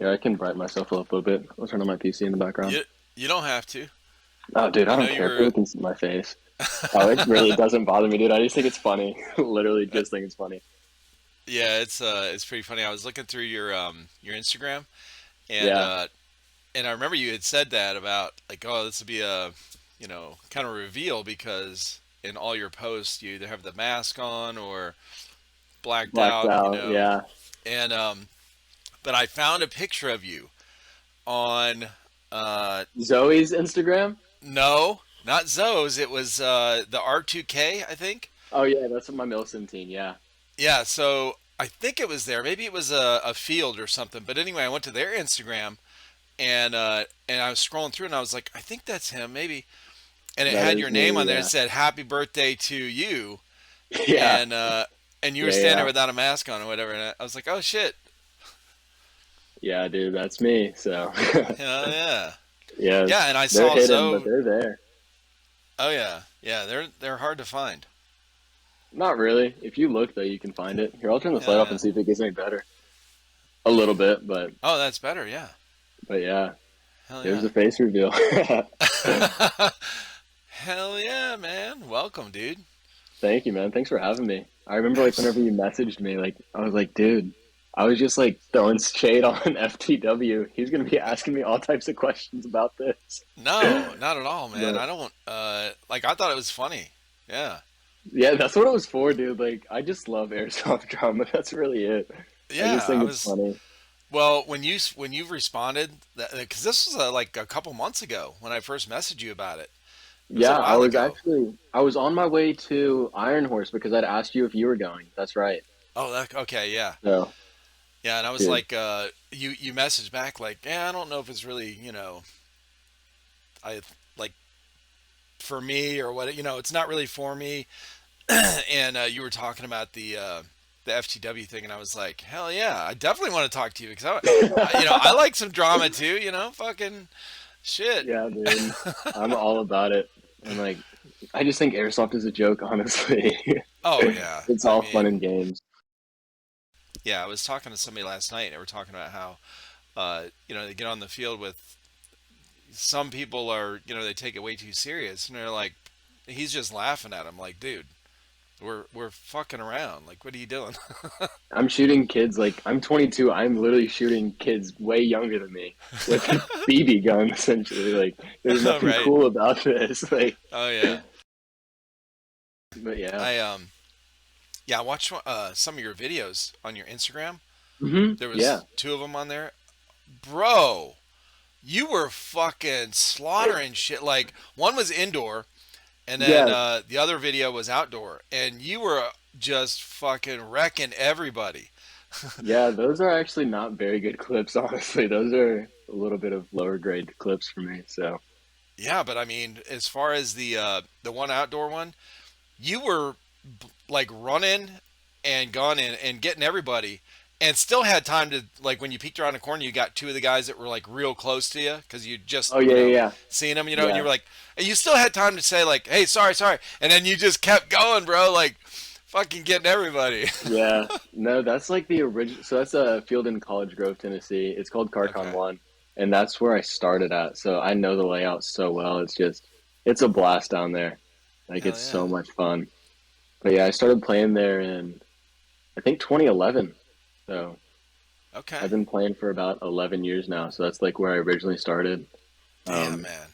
Yeah, I can brighten myself up a little bit. I'll turn on my PC in the background. You you don't have to. Oh, dude, I I know don't you care. were. People can see my face. Oh, it really doesn't bother me, dude. I just think it's funny. Literally just think it's funny. Yeah, it's pretty funny. I was looking through your Instagram and Yeah. uh and I remember you had said that about like, oh, this would be a, kind of reveal because in all your posts you either have the mask on or blacked Blacked out, out. Yeah. and but I found a picture of you on uh Zoe's Instagram? no, not Zoe's. It was the R2K, I think. Oh, yeah, that's my Milsim team. Yeah. Yeah, so I think it was there. Maybe it was a field or something. But anyway, I went to their Instagram and I was scrolling through and I was like, I think that's him, maybe. And it That had is your name me. on there. It Yeah. said "Happy Birthday to you," Yeah. and you were Yeah. standing there Yeah. without a mask on or whatever. And I was like, oh shit, Yeah, dude, that's me. So, hell yeah, yeah, yeah. And I they're saw hidden, but Zoe. they're there. Oh yeah, yeah. They're hard to find. Not really. If you look, though, you can find it. Here, I'll turn the light Hell off yeah. and see if it gets any better. A little bit, Oh, that's better. Yeah. but yeah, Hell there's yeah. the face reveal. Hell yeah, man. Welcome, dude. Thank you, man. Thanks for having me. I remember like Abs- whenever you messaged me, like I was like, dude, I was just like throwing shade on FTW. He's gonna be asking me all types of questions about this. No, not at all, man. But I don't like. I thought it was funny. Yeah. yeah, that's what it was for, dude. Like I just love airsoft drama. That's really it. I just Yeah, think I it's was. funny. Well, when you responded, because this was like a couple months ago when I first messaged you about it. It was a Yeah, while ago. I was on my way to Iron Horse because I'd asked you if you were going. That's right. Oh, okay, yeah, So, yeah. And I was dude. like, you messaged back like, yeah, I don't know if it's really, I like for me or what, it's not really for me. And you were talking about the FTW thing, and I was like, hell yeah, I definitely want to talk to you because I like some drama too, fucking shit. Yeah, dude. I'm all about it. And like I just think airsoft is a joke, honestly. Oh yeah, It's I all fun mean, and games. yeah, I was talking to somebody last night, and they were talking about how, they get on the field with some people are, they take it way too serious, and they're like, he's just laughing at him, like, dude, we're fucking around, like, what are you doing? I'm shooting kids like I'm 22. I'm literally shooting kids way younger than me with a BB gun, essentially. Like, there's nothing Right? cool about this. Like, Oh yeah, but yeah. I yeah, I watched some of your videos on your Instagram. There Yeah. was two of them on there, bro. You were fucking slaughtering shit. Like one was indoor, and then Yeah. the other video was outdoor, and you were just fucking wrecking everybody. Yeah. Those are actually not very good clips, honestly. Those are a little bit of lower grade clips for me. So, Yeah, but I mean, as far as the one outdoor one, you were like running and gunning and getting everybody, and still had time to like when you peeked around the corner, you got two of the guys that were like real close to you because you just oh, yeah. Yeah. Yeah. seen them, and you Yeah. were like, and you still had time to say like, hey, sorry, sorry, and then you just kept going, bro, like fucking getting everybody. Yeah, no, that's like the original. So that's a field in College Grove, Tennessee. It's called Carcon Okay, One, and that's where I started at. So I know the layout so well. It's a blast down there. Like hell it's yeah, so much fun. But yeah, I started playing there in I think 2011. So I've okay, been playing for about 11 years now. So that's like where I originally started. damn Um, man,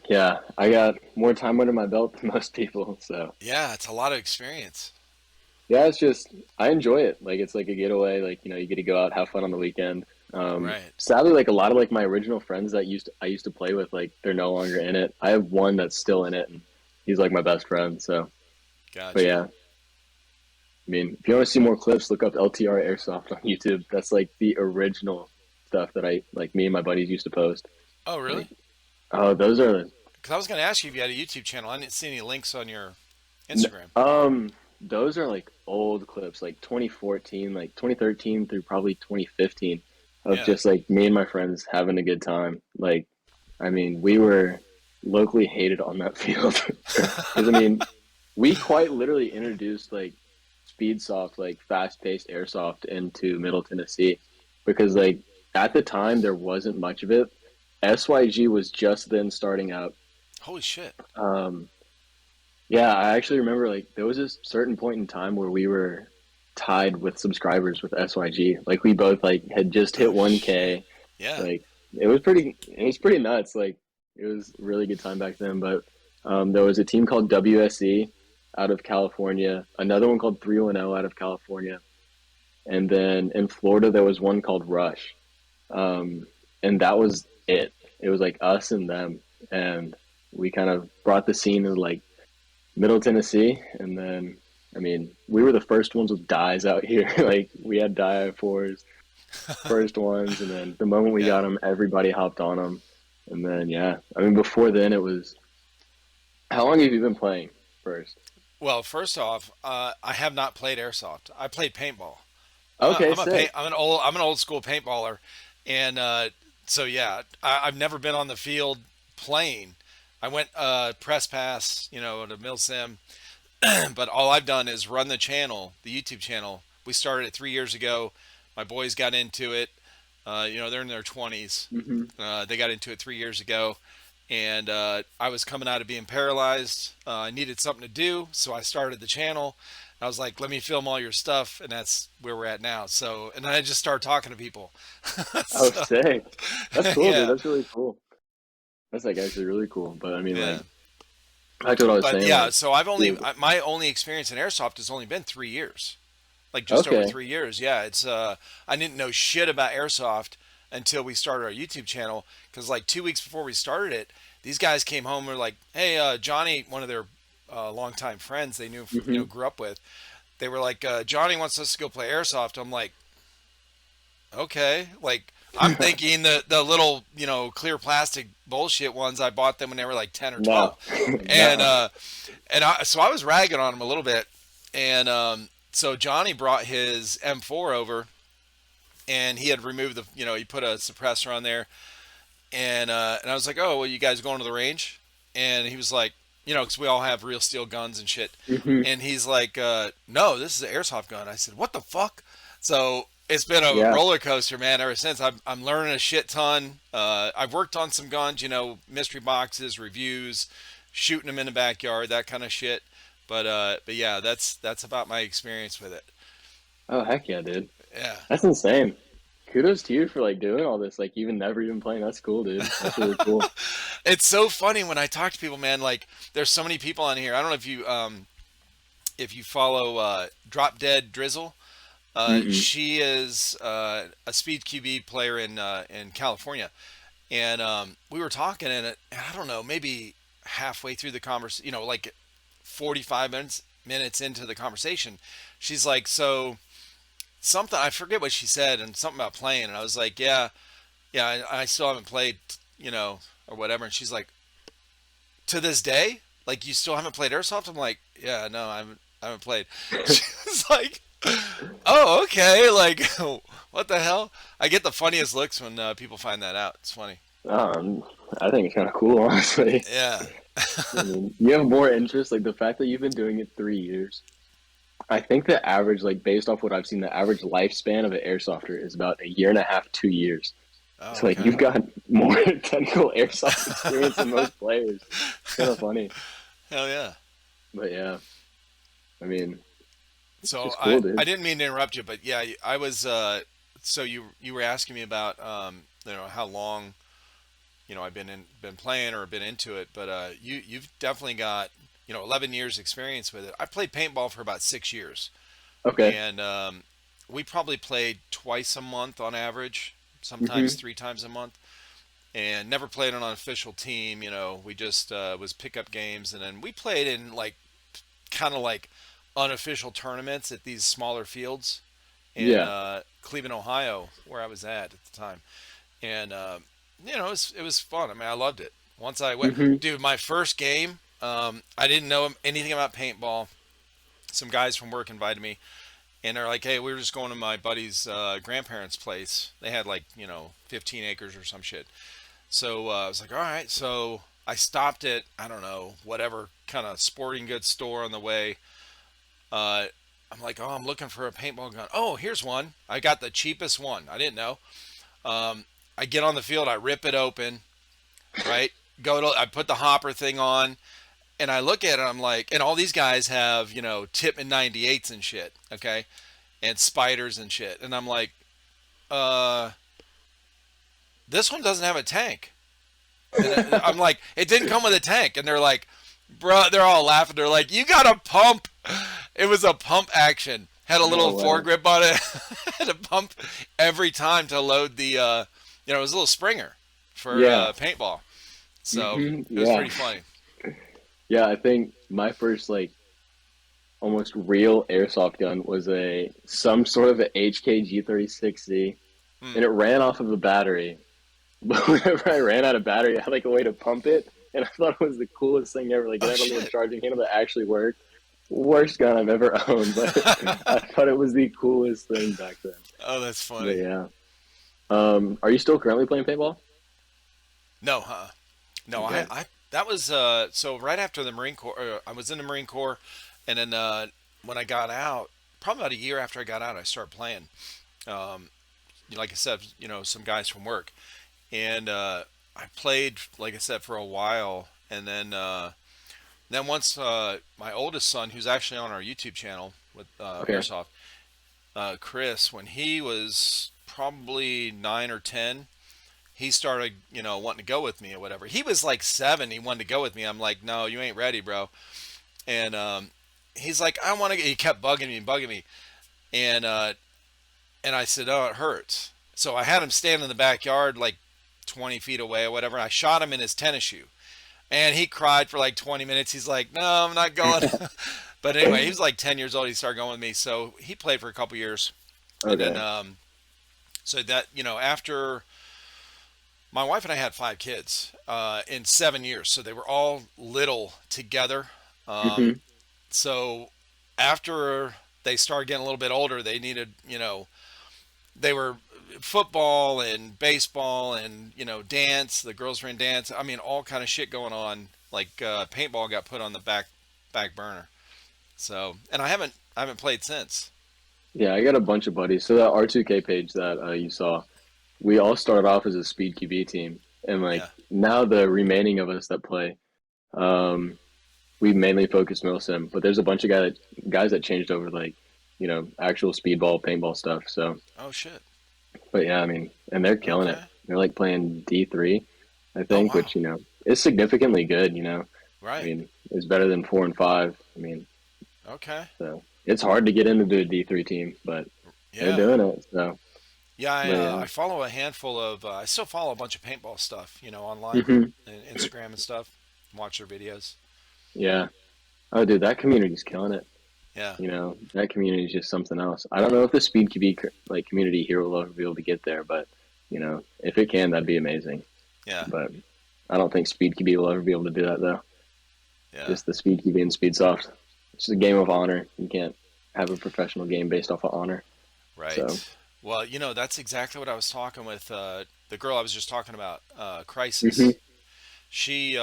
yeah, I got more time under my belt than most people. So yeah, it's a lot of experience. yeah, it's just I enjoy it. Like it's like a getaway. Like you get to go out, have fun on the weekend. Right, Sadly, like a lot of like my original friends that I used to play with, like they're no longer in it. I have one that's still in it, and he's like my best friend. So, but gotcha. yeah, I mean, if you want to see more clips, look up LTR Airsoft on YouTube. That's like the original stuff that I like me and my buddies used to post. Oh Like, really? oh, those are Because I was going to ask you if you had a YouTube channel. I didn't see any links on your N- Instagram. those are like old clips, like 2014, like 2013 through probably 2015 of Yeah. just like me and my friends having a good time. Like, I mean, we were locally hated on that field because I mean, we quite literally introduced like speed soft, like fast paced airsoft into Middle Tennessee because like at the time there wasn't much of it. SYG was just then starting up. Holy shit. Um, yeah, I actually remember like there was a certain point in time where we were tied with subscribers with SYG. Like we both like had just hit Oh shit. 1K. Yeah. Like it was pretty nuts. Like it was a really good time back then. But there was a team called WSE out of California, another one called 310 out of California, and then in Florida there was one called Rush. Um, and that was it. It was like us and them, and we kind of brought the scene to like Middle Tennessee, and then I mean we were the first ones with dyes out here. Like we had dye fours, first ones, and then the moment we Yeah. got them, everybody hopped on them, and then yeah, I mean before then it was. How long have you been playing first? Well, first off, I have not played airsoft. I played paintball. Okay, sick. I'm an old school paintballer, and so yeah, I've never been on the field playing. I went press pass, to Milsim, but all I've done is run the channel, the YouTube channel. We started it 3 years ago. My boys got into it. They're in their 20s. Hmm. They got into it 3 years ago, and I was coming out of being paralyzed. I needed something to do, so I started the channel. I was like, let me film all your stuff, and that's where we're at now. So, and then I just started talking to people. Oh, So, sick. That's cool, dude. yeah, That's really cool. That's like actually really cool. But I mean, yeah. like, that's what I was But saying. yeah, Like, so dude. my only experience in airsoft has only been 3 years, like just over Okay. 3 years. Yeah, it's I didn't know shit about airsoft until we started our YouTube channel. Because like 2 weeks before we started it, these guys came home and were like, "Hey, Johnny," one of their longtime friends they knew, Hmm. grew up with. They were like, "Johnny wants us to go play airsoft." I'm like, okay, like. I'm thinking the little clear plastic bullshit ones I bought them when they were like 10 or No, 12, and no. so I was ragging on him a little bit, and so Johnny brought his M4 over, and he had removed he put a suppressor on there, and I was like, oh, well, you guys going to the range? And he was like, because we all have real steel guns and shit, Hmm. and he's like, no, this is an airsoft gun. I said, what the fuck? So it's been a Yeah. roller coaster, man. Ever since I'm learning a shit ton. I've worked on some guns, mystery boxes, reviews, shooting them in the backyard, that kind of shit. But yeah, that's about my experience with it. Oh, heck yeah, dude. Yeah. That's insane. Kudos to you for like doing all this. Like, even never even playing. That's cool, dude. That's really cool. It's so funny when I talk to people, man. Like, there's so many people on here. I don't know if you follow Drop Dead Drizzle. Mm-mm. She is a speed QB player in California, and we were talking, and I don't know, maybe halfway through the conversation, like 45 minutes into the conversation, she's like, so something, I forget what she said, and something about playing, and I was like, yeah, yeah, I still haven't played, or whatever, and she's like, to this day, like you still haven't played airsoft? I'm like, yeah, no, I haven't played. She was like, oh, okay, like what the hell? I get the funniest looks when people find that out. It's funny. Um, I think it's kind of cool, honestly. Yeah. I mean, you have more interest. Like the fact that you've been doing it 3 years. I think the average, like based off what I've seen, the average lifespan of an airsofter is about a year and a half, 2 years. Oh, So like okay. you've got more technical airsoft experience than most players. It's kind of funny, Hell yeah. but yeah, I mean, So it's I cool, I dude. didn't mean to interrupt you, but yeah, I was so you were asking me about how long I've been playing or been into it, but you've definitely got 11 years experience with it. I played paintball for about 6 years, Okay. and we probably played twice a month on average, sometimes Hmm. 3 times a month, and never played on an official team. We just was pickup games, and then we played in like kind of like unofficial tournaments at these smaller fields in Yeah. Cleveland, Ohio, where I was at the time, and it was fun. I mean, I loved it. Once I went, Hmm. dude, my first game, I didn't know anything about paintball. Some guys from work invited me, and they're like, "Hey, we were just going to my buddy's grandparents' place. They had like 15 acres or some shit." So I was like, "All right." So I stopped at, I don't know, whatever kind of sporting goods store on the way. Uh, I'm like, "Oh, I'm looking for a paintball gun. Oh, here's one. I got the cheapest one. I didn't know." I get on the field, I rip it open, right? I put the hopper thing on, and I look at it, I'm like, and all these guys have, Tippmann 98s and shit, okay? And spiders and shit. And I'm like, uh, this one doesn't have a tank. And I'm like, it didn't come with a tank. And they're like, bro, they're all laughing. They're like, you got a pump. It was a pump action. Had a No little way. foregrip on it. Had a pump every time to load it was a little Springer for Yeah. paintball. So it was Yeah. pretty funny. Yeah, I think my first like almost real airsoft gun was a some sort of a HK G36Z, Hmm. and it ran off of a battery. But whenever I ran out of battery, I had like a way to pump it, and I thought it was the coolest thing ever. Like it Oh had a little shit. charging handle that actually worked. Worst gun I've ever owned, but I thought it was the coolest thing back then. Oh, that's But funny. yeah. Are you still currently playing paintball? No, huh? No, Okay. I that was so right after the Marine Corps. I was in the Marine Corps, and then when I got out, probably about a year after I got out, I started playing. Um, like I said, some guys from work, and I played, like I said, for a while, and then once my oldest son, who's actually on our YouTube channel with Okay. Airsoft, Chris, when he was probably 9 or 10, he started, wanting to go with me or whatever. He was like 7. He wanted to go with me. I'm like, no, you ain't ready, bro. And he's like, I want to. He kept bugging me and bugging me, and I said, oh, it hurts. So I had him stand in the backyard, like 20 feet away or whatever. I shot him in his tennis shoe, and he cried for like 20 minutes. He's like, no, I'm not going. But anyway, he was like 10 years old. He started going with me, so he played for a couple years, and then Okay. so that after my wife and I had 5 kids in 7 years, so they were all little together. Um, Hmm. so after they started getting a little bit older, they needed, they were football and baseball and dance. The girls were in dance. I mean, all kind of shit going on. Like paintball got put on the back burner. So, and I haven't played since. Yeah, I got a bunch of buddies. So that R2K page that you saw, we all started off as a speed QB team, and like Yeah. now the remaining of us that play, um, we mainly focus milsim. But there's a bunch of guys that changed over like, actual speedball, paintball stuff. So, Oh shit. but yeah, I mean, and they're killing it. Okay. They're like playing D3, I Oh think, wow. which is significantly good. I Right. mean, it's better than 4 and 5. I mean, Okay. so it's hard to get into a D3 team, but they're Yeah. doing it. So, Yeah, but yeah. I follow a handful of. I still follow a bunch of paintball stuff, online, Hmm. and Instagram and stuff. Watch their videos. Yeah. Oh, dude, that community's killing it. Yeah, That community is just something else. I don't know if the Speed QB like community here will ever be able to get there, but if it can, that'd be amazing. yeah, But I don't think Speed QB will ever be able to do that though. yeah. Just the Speed QB and Speed Soft. It's a game of honor. You can't have a professional game based off of honor. So, Right. Well, that's exactly what I was talking with the girl I was just talking about, hmm. Crisis. She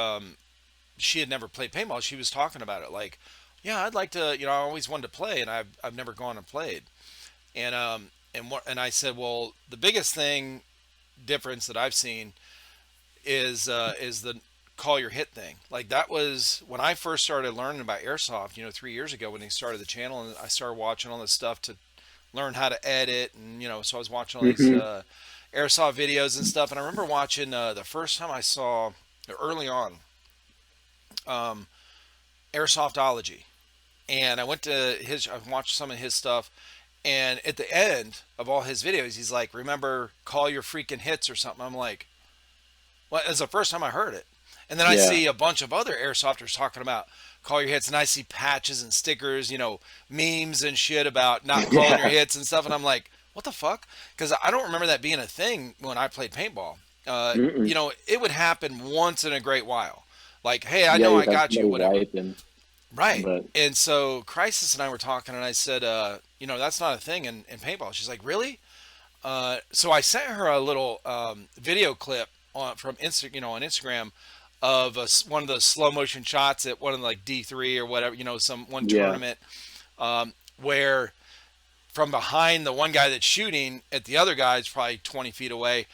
she had never played paintball. She was talking about it like, yeah, I'd like to. I always wanted to play, and I've never gone and played. And I said, well, the biggest thing difference that I've seen is the call your hit thing. Like that was when I first started learning about airsoft, 3 years ago when they started the channel, and I started watching all this stuff to learn how to edit, and so I was watching all these Hmm. airsoft videos and stuff. And I remember watching the first time I saw early on um, Airsoftology, and I went to his. I watched some of his stuff, and at the end of all his videos, he's like, "Remember, call your freaking hits" or something. I'm like, well, it's the first time I heard it. And then I Yeah. see a bunch of other airsofters talking about call your hits, and I see patches and stickers, memes and shit about not calling your Yeah. hits and stuff. And I'm like, what the fuck? Because I don't remember that being a thing when I played paintball. Mm-mm. It would happen once in a great while. Like, hey, I Yeah, know I you'd have got you, somebody whatever. wipe and Right. but And so Crisis and I were talking, and I said, that's not a thing in paintball. She's like, really? So I sent her a little video clip from on Instagram of one of those slow motion shots at one of the, like D3 or whatever, some one yeah. tournament where from behind the one guy that's shooting at the other guy's probably 20 feet away,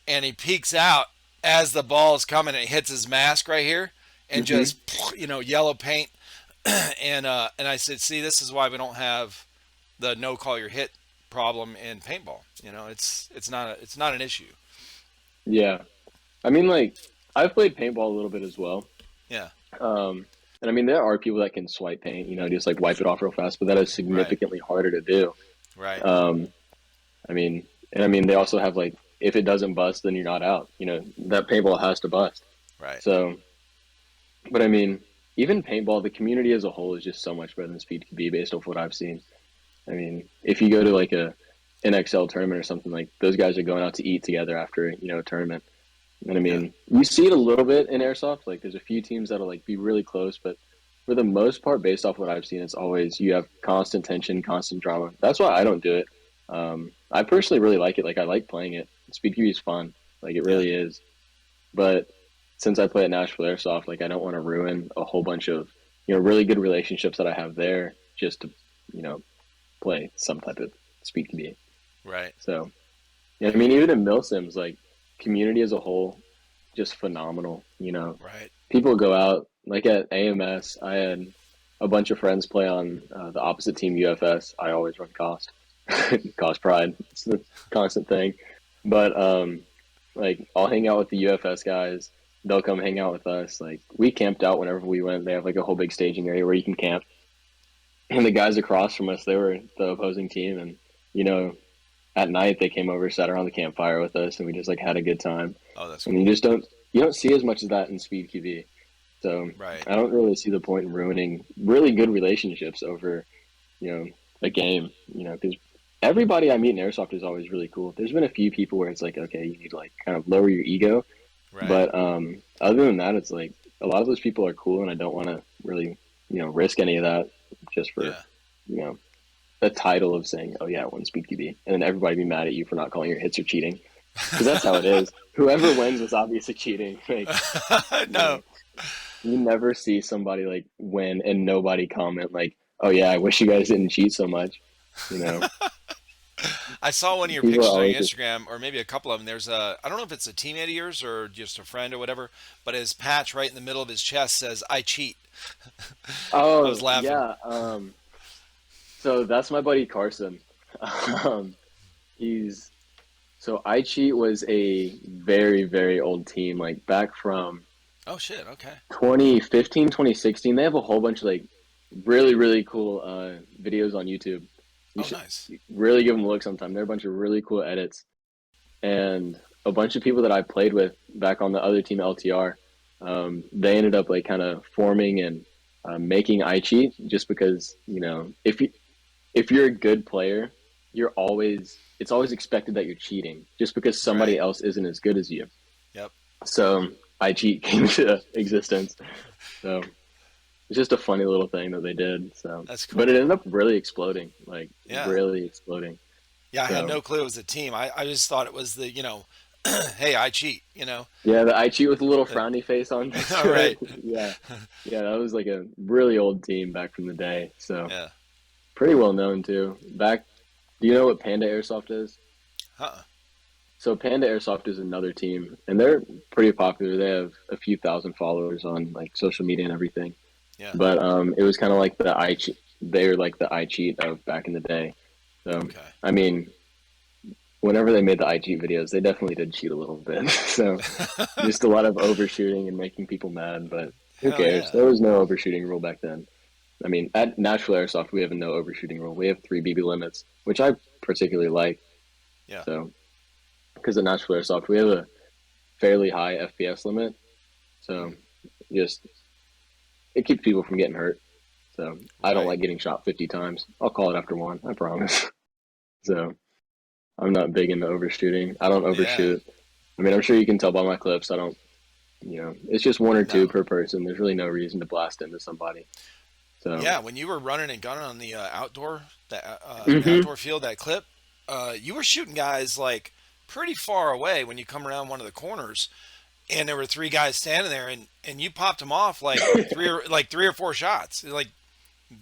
and he peeks out as the ball is coming and it hits his mask right here, and Hmm. just yellow paint. And I said, see, this is why we don't have the no call your hit problem in paintball. It's not an issue. Yeah. I mean, like, I've played paintball a little bit as well. Yeah. Um, and I mean, there are people that can swipe paint, just like wipe it off real fast, but that is Right. significantly harder to do. Right. Um, I mean, they also have like, if it doesn't bust, then you're not out. That paintball has to bust. Right. So, but I mean, even paintball, the community as a whole is just so much better than Speed could be based off what I've seen. I mean, if you go to like a NXL tournament or something, like those guys are going out to eat together after a tournament. And I Yeah. mean, you see it a little bit in airsoft. Like, there's a few teams that'll like be really close, but for the most part, based off what I've seen, it's always you have constant tension, constant drama. That's why I don't do it. I personally really like it. Like, I like playing it. Speed QB is fun. Like, it Yeah. really is. But since I play at Nashville Airsoft, like, I don't want to ruin a whole bunch of really good relationships that I have there just to you know play some type of Speed QB. Right. So, yeah, I mean, even in Milsims, like, community as a whole, just phenomenal. Right. People go out, like at AMS. I had a bunch of friends play on the opposite team, UFS. I always run cost, cost pride. It's the constant thing. But like, I'll hang out with the UFS guys. They'll come hang out with us. Like, we camped out whenever we went. They have like a whole big staging area where you can camp. And the guys across from us, they were the opposing team, and you know, at night they came over, sat around the campfire with us, and we just like had a good time. Oh, that's And cool. you don't see as much of that in Speed QB. So Right. I don't really see the point in ruining really good relationships over a game. Because everybody I meet in airsoft is always really cool. There's been a few people where it's like, okay, you need to like kind of lower your ego, Right. but other than that, it's like a lot of those people are cool, and I don't want to really risk any of that just for Yeah. you know the title of saying, oh yeah, I won Speed QB, and then everybody be mad at you for not calling your hits or cheating, because that's how it is. Whoever wins was obviously cheating. Like, you No. know, you never see somebody like win and nobody comment like, "Oh yeah, I wish you guys didn't cheat so much." You know, I saw one of your people are pictures on always your just, Instagram, or maybe a couple of them. There's I don't know if it's a teammate of yours or just a friend or whatever, but his patch right in the middle of his chest says, I cheat. I was "Oh laughing. yeah." So that's my buddy Carson. Um, he's so I Cheat was a very very old team, like back from Oh, shit. Okay. 2015, 2016. They have a whole bunch of like really really cool videos on YouTube. You Oh, should nice. really give them a look sometime. They're a bunch of really cool edits, and a bunch of people that I played with back on the other team, LTR. They ended up like kind of forming and making I Cheat, just because if you're a good player, it's always expected that you're cheating just because somebody Right. else isn't as good as you. Yep. So I Cheat came into existence. So it's just a funny little thing that they did. So, That's but it cool. ended up really exploding, like Yeah. really exploding. Yeah, I had So no clue it was a team. I just thought it was hey, I cheat. yeah, the I Cheat with a little Uh, frowny face on next all to it. right. Yeah, yeah, that was like a really old team back from the day. So Yeah. pretty well known too. Do you know what Panda Airsoft is? Huh. So Panda Airsoft is another team, and they're pretty popular. They have a few thousand followers on like social media and everything. Yeah. But it was kind of like the I cheat. They're like the I cheat of back in the day. So Okay. I mean, whenever they made the I cheat videos, they definitely did cheat a little bit. So just a lot of overshooting and making people mad. But who Hell cares? yeah. There was no overshooting rule back then. I mean, at Nashville Airsoft, we have a no overshooting rule. We have three BB limits, which I particularly like. Yeah. So because at Nashville Airsoft, we have a fairly high FPS limit. So Hmm. just it keeps people from getting hurt. So I don't Right. like getting shot 50 times. I'll call it after one, I promise. So I'm not big into overshooting. I don't Yeah. overshoot. I mean, I'm sure you can tell by my clips. I don't, it's just one or two No. per person. There's really no reason to blast into somebody. So, Yeah, when you were running and gunning on the hmm outdoor field, that clip, you were shooting guys like pretty far away when you come around one of the corners, and there were three guys standing there, and you popped them off like three or four shots. Like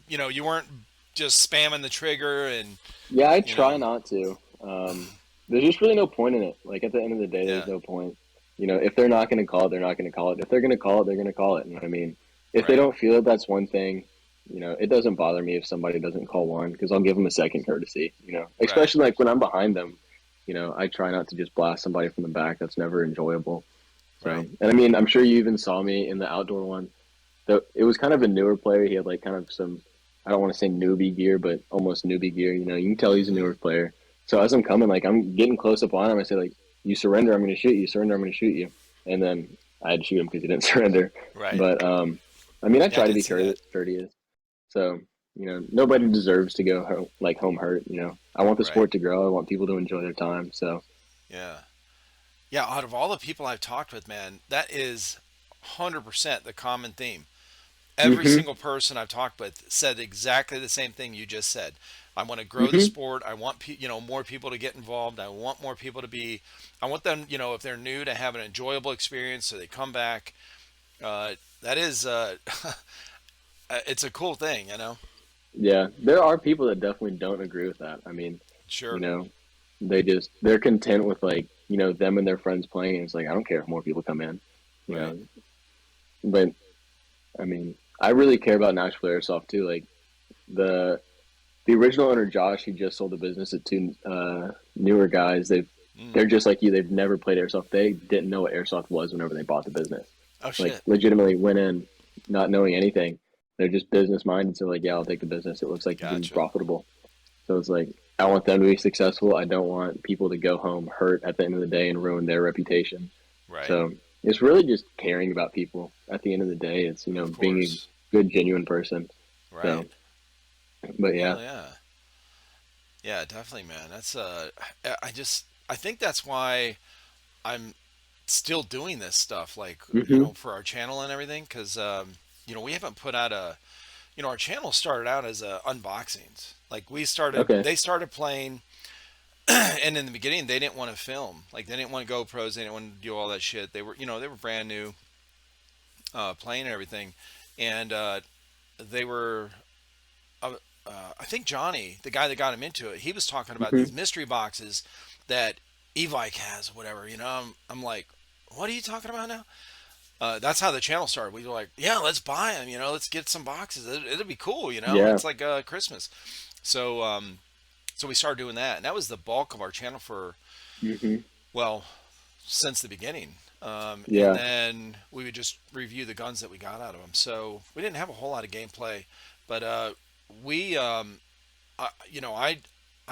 you weren't just spamming the trigger and Yeah, I you try know, not to. There's just really no point in it. Like at the end of the day, there's yeah, no point. If they're not going to call it, they're not going to call it. If they're going to call it, they're going to call it. You know what I mean? If they right, don't feel it, that's one thing. It doesn't bother me if somebody doesn't call one because I'll give them a second courtesy. right, Especially like when I'm behind them. I try not to just blast somebody from the back. That's never enjoyable. So, right. and I mean, I'm sure you even saw me in the outdoor one. Though it was kind of a newer player. He had like kind of some, I don't want to say newbie gear, but almost newbie gear. You can tell he's a Mm-hmm. newer player. So as I'm coming, like I'm getting close up on him, I say like, "You surrender, I'm going to shoot you. Surrender, I'm going to shoot you." And then I had to shoot him because he didn't surrender. Right. But I mean, I Yeah, I try to did be see that. courteous. So nobody deserves to go home hurt. I want the Right. sport to grow. I want people to enjoy their time. So. Yeah. Yeah, out of all the people I've talked with, man, that is 100% the common theme. Every Hmm. single person I've talked with said exactly the same thing you just said. I want to grow the Hmm. sport. I want more people to get involved. I want more people to be. I want them, if they're new, to have an enjoyable experience so they come back. That is, it's a cool thing, you know. Yeah, there are people that definitely don't agree with that. I mean, you Sure. know, they're content with like, them and their friends playing. And it's like, I don't care if more people come in, you Right. know. But I mean, I really care about Nashville Airsoft too. Like the the original owner Josh, he just sold the business to two newer guys. Mm. They're just like you. They've never played airsoft. They didn't know what airsoft was whenever they bought the business. Oh Like shit. legitimately went in not knowing anything. They're just business minded. So like, yeah, I'll take the business. It looks like it can be Gotcha. profitable. So it's like I want them to be successful. I don't want people to go home hurt at the end of the day and ruin their reputation. Right. So it's really just caring about people. At the end of the day, it's Of being a course. good, genuine person. Right. So, but yeah. Well, yeah. Yeah, definitely, man. That's I think that's why I'm still doing this stuff, like, Hmm. for our channel and everything, because we haven't put out our channel started out as unboxings. Like Okay. they started playing, and in the beginning they didn't want to film, like they didn't want to GoPros, they didn't want to do all that shit. They were brand new, playing and everything, and they were. Uh, I think Johnny, the guy that got him into it, he was talking about Hmm. these mystery boxes that Evike has, whatever. I'm like, what are you talking about now? That's how the channel started. We were like, yeah, let's buy them. Let's get some boxes. It'll be cool. Yeah. It's like Christmas. So so we started doing that, and that was the bulk of our channel for, Hmm. well, since the beginning. And Yeah. then we would just review the guns that we got out of them. So we didn't have a whole lot of gameplay, but we I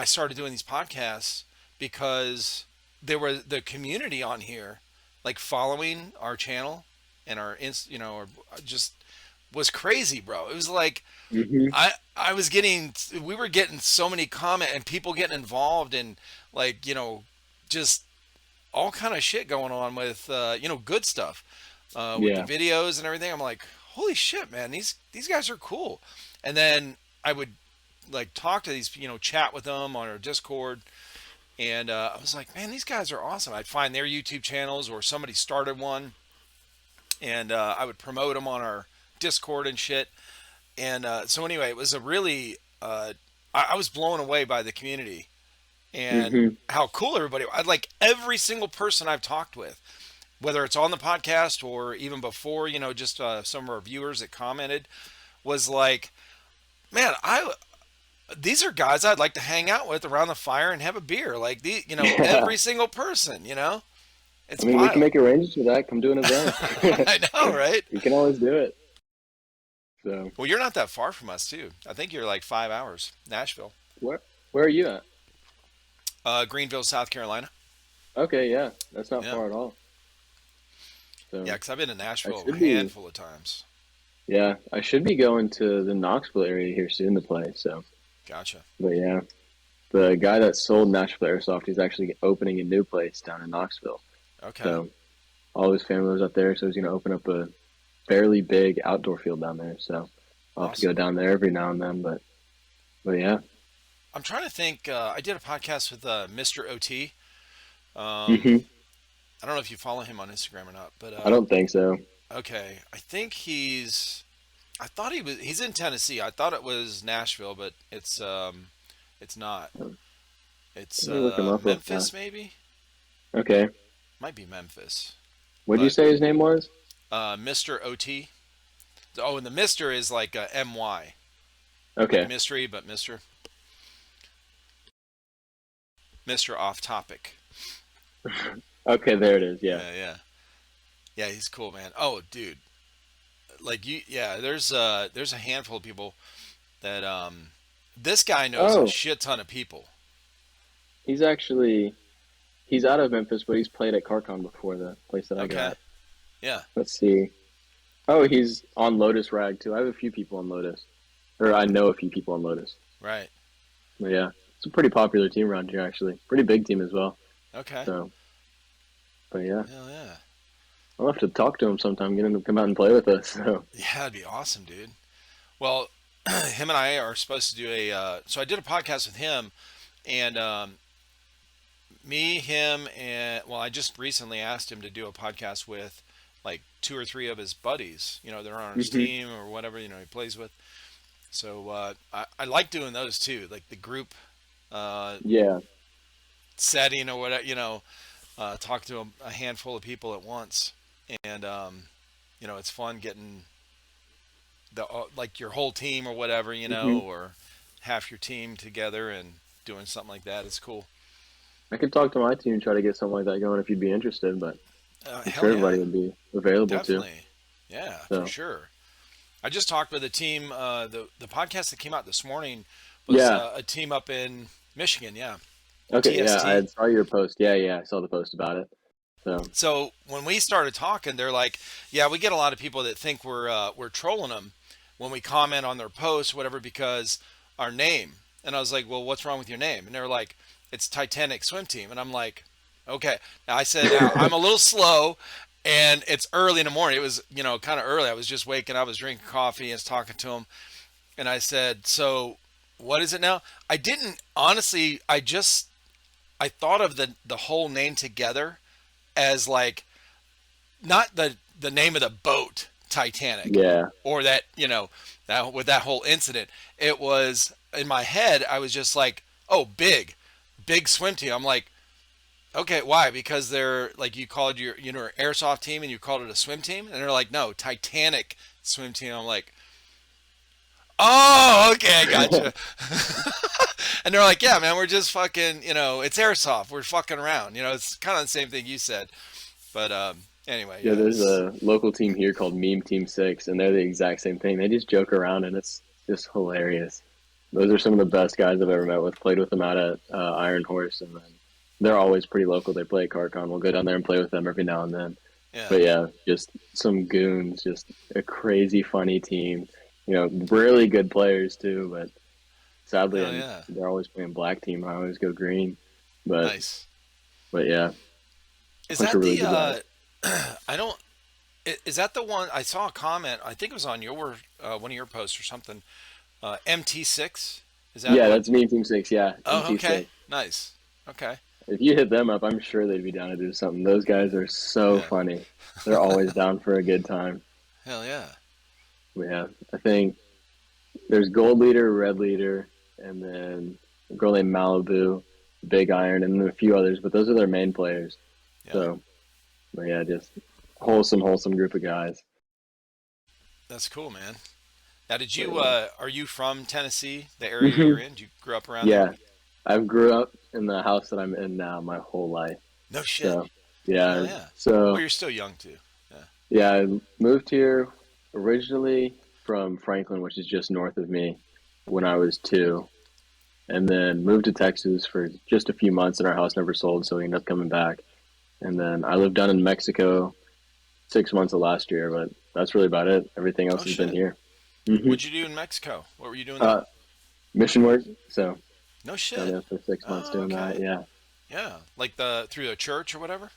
started doing these podcasts because there were the community on here, like following our channel and or just was crazy, bro. It was like Hmm. I was getting we were getting so many comment and people getting involved and, like, just all kind of shit going on with good stuff, with the Yeah. videos and everything. I'm like, holy shit, man, these guys are cool. And then I would, like, talk to these, chat with them on our Discord, and I was like, man, these guys are awesome. I'd find their YouTube channels or somebody started one, and I would promote them on our Discord and shit. And so anyway, it was a really I was blown away by the community and Hmm. how cool everybody. I'd like every single person I've talked with, whether it's on the podcast or even before, just some of our viewers that commented, was like, man, I these are guys I'd like to hang out with around the fire and have a beer. Like, Yeah. every single person. I It's mean, we can wild. make arrangements for that. Come do an event. I know, right? We can always do it. So, Well, you're not that far from us, too. I think you're like 5 hours, Nashville, where where are you at? Greenville, South Carolina. Okay, yeah, that's not Yeah, far at all. yeah. So Because I've been to I Nashville a should be, handful of times. yeah, I should be going to the Knoxville area here soon to play. So, Gotcha. but yeah, the guy that sold Nashville Airsoft, he's actually opening a new place down in Knoxville. Okay. So all his family was up there, so he's going to open up a fairly big outdoor field down there. So I'll have to go Awesome. down there every now and then. But yeah. I'm trying to think. I did a podcast with Mr. OT. Hmm. I don't know if you follow him on Instagram or not, but I don't think so. okay. I think he's. I thought he's in Tennessee. I thought it was Nashville, but it's not. Let It's me look him up real Memphis fast. maybe. Okay. Might be Memphis. What'd you But say his name was? Mr. OT. Oh, and the Mister is like MY, like Okay. mystery, but Mister off topic. Okay, there it is. Yeah. Yeah, yeah, yeah. He's cool, man. Oh, dude, like you, yeah. There's a handful of people that this guy knows a Oh, shit ton of people. he's actually he's out of Memphis, but he's played at Carcon before, the place that I go Okay, at. yeah, Let's see. Oh, he's on Lotus Rag too. I have a few people on Lotus, or I know a few people on Lotus. right. But yeah, it's a pretty popular team around here actually. Pretty big team as well. Okay, So, but yeah, hell yeah, I'll have to talk to him sometime, get him to come out and play with us. So yeah. That'd be awesome, dude. Well, him and I are supposed to do a. So I did a podcast with him, and me, him, and well, I just recently asked him to do a podcast with like two or three of his buddies. You know, they're on his hmm team or whatever. You know, he plays with. So I like doing those too, like the group uh, yeah. setting or whatever. You know, talk to a handful of people at once, and you know, it's fun getting the like your whole team or whatever. You know, hmm or half your team together and doing something like that. It's cool. I could talk to my team and try to get something like that going if you'd be interested, but I'm sure Hell everybody yeah, would be available to. definitely. Yeah, for So sure. I just talked with a team. The podcast that came out this morning was yeah. a team up in Michigan. Yeah, Okay, yeah, TST. saw your post. Yeah, yeah, I saw the post about it. So So when we started talking, they're like, "Yeah, we get a lot of people that think we're trolling them when we comment on their posts, whatever, because our name." And I was like, "Well, what's wrong with your name?" And they're like, "It's Titanic Swim Team." And I'm like, "Okay." Now I said, "Now I'm a little slow, and it's early in the morning. It was kind of early. I was just waking up, I was drinking coffee, and was talking to them, and I said, so." What is it now? I didn't honestly. I thought of the whole name together as like not the name of the boat Titanic yeah, or that that with that whole incident. It was in my head. I was just like, oh, big swim team. I'm like, okay, why? Because they're like you called your airsoft team and you called it a swim team, and they're like, no, Titanic swim team. I'm like, oh, okay, I gotcha. And they're like, yeah, man, we're just fucking, it's airsoft. We're fucking around. It's kind of the same thing you said. But anyway, yeah. yeah, There's a local team here called Meme Team Six, and they're the exact same thing. They just joke around, and it's just hilarious. Those are some of the best guys I've ever met with. Played with them out at Iron Horse, and then they're always pretty local. They play at CarCon. We'll go down there and play with them every now and then. yeah, But yeah, just some goons, just a crazy funny team. Really good players too, but sadly, hell yeah, they're always playing black team. I always go green, but nice. yeah, Is bunch of that really the? good guys. I don't. Is that the one? I saw a comment. I think it was on your one of your posts or something. MT6. Is that Yeah, what? that's me, Team Six. Yeah, Oh, okay, MT6. nice. Okay, If you hit them up, I'm sure they'd be down to do something. Those guys are so yeah, funny. They're always down for a good time. hell yeah. Yeah, I think there's gold leader, red leader, and then a girl named Malibu, Big Iron, and then a few others. But those are their main players. Yeah, So, but yeah, just wholesome group of guys. that's cool, man. Now, did But you? yeah. Are you from Tennessee? The area hmm you're in? Did you grew up around there? Yeah, I've grew up in the house that I'm in now my whole life. No shit. So yeah, Hell yeah. Well, so you're still young too. Yeah. yeah, I moved here originally from Franklin, which is just north of me, when I was two, and then moved to Texas for just a few months, and our house never sold, so we ended up coming back. And then I lived down in Mexico 6 months of last year, but that's really about it. Everything else Oh has been shit. here. hmm What'd you do in Mexico? What were you doing there? Uh, mission work, so No down shit. there for 6 months Oh, doing that. okay. Yeah, Yeah, like the through a church or whatever.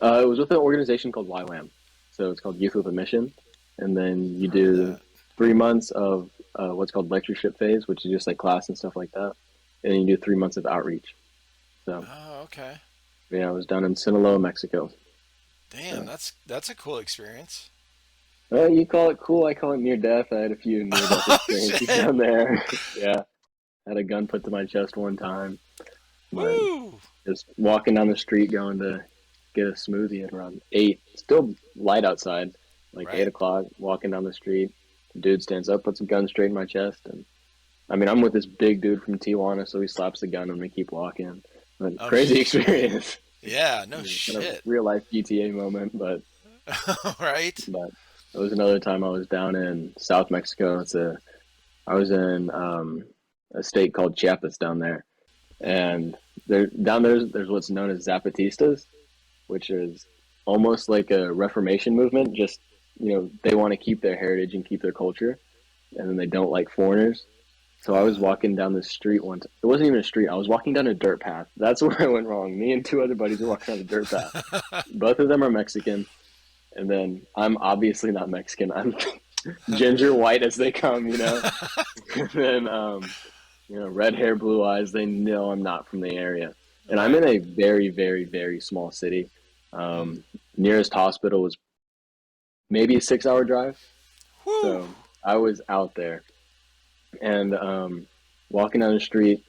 it was with an organization called YWAM, so it's called Youth with a Mission, and then you Heard of do that? 3 months of what's called lectureship phase, which is just like class and stuff like that, and then you do 3 months of outreach. So Oh, okay. yeah, I was down in Sinaloa, Mexico. Damn, So that's a cool experience. You call it cool. I call it near death. I had a few near death Oh experiences shit! down there. Yeah, had a gun put to my chest one time, but Woo! just walking down the street going to get a smoothie at around 8. Still light outside, like Right. 8 o'clock. Walking down the street, the dude stands up, puts a gun straight in my chest, and I mean I'm with this big dude from Tijuana, so he slaps the gun and we keep walking. But Oh crazy shit! experience. Yeah. No Kind of shit. real life GTA moment, Right. but it was another time I was down in South Mexico. I was in a state called Chiapas down there, and there down there's what's known as Zapatistas, which is almost like a Reformation movement. Just they want to keep their heritage and keep their culture, and then they don't like foreigners. So I was walking down the street once. It wasn't even a street. I was walking down a dirt path. That's where I went wrong. Me and two other buddies were walking down a dirt path. Both of them are Mexican, and then I'm obviously not Mexican. I'm ginger white as they come, And then red hair, blue eyes. They know I'm not from the area, and I'm Right. in a very, very, very small city. Mm. Nearest hospital was maybe a 6-hour drive, Woo! so I was out there and walking down the street,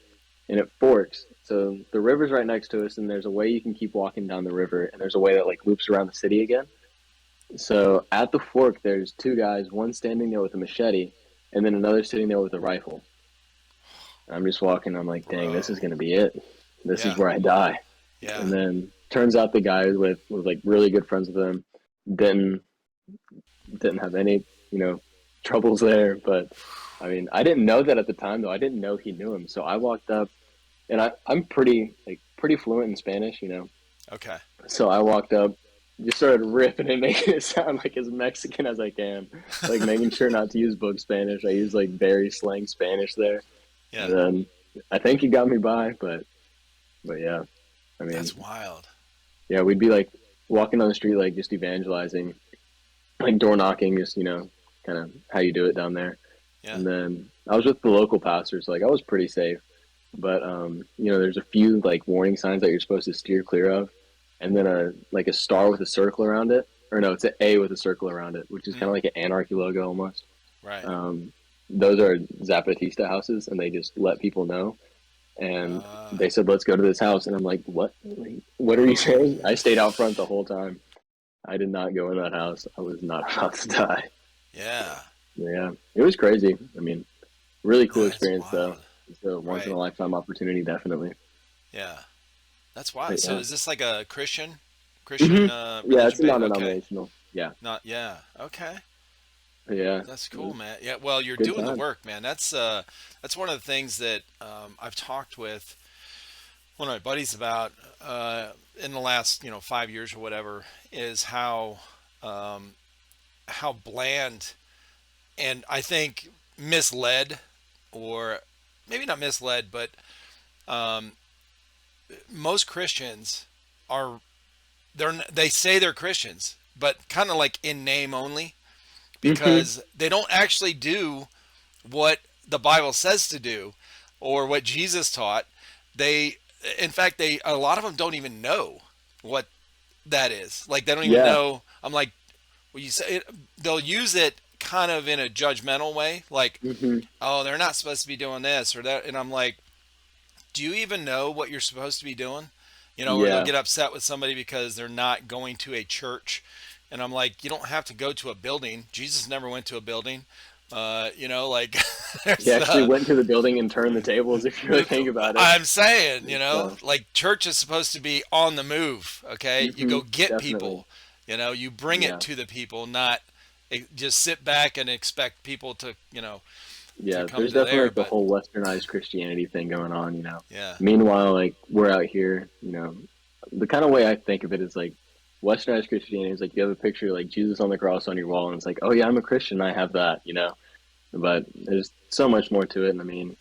and it forks. So the river's right next to us, and there's a way you can keep walking down the river, and there's a way that like loops around the city again. So at the fork, there's two guys, one standing there with a machete, and then another sitting there with a rifle. I'm just walking. I'm like, dang, this is Bro. gonna be it. This is Yeah. where I die. Yeah. And then turns out the guy was like really good friends with him. Didn't didn't have any troubles there. But I mean, I didn't know that at the time though. I didn't know he knew him. So I walked up, and I'm pretty fluent in Spanish. Okay. So I walked up, just started ripping and making it sound like as Mexican as I can, like making sure not to use book Spanish. I use like very slang Spanish there, Yeah. and then I think he got me by, but yeah, I mean, That's wild. yeah, we'd be like walking on the street, like just evangelizing, like door knocking, just kind of how you do it down there. Yeah. And then I was with the local pastors, like I was pretty safe, but there's a few like warning signs that you're supposed to steer clear of, and then a star with a circle around it, or no, it's an A with a circle around it, which is kind Mm. of like an anarchy logo almost. Right. Um, those are Zapatista houses, and they just let people know. And Uh, they said, "Let's go to this house," and I'm like, "What? What are you saying?" oh I stayed out front the whole time. I did not go in that house. I was not about to die. yeah. Yeah, it was crazy. I mean, really cool That's experience though. wild. It's a once in a Right. lifetime opportunity, definitely. Yeah. That's wild. But So yeah, is this like a Christian hmm yeah, religion it's base? Okay. non-denominational. Yeah, Not yeah. Okay. yeah, That's it cool, was man. Yeah, well, you're good doing the time. work, man. That's one of the things that I've talked with one of my buddies about in the last 5 years or whatever is um, how bland and I think misled or maybe not misled, but um, most Christians are they say they're Christians, but kind of like in name only hmm because they don't actually do what the Bible says to do or what Jesus taught. They, in fact, a lot of them don't even know what that is. Like they don't even Yeah. know. I'm like, well, you say it, they'll use it kind of in a judgmental way, like, hmm oh, they're not supposed to be doing this or that, and I'm like, do you even know what you're supposed to be doing? Or they'll Yeah. get upset with somebody because they're not going to a church. And I'm like, you don't have to go to a building. Jesus never went to a building. Like He there's actually went to the building and turned the tables. If you really think about it. I'm saying, So, like church is supposed to be on the move. Okay. You go get definitely. people, you bring it Yeah. to the people, not just sit back and expect people to Yeah. come There's to definitely there. like the But whole westernized Christianity thing going on. yeah, Meanwhile, like we're out here, the kind of way I think of it is like westernized Christianity is like you have a picture of, like Jesus on the cross on your wall, and it's like, oh yeah, I'm a Christian, I have that. But there's so much more to it, and I mean,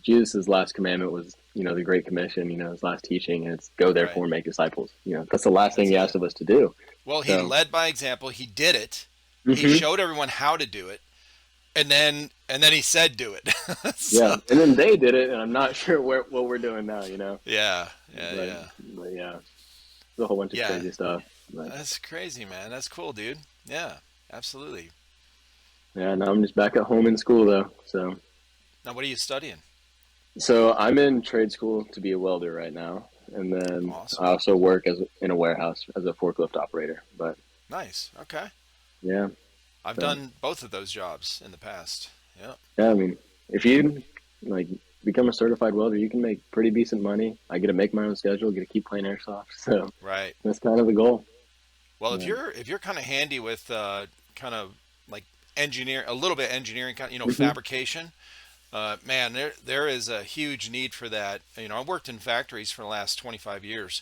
Jesus' last commandment was, the Great Commission, his last teaching, and it's go right. therefore and make disciples. That's the last thing That's he it. asked of us to do. Well, he So, led by example. He did it. He hmm showed everyone how to do it, and then he said, "Do it." yeah, So and then they did it, and I'm not sure what we're doing now. yeah, yeah, But yeah, but yeah, it's a whole bunch of yeah. crazy stuff. But That's crazy, man. That's cool, dude. Yeah, Absolutely. Yeah, now I'm just back at home in school though. Now, what are you studying? So I'm in trade school to be a welder right now, and then I Awesome. also work as in a warehouse as a forklift operator. But Nice. Okay. yeah, I've so done both of those jobs in the past. Yeah. yeah, I mean, if you like become a certified welder, you can make pretty decent money. I get to make my own schedule, get to keep playing airsoft, so Right. that's kind of the goal. Well, Yeah. if you're kind of handy with kind of like engineer a little bit engineering kind of, Hmm. fabrication, man, there is a huge need for that. I worked in factories for the last 25 years,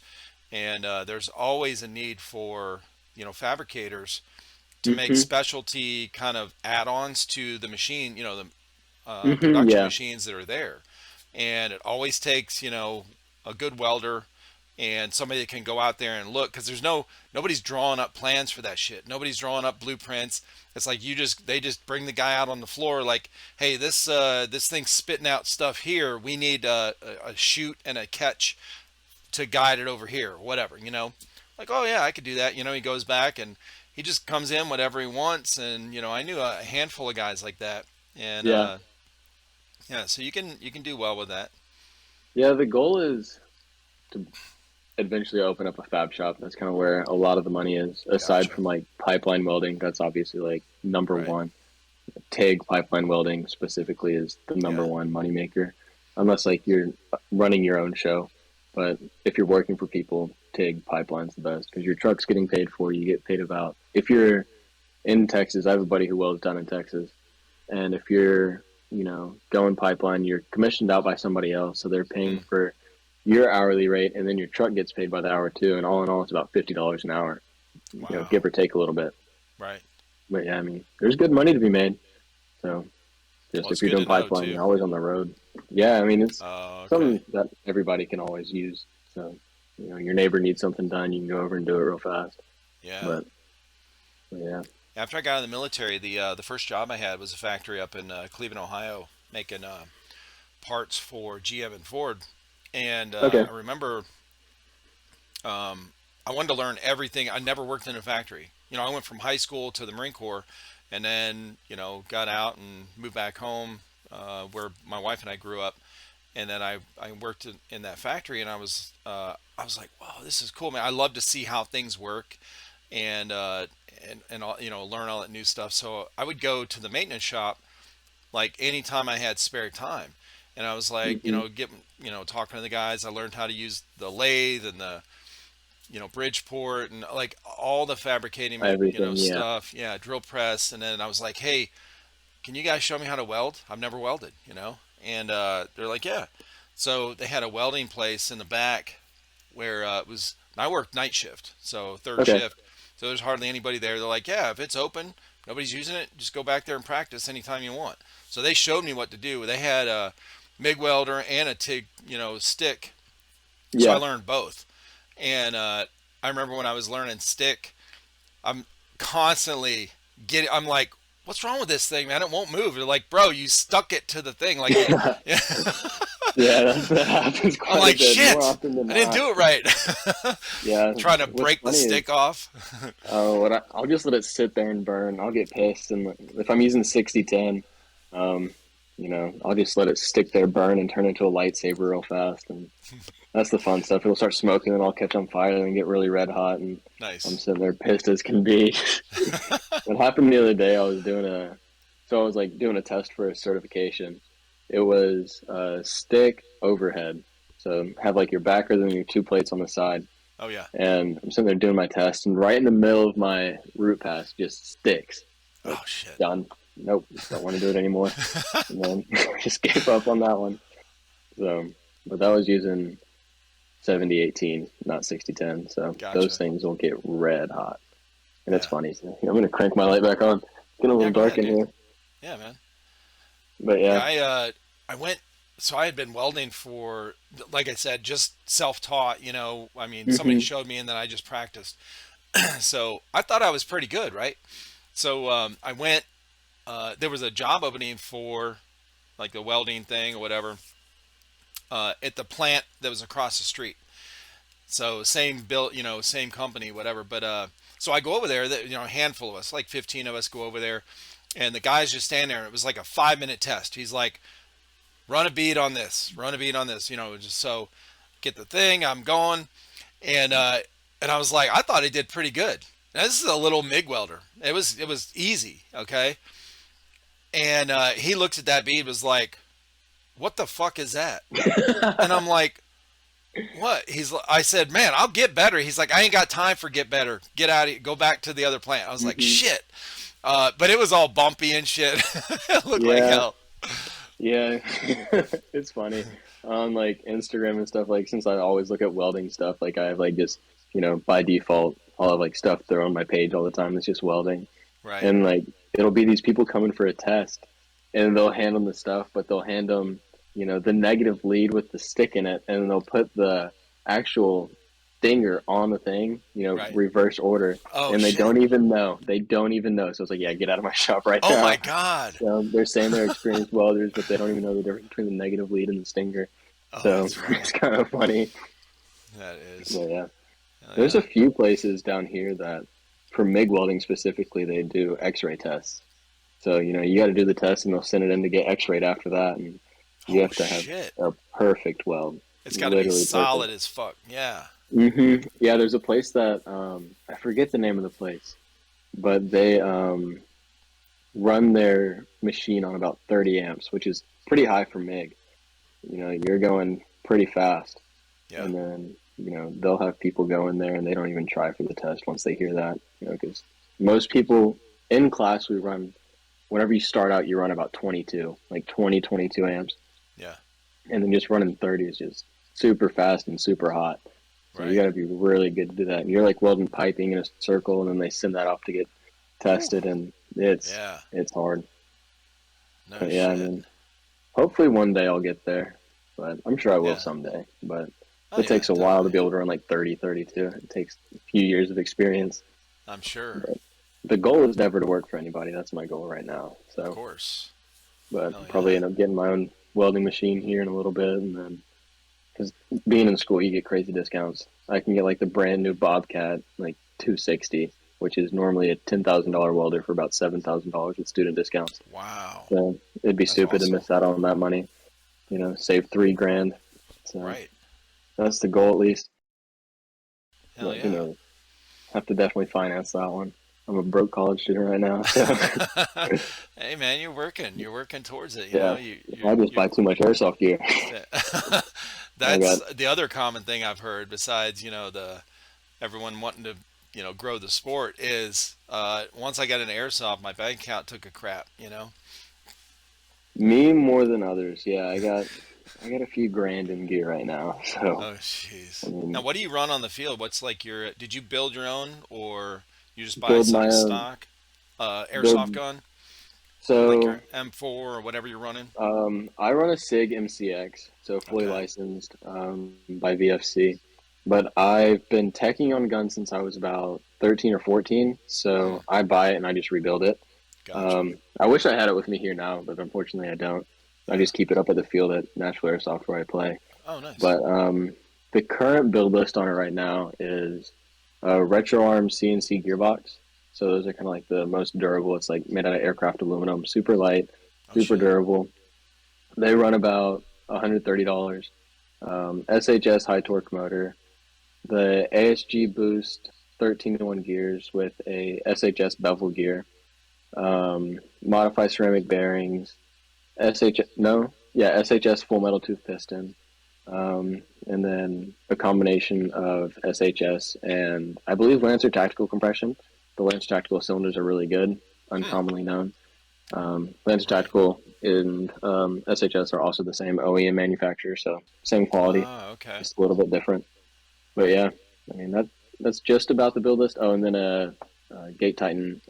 and there's always a need for fabricators to make Hmm. specialty kind of add-ons to the machine, the Hmm. production Yeah. machines that are there. And it always takes, a good welder and somebody that can go out there and look, because nobody's drawing up plans for that shit. Nobody's drawing up blueprints. It's like they just bring the guy out on the floor like, hey, this thing's spitting out stuff here. We need a shoot and a catch to guide it over here, or whatever, Like, oh yeah, I could do that. He goes back and he just comes in whatever he wants, and I knew a handful of guys like that, and Yeah. yeah, so you can do well with that. Yeah. The goal is to eventually open up a fab shop. That's kind of where a lot of the money is, aside Gotcha. from like pipeline welding. That's obviously like number Right. one. TIG pipeline welding specifically is the number Yeah. one moneymaker, unless like you're running your own show. But if you're working for people, TIG pipeline's the best because your truck's getting paid for. You get paid about if you're in Texas. I have a buddy who welds down in Texas, and if you're going pipeline, you're commissioned out by somebody else, so they're paying Hmm. for your hourly rate, and then your truck gets paid by the hour too. And all in all, it's about $50 an hour, Wow. give or take a little bit. Right. But yeah, I mean, there's good money to be made. So just Well, if it's you're good doing to know pipeline, you're too. always on the road. Yeah, I mean, it's Okay. something that everybody can always use. So your neighbor needs something done, you can go over and do it real fast. Yeah. But yeah. After I got in the military, the first job I had was a factory up in Cleveland, Ohio, making parts for GM and Ford. And Okay. I remember I wanted to learn everything. I never worked in a factory. I went from high school to the Marine Corps, and then got out and moved back home, where my wife and I grew up. And then I worked in that factory, and I was like, wow, this is cool, man. I love to see how things work, and and all, learn all that new stuff. So I would go to the maintenance shop like anytime I had spare time, and I was like, Hmm. talking to the guys. I learned how to use the lathe and the Bridgeport and like all the fabricating, Everything. Yeah. stuff. Yeah, drill press. And then I was like, hey, can you guys show me how to weld? I've never welded. And they're like, yeah. So they had a welding place in the back where it was. I worked night shift, so third Okay. shift. So there's hardly anybody there. They're like, yeah, if it's open, nobody's using it, just go back there and practice anytime you want. So they showed me what to do. They had a MIG welder and a TIG, stick. So I Yeah. learned both. And I remember when I was learning stick, I'm constantly I'm like, what's wrong with this thing, man? It won't move. They're like, bro, you stuck it to the thing. Like you, yeah. Yeah, that happens I'm quite a like, bit more shit, often than I didn't not. do it right. Yeah. Trying to What's break the funny is, stick off. I'll just let it sit there and burn. I'll get pissed, and if I'm using 6010, um, I'll just let it stick there, burn, and turn into a lightsaber real fast. And that's the fun stuff. It'll start smoking, and I'll catch on fire, and get really red hot, and I'm Nice. sitting there pissed as can be. What happened the other day? I was like doing a test for a certification. It was a stick overhead, so have like your backer, then your two plates on the side, Oh yeah. and I'm sitting there doing my test, and right in the middle of my route pass just sticks. Like, Oh shit. done. Nope, don't want to do it anymore. And then just gave up on that one. So, but that was using 7018, not 6010. So those Gotcha. things will get red hot. And it's Yeah. funny. So, I'm going to crank my light back on. It's getting a Yeah. little Go dark ahead, in dude. here. Yeah, man. But Yeah. yeah. I went. So I had been welding for, like I said, just self-taught. I mean, somebody Hmm. showed me, and then I just practiced. So I thought I was pretty good, right? So I went. There was a job opening for like the welding thing or whatever at the plant that was across the street. So same built, same company, whatever. But So I go over there, a handful of us, like 15 of us go over there, and the guy's just standing there, and it was like a 5 minute test. He's like, run a bead on this, run a bead on this, just so get the thing, I'm going. And I was like, I thought he did pretty good. Now, this is a little MIG welder. It was easy, okay? And he looked at that bead, was like, what the fuck is that? And I'm like, what? I said, man, I'll get better. He's like, I ain't got time for get better. Get out of here. Go back to the other plant. I was like, Hmm. shit. But it was all bumpy and shit. It looked like Yeah, hell. yeah. It's funny. On like Instagram and stuff, like since I always look at welding stuff, like I have like just, by default, I'll have like stuff thrown on my page all the time. It's just welding. Right. And like it'll be these people coming for a test and they'll hand them the stuff, but they'll hand them, the negative lead with the stick in it, and they'll put the actual stinger on the thing, Right. reverse order, Oh, and they shit. don't even know. They don't even know. So it's like, yeah, get out of my shop right Oh, my now. God. So they're saying they're experienced welders, but they don't even know the difference between the negative lead and the stinger. Oh, So that's it's funny. kind of funny. That is. But yeah, Oh, there's yeah. a few places down here that, for MIG welding specifically, they do X-ray tests. So, you got to do the test and they'll send it in to get x-rayed after that. And you Oh, have to have shit. a perfect weld, It's got to be literally perfect. solid as fuck. Yeah. Yeah, there's a place that, I forget the name of the place, but they run their machine on about 30 amps, which is pretty high for MIG. You're going pretty fast. Yeah. And then, they'll have people go in there and they don't even try for the test once they hear that, because most people in class, we run, whenever you start out, you run about 22, like 20, 22 amps. Yeah. And then just running 30 is just super fast and super hot. So you Right. got to be really good to do that. And you're like welding piping in a circle, and then they send that off to get Whew. tested, and it's Yeah. it's hard. No But yeah, I shit. mean, hopefully one day I'll get there, but I'm sure I will Yeah. someday. But Oh, it yeah, takes a while to definitely. be able to run like 30, 32. It takes a few years of experience. I'm sure. But the goal is never to work for anybody. That's my goal right now. Of So, course. but Hell probably yeah. end up getting my own welding machine here in a little bit, and then because being in school, you get crazy discounts. I can get like the brand new Bobcat, like 260, which is normally a $10,000 welder for about $7,000 with student discounts. Wow. So it'd be That's stupid to awesome. miss out on that money. Save 3 grand. So Right. that's the goal at least. Hell But who yeah. knows? Have to definitely finance that one. I'm a broke college student right now, so Hey man, you're working. You're working towards it. yeah. You I just you buy too much airsoft gear. yeah. I That's got the other common thing I've heard besides, the everyone wanting to, grow the sport is once I got an airsoft, my bank account took a crap. me more than others. Yeah, I got a few grand in gear right now. So Oh, I jeez. Now, mean, what do you run on the field? What's like did you build your own or you just buy build my some own stock airsoft build. gun? Like So your M4 or whatever you're running? I run a SIG MCX, so fully Okay. licensed by VFC. But I've been teching on guns since I was about 13 or 14. Hmm. So I buy it and I just rebuild it. Gotcha. I wish I had it with me here now, but unfortunately I don't. I Yeah. just keep it up at the field at Nashville Airsoft where I play. Oh, nice. But the current build list on it right now is a retro arm CNC gearbox. So those are kind of like the most durable. It's like made out of aircraft aluminum, super light, Oh, super shit. durable. They run about $130. SHS high torque motor, the ASG boost 13 to 1 gears with a SHS bevel gear, modified ceramic bearings, SHS full metal tooth piston, and then a combination of SHS and I believe Lancer tactical compression. The Lancer tactical cylinders are really good, Hmm. uncommonly known. Lancer Right. Tactical and SHS are also the same OEM manufacturer, so same quality, Ah, okay. just a little bit different. But yeah, I mean that's just about the build list. Oh, and then a Gate Titan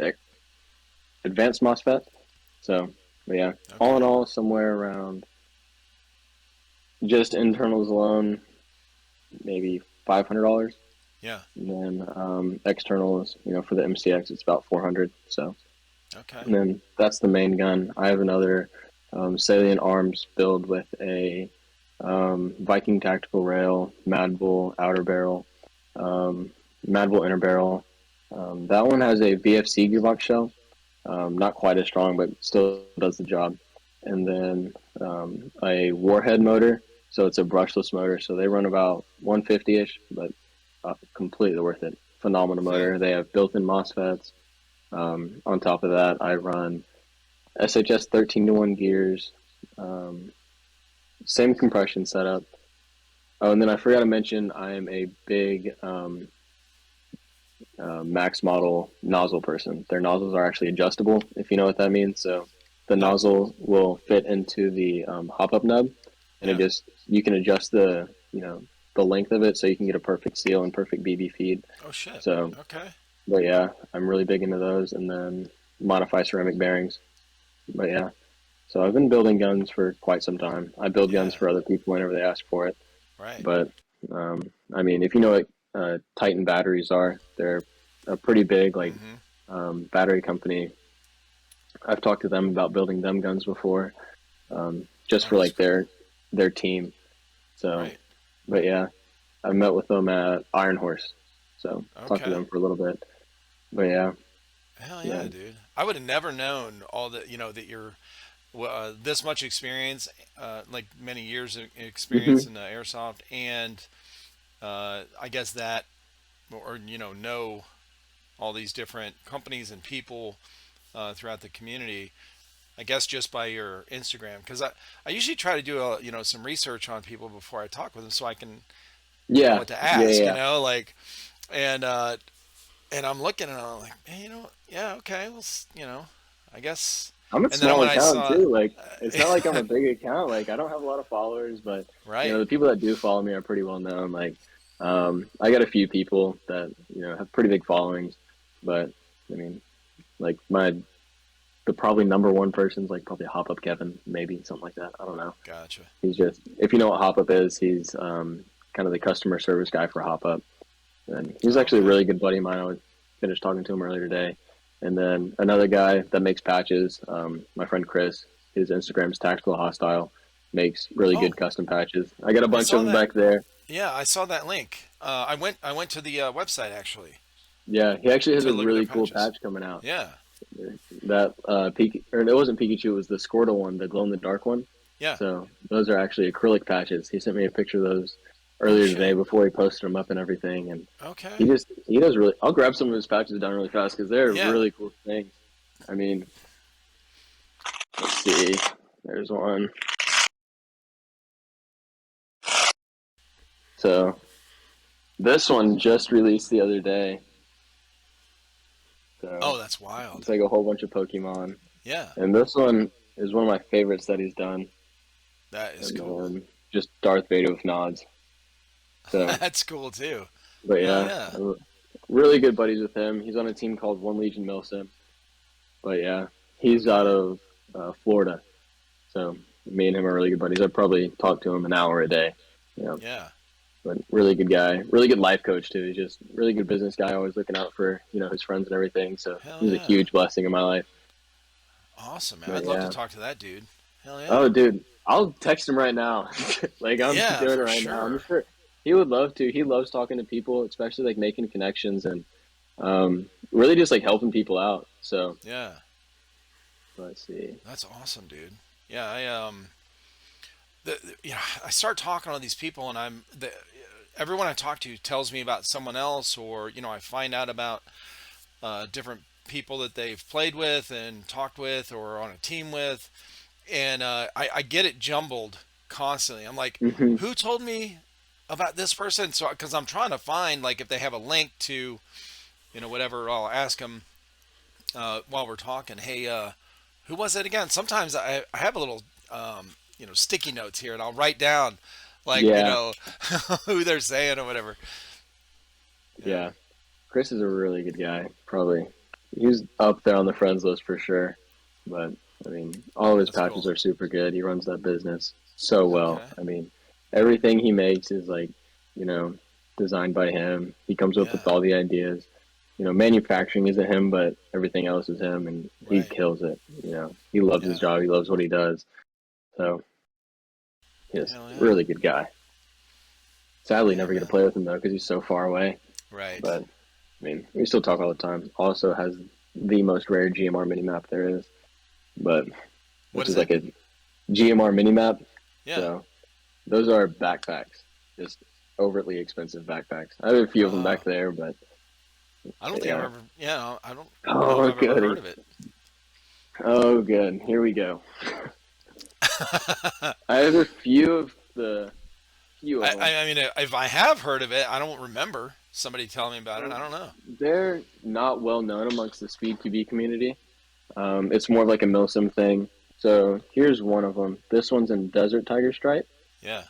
advanced MOSFET. So, but yeah, all in Okay. all, somewhere around just internals alone, maybe $500. Yeah. And then externals, for the MCX, it's about 400. So, Okay. and then that's the main gun. I have another Salient Arms build with a Viking tactical rail, Mad Bull outer barrel, Mad Bull inner barrel, That one has a VFC gearbox shell. Not quite as strong, but still does the job. And then a Warhead motor. So it's a brushless motor. So they run about 150-ish, but completely worth it. Phenomenal Hmm. motor. They have built-in MOSFETs. On top of that, I run SHS 13 to 1 gears. Um, Same compression setup. Oh, and then I forgot to mention I am a big max model nozzle person. Their nozzles are actually adjustable, if you know what that means. So the No. nozzle will fit into the hop up nub, and it Yeah. just you can adjust the length of it so you can get a perfect seal and perfect BB feed. Oh shit. So, Okay. but yeah, I'm really big into those, and then modify ceramic bearings. But yeah, so I've been building guns for quite some time. I build guns Yeah. for other people whenever they ask for it. Right. But I mean, if you know what Titan batteries are, they're a pretty big Hmm. battery company. I've talked to them about building them guns before, just Oh, for that's like cool. their team. So, Right. but yeah, I met with them at Iron Horse, so talked to Okay. them for a little bit. But yeah, Hell yeah. yeah, dude. I would have never known all that, that you're this much experience, like many years of experience Hmm. in airsoft, and I guess that, or know all these different companies and people throughout the community. I guess just by your Instagram, because I usually try to do some research on people before I talk with them, so I can know Yeah, what to yeah, ask, yeah. like, and and I'm looking and I'm like, hey, yeah, okay, well, I guess. I'm a And then small when I account saw, too. Like, it's not like I'm a big account. Like, I don't have a lot of followers, but right, the people that do follow me are pretty well known. Like, I got a few people that have pretty big followings, but I mean, like the probably number one person's like probably Hop Up Kevin, maybe something like that. I don't know. gotcha. He's just, if you know what Hop Up is, he's kind of the customer service guy for Hop Up, and he's Oh, actually a okay. really good buddy of mine. I was finished talking to him earlier today. And then another guy that makes patches, my friend Chris, his Instagram's Tactical Hostile, makes really Oh, good custom patches. I got a I bunch of saw them that. back there. Yeah, I saw that link. I went to the website actually Yeah, he actually has to a look at their really cool patches. patch coming out. Yeah, That or it wasn't Pikachu, it was the Squirtle one, the glow in the dark one. yeah. So those are actually acrylic patches. He sent me a picture of those Oh earlier today shit. before he posted them up and everything. And Okay. he does really. I'll grab some of his patches down really fast because they're Yeah. really cool things. I mean, let's see. There's one. So this one just released the other day. So Oh, that's wild. it's like a whole bunch of Pokemon. Yeah, And this one is one of my favorites that he's done. that is And cool. then just Darth Vader with nods. So, That's cool too. but Hell yeah, yeah. I'm really good buddies with him. He's on a team called One Legion Milsim. But yeah, he's out Okay. of Florida. So me and him are really good buddies. I probably talk to him an hour a day. You know, Yeah. but really good guy, really good life coach too. He's just really good business guy, always looking out for his friends and everything. So Hell he's a yeah. huge blessing in my life. Awesome, man. But I'd love to yeah, talk to that dude. Hell yeah. oh dude, I'll text him right now. Like I'm Yeah, doing it for right now. I'm sure. sure he would love to. He loves talking to people, especially like making connections and really just like helping people out. So Yeah. let's see. That's awesome, dude. Yeah, I start talking to all these people, and everyone I talk to tells me about someone else, or I find out about different people that they've played with and talked with, or on a team with, and I get it jumbled constantly. I'm like, Hmm. who told me about this person? So because I'm trying to find like if they have a link to whatever, I'll ask them while we're talking. Hey, who was it again? Sometimes I have a little sticky notes here, and I'll write down like Yeah, who they're saying or whatever. Yeah, yeah. Chris is a really good guy. Probably he's up there on the friends list for sure. But I mean, all of his that's patches cool. are super good. He runs that business so well. Okay. I mean, everything he makes is like, you know, designed by him. He comes up with Yeah. all the ideas. Manufacturing isn't him, but everything else is him, and he Right. kills it. He loves his Yeah. job. He loves what he does. So, he's Hell a yeah. really good guy. Sadly, Yeah, never get to man. play with him though because he's so far away. Right. But I mean, we still talk all the time. Also has the most rare GMR mini map there is, but What which is is it? like a GMR mini map. Yeah. So those are backpacks, just overtly expensive backpacks. I have a few of them back Oh, there, but I don't think I've yeah. ever. Yeah, I don't know if Oh, I've ever heard goody. of it. Oh, good. Here we go. I have few of them. I mean, if I have heard of it, I don't remember somebody telling me about it. So I don't know. they're not well known amongst the speed QB community. It's more of like a milsim thing. So here's one of them. This one's in Desert Tiger Stripe. Yeah.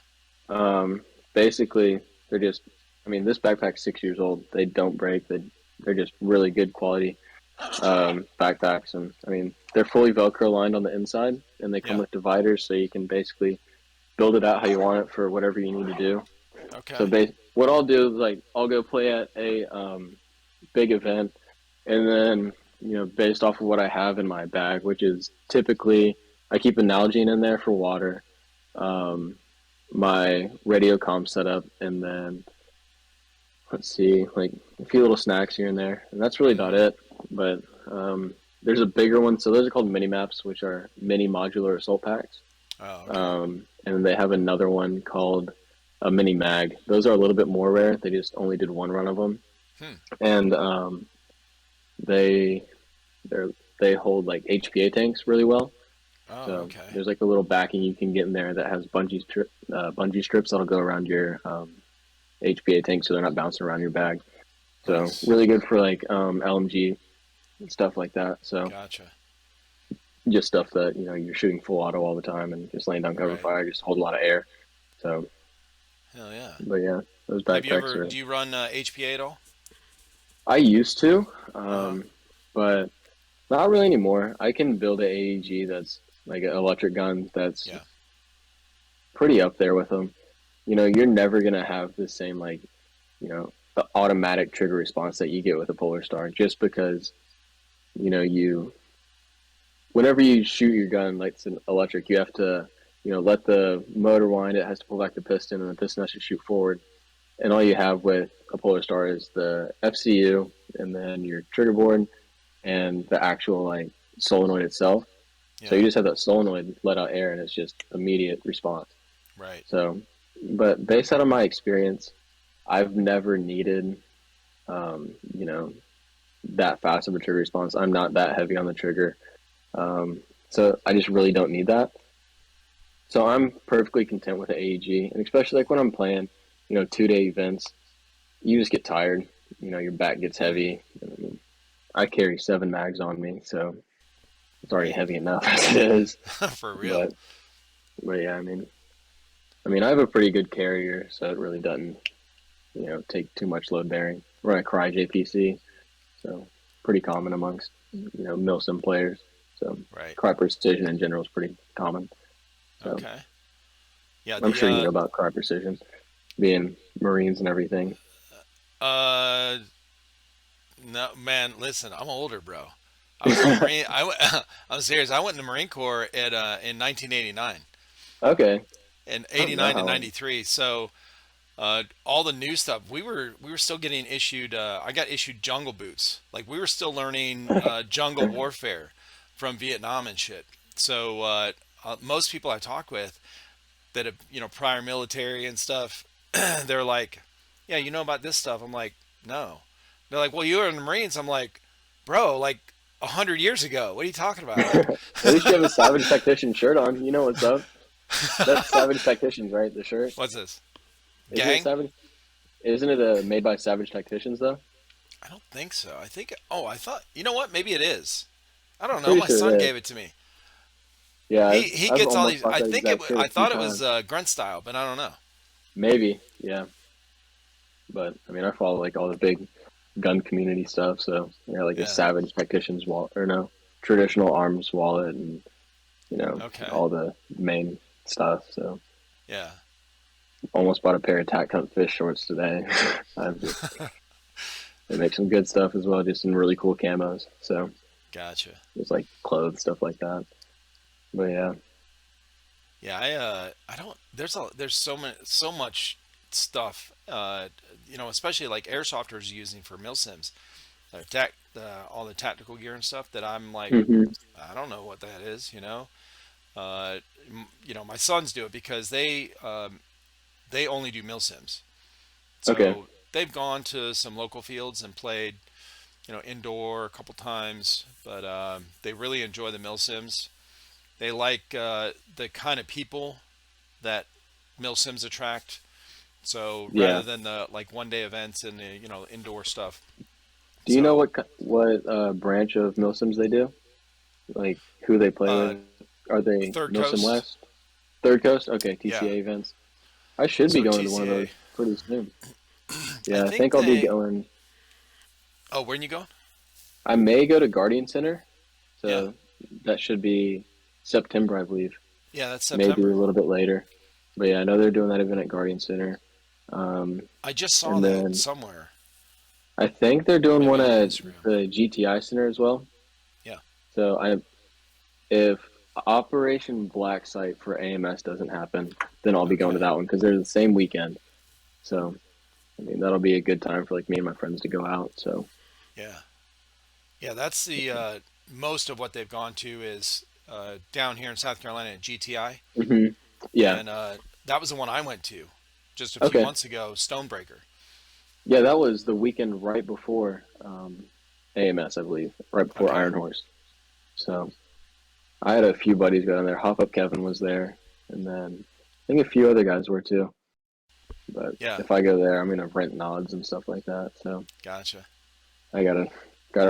Um, basically, they're just. I mean, this backpack's 6 years old. They don't break. They're just really good quality backpacks, and I mean, they're fully Velcro lined on the inside, and they come Yeah. with dividers, so you can basically build it out how you want it for whatever you need to do. So, Okay. what I'll do is like I'll go play at a big event, and then based off of what I have in my bag, which is typically I keep a Nalgene in there for water, um, my radio comm setup, and then let's see, like a few little snacks here and there, and that's really about Hmm. it. But there's a bigger one, so those are called Minimaps, which are mini modular assault packs. Oh, okay. And they have another one called a mini mag. Those are a little bit more rare. They just only did one run of them, Hmm. and they they're they hold like HPA tanks really well. Oh, So okay. there's like a little backing you can get in there that has bungee strips that'll go around your HPA tank, so they're not bouncing around your bag. So Nice. really good for like LMG and stuff like that. So Gotcha. just stuff that you're shooting full auto all the time and just laying down cover Right. fire, just hold a lot of air. So, Hell yeah. but yeah, those Have you backpacks ever? are. Do you run HPA at all? I used to, Uh huh. but not really anymore. I can build an AEG that's like an electric gun that's Yeah. pretty up there with them. You're never gonna have the same like the automatic trigger response that you get with a Polar Star, just because you whenever you shoot your gun like it's an electric, you have to let the motor wind. It has to pull back the piston, and the piston has to shoot forward. And all you have with a Polar Star is the FCU, and then your trigger board, and the actual like solenoid itself. So Yeah. you just have that solenoid let out air, and it's just immediate response. Right. So, but based out of my experience, I've never needed, you know, that fast of a trigger response. I'm not that heavy on the trigger, so I just really don't need that. So I'm perfectly content with the AEG, and especially like when I'm playing, 2 day events, you just get tired. Your back gets Hmm. heavy. I mean, I carry 7 mags on me, so it's already Right. heavy enough as it is. For real. But yeah, I mean, I have a pretty good carrier, so it really doesn't, take too much load bearing. Run a Crye JPC, so pretty common amongst milsim players. So Right. Crye precision in general is pretty common. So Okay. Yeah. I'm The sure you know about Crye precision, being Marines and everything. uh no man, listen, I'm older, bro. I was in the Marine. I'm serious. I went in the Marine Corps at in 1989 Okay, and I don't know 89 to how long. 93. So all the new stuff we were still getting issued. I got issued jungle boots. Like we were still learning jungle warfare from Vietnam and shit. So most people I talk with that have prior military and stuff, they're like, yeah, you know about this stuff. I'm like, no. They're like, well, you were in the Marines. I'm like, bro, like 100 years ago. What are you talking about? Like, At least you have a Savage Tactician shirt on. You know what's up. That's Savage Tacticians, right? The shirt. what's this? Isn't it Gang? Savage? Isn't it made by Savage Tacticians though? I don't think so. I think. Oh, I thought. You know what? Maybe it is. I don't know. Pretty My sure son it is. gave it to me. Yeah, He I've gets all almost these. bought I that think exact shirt a I few thought it was times. grunt style, but I don't know. Maybe, yeah. But I mean, I follow like all the big gun community stuff, so like a Yeah. Savage Tacticians wallet or no traditional arms wallet, and Okay. all the main stuff. So Yeah. almost bought a pair of Tack Hunt Fish shorts today. I'm just they make some good stuff as well, just in really cool camos. So Gotcha. it's like clothes stuff like that. But yeah, Yeah. I don't. There's so much stuff, especially like airsofters using for mil sims, all the tactical gear and stuff that I'm like, Hmm. I don't know what that is. Uh, my sons do it because they only do mil sims. Okay. So they've gone to some local fields and played, indoor a couple times, but they really enjoy the mil sims. They like the kind of people that mil sims attract. So rather Yeah. than the like 1 day events and the indoor stuff. Do you know So what branch of Milsims they do? Like who they play uh, with? Are they Third Milsim Coast, West? Third Coast? Okay, yeah. TCA events. I should be So going to one of TCA, those pretty soon. I Yeah, I think think I'll be they. going. Oh, where are you going? I may go to Guardian Center, Yeah, so that should be September, I believe. yeah, that's Maybe a September. little bit later. But yeah, I know they're doing that event at Guardian Center. I just saw And that then somewhere, I think they're or doing maybe one on at Instagram. the GTI Center as well. Yeah, So if Operation Black Site for AMS doesn't happen, then I'll be going to okay, that one because they're the same weekend. So I mean that'll be a good time for like me and my friends to go out. So yeah, yeah. That's the most of what they've gone to is down here in South Carolina at GTI, hmm yeah, and that was the one I went to just a few okay, months ago. Stonebreaker. yeah, that was the weekend right before AMS, I believe, right before Okay, Iron Horse. So I had a few buddies go down there. Hop Up Kevin was there, and then I think a few other guys were too. But yeah, if I go there, I'm gonna rent nods and stuff like that. So gotcha. I gotta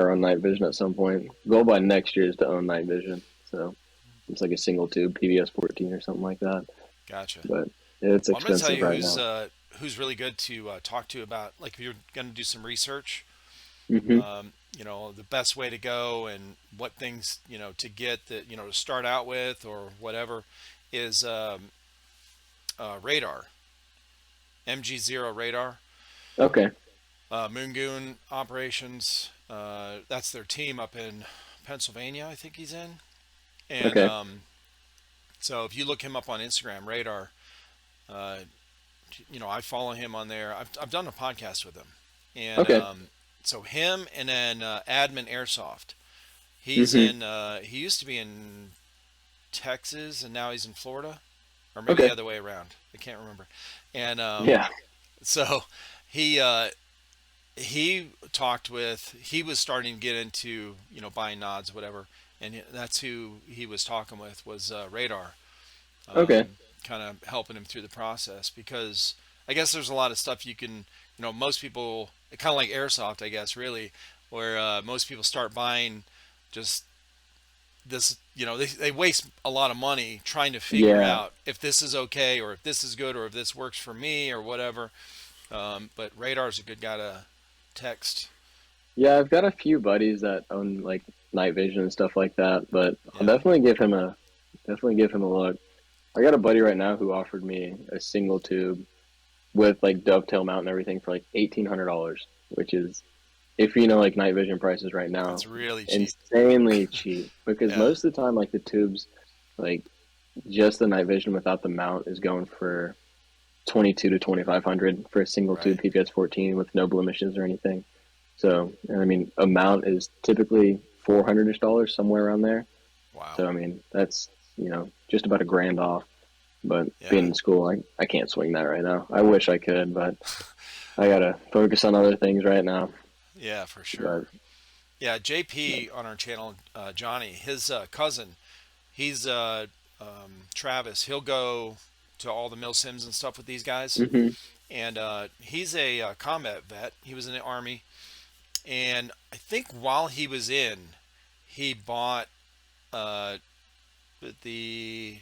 run night vision at some point. Goal by next year is to own night vision. So it's like a single tube PVS 14 or something like that. Gotcha. But it's Well, I'm going to tell expensive you right now. who's really good to talk to about like if you're going to do some research, Hmm. the best way to go and what things to get that to start out with or whatever is radar, MG0 radar, Okay. Moongoon operations. That's their team up in Pennsylvania, I think he's in, and Okay. so if you look him up on Instagram, radar. Uh, I follow him on there. I've done a podcast with him, and Okay. so him and then Admin Airsoft. He's Hmm. in. He used to be in Texas, and now he's in Florida, or maybe the Okay. other way around. I can't remember. And Yeah. so he he talked with. He was starting to get into buying nods, whatever, and that's who he was talking with was Radar, Okay. kind of helping him through the process because I guess there's a lot of stuff you can, most people, kind of like airsoft, I guess, really, where most people start buying just this, they waste a lot of money trying to figure Yeah. out if this is okay or if this is good or if this works for me or whatever. But Radar's a good guy to text. Yeah. I've got a few buddies that own like night vision and stuff like that, but I'll Yeah. definitely give him a look. I got a buddy right now who offered me a single tube with like dovetail mount and everything for like $1,800, which is, if you know like night vision prices right now, That's really cheap. insanely cheap. Because Yeah. most of the time, like the tubes, like just the night vision without the mount is going for 22 to 2,500 for a single tube Right. PPS 14 with no blemishes or anything. So, and I mean, a mount is typically $400 somewhere around there. Wow. So, I mean, that's just about a grand off. But being Yeah. in school, I can't swing that right now. I wish I could, but I gotta focus on other things right now. Yeah, for But sure. Yeah, JP on our channel, Johnny, his cousin, he's Travis. He'll go to all the mil sims and stuff with these guys, hmm and he's a combat vet. He was in the army, and I think while he was in, he bought uh, the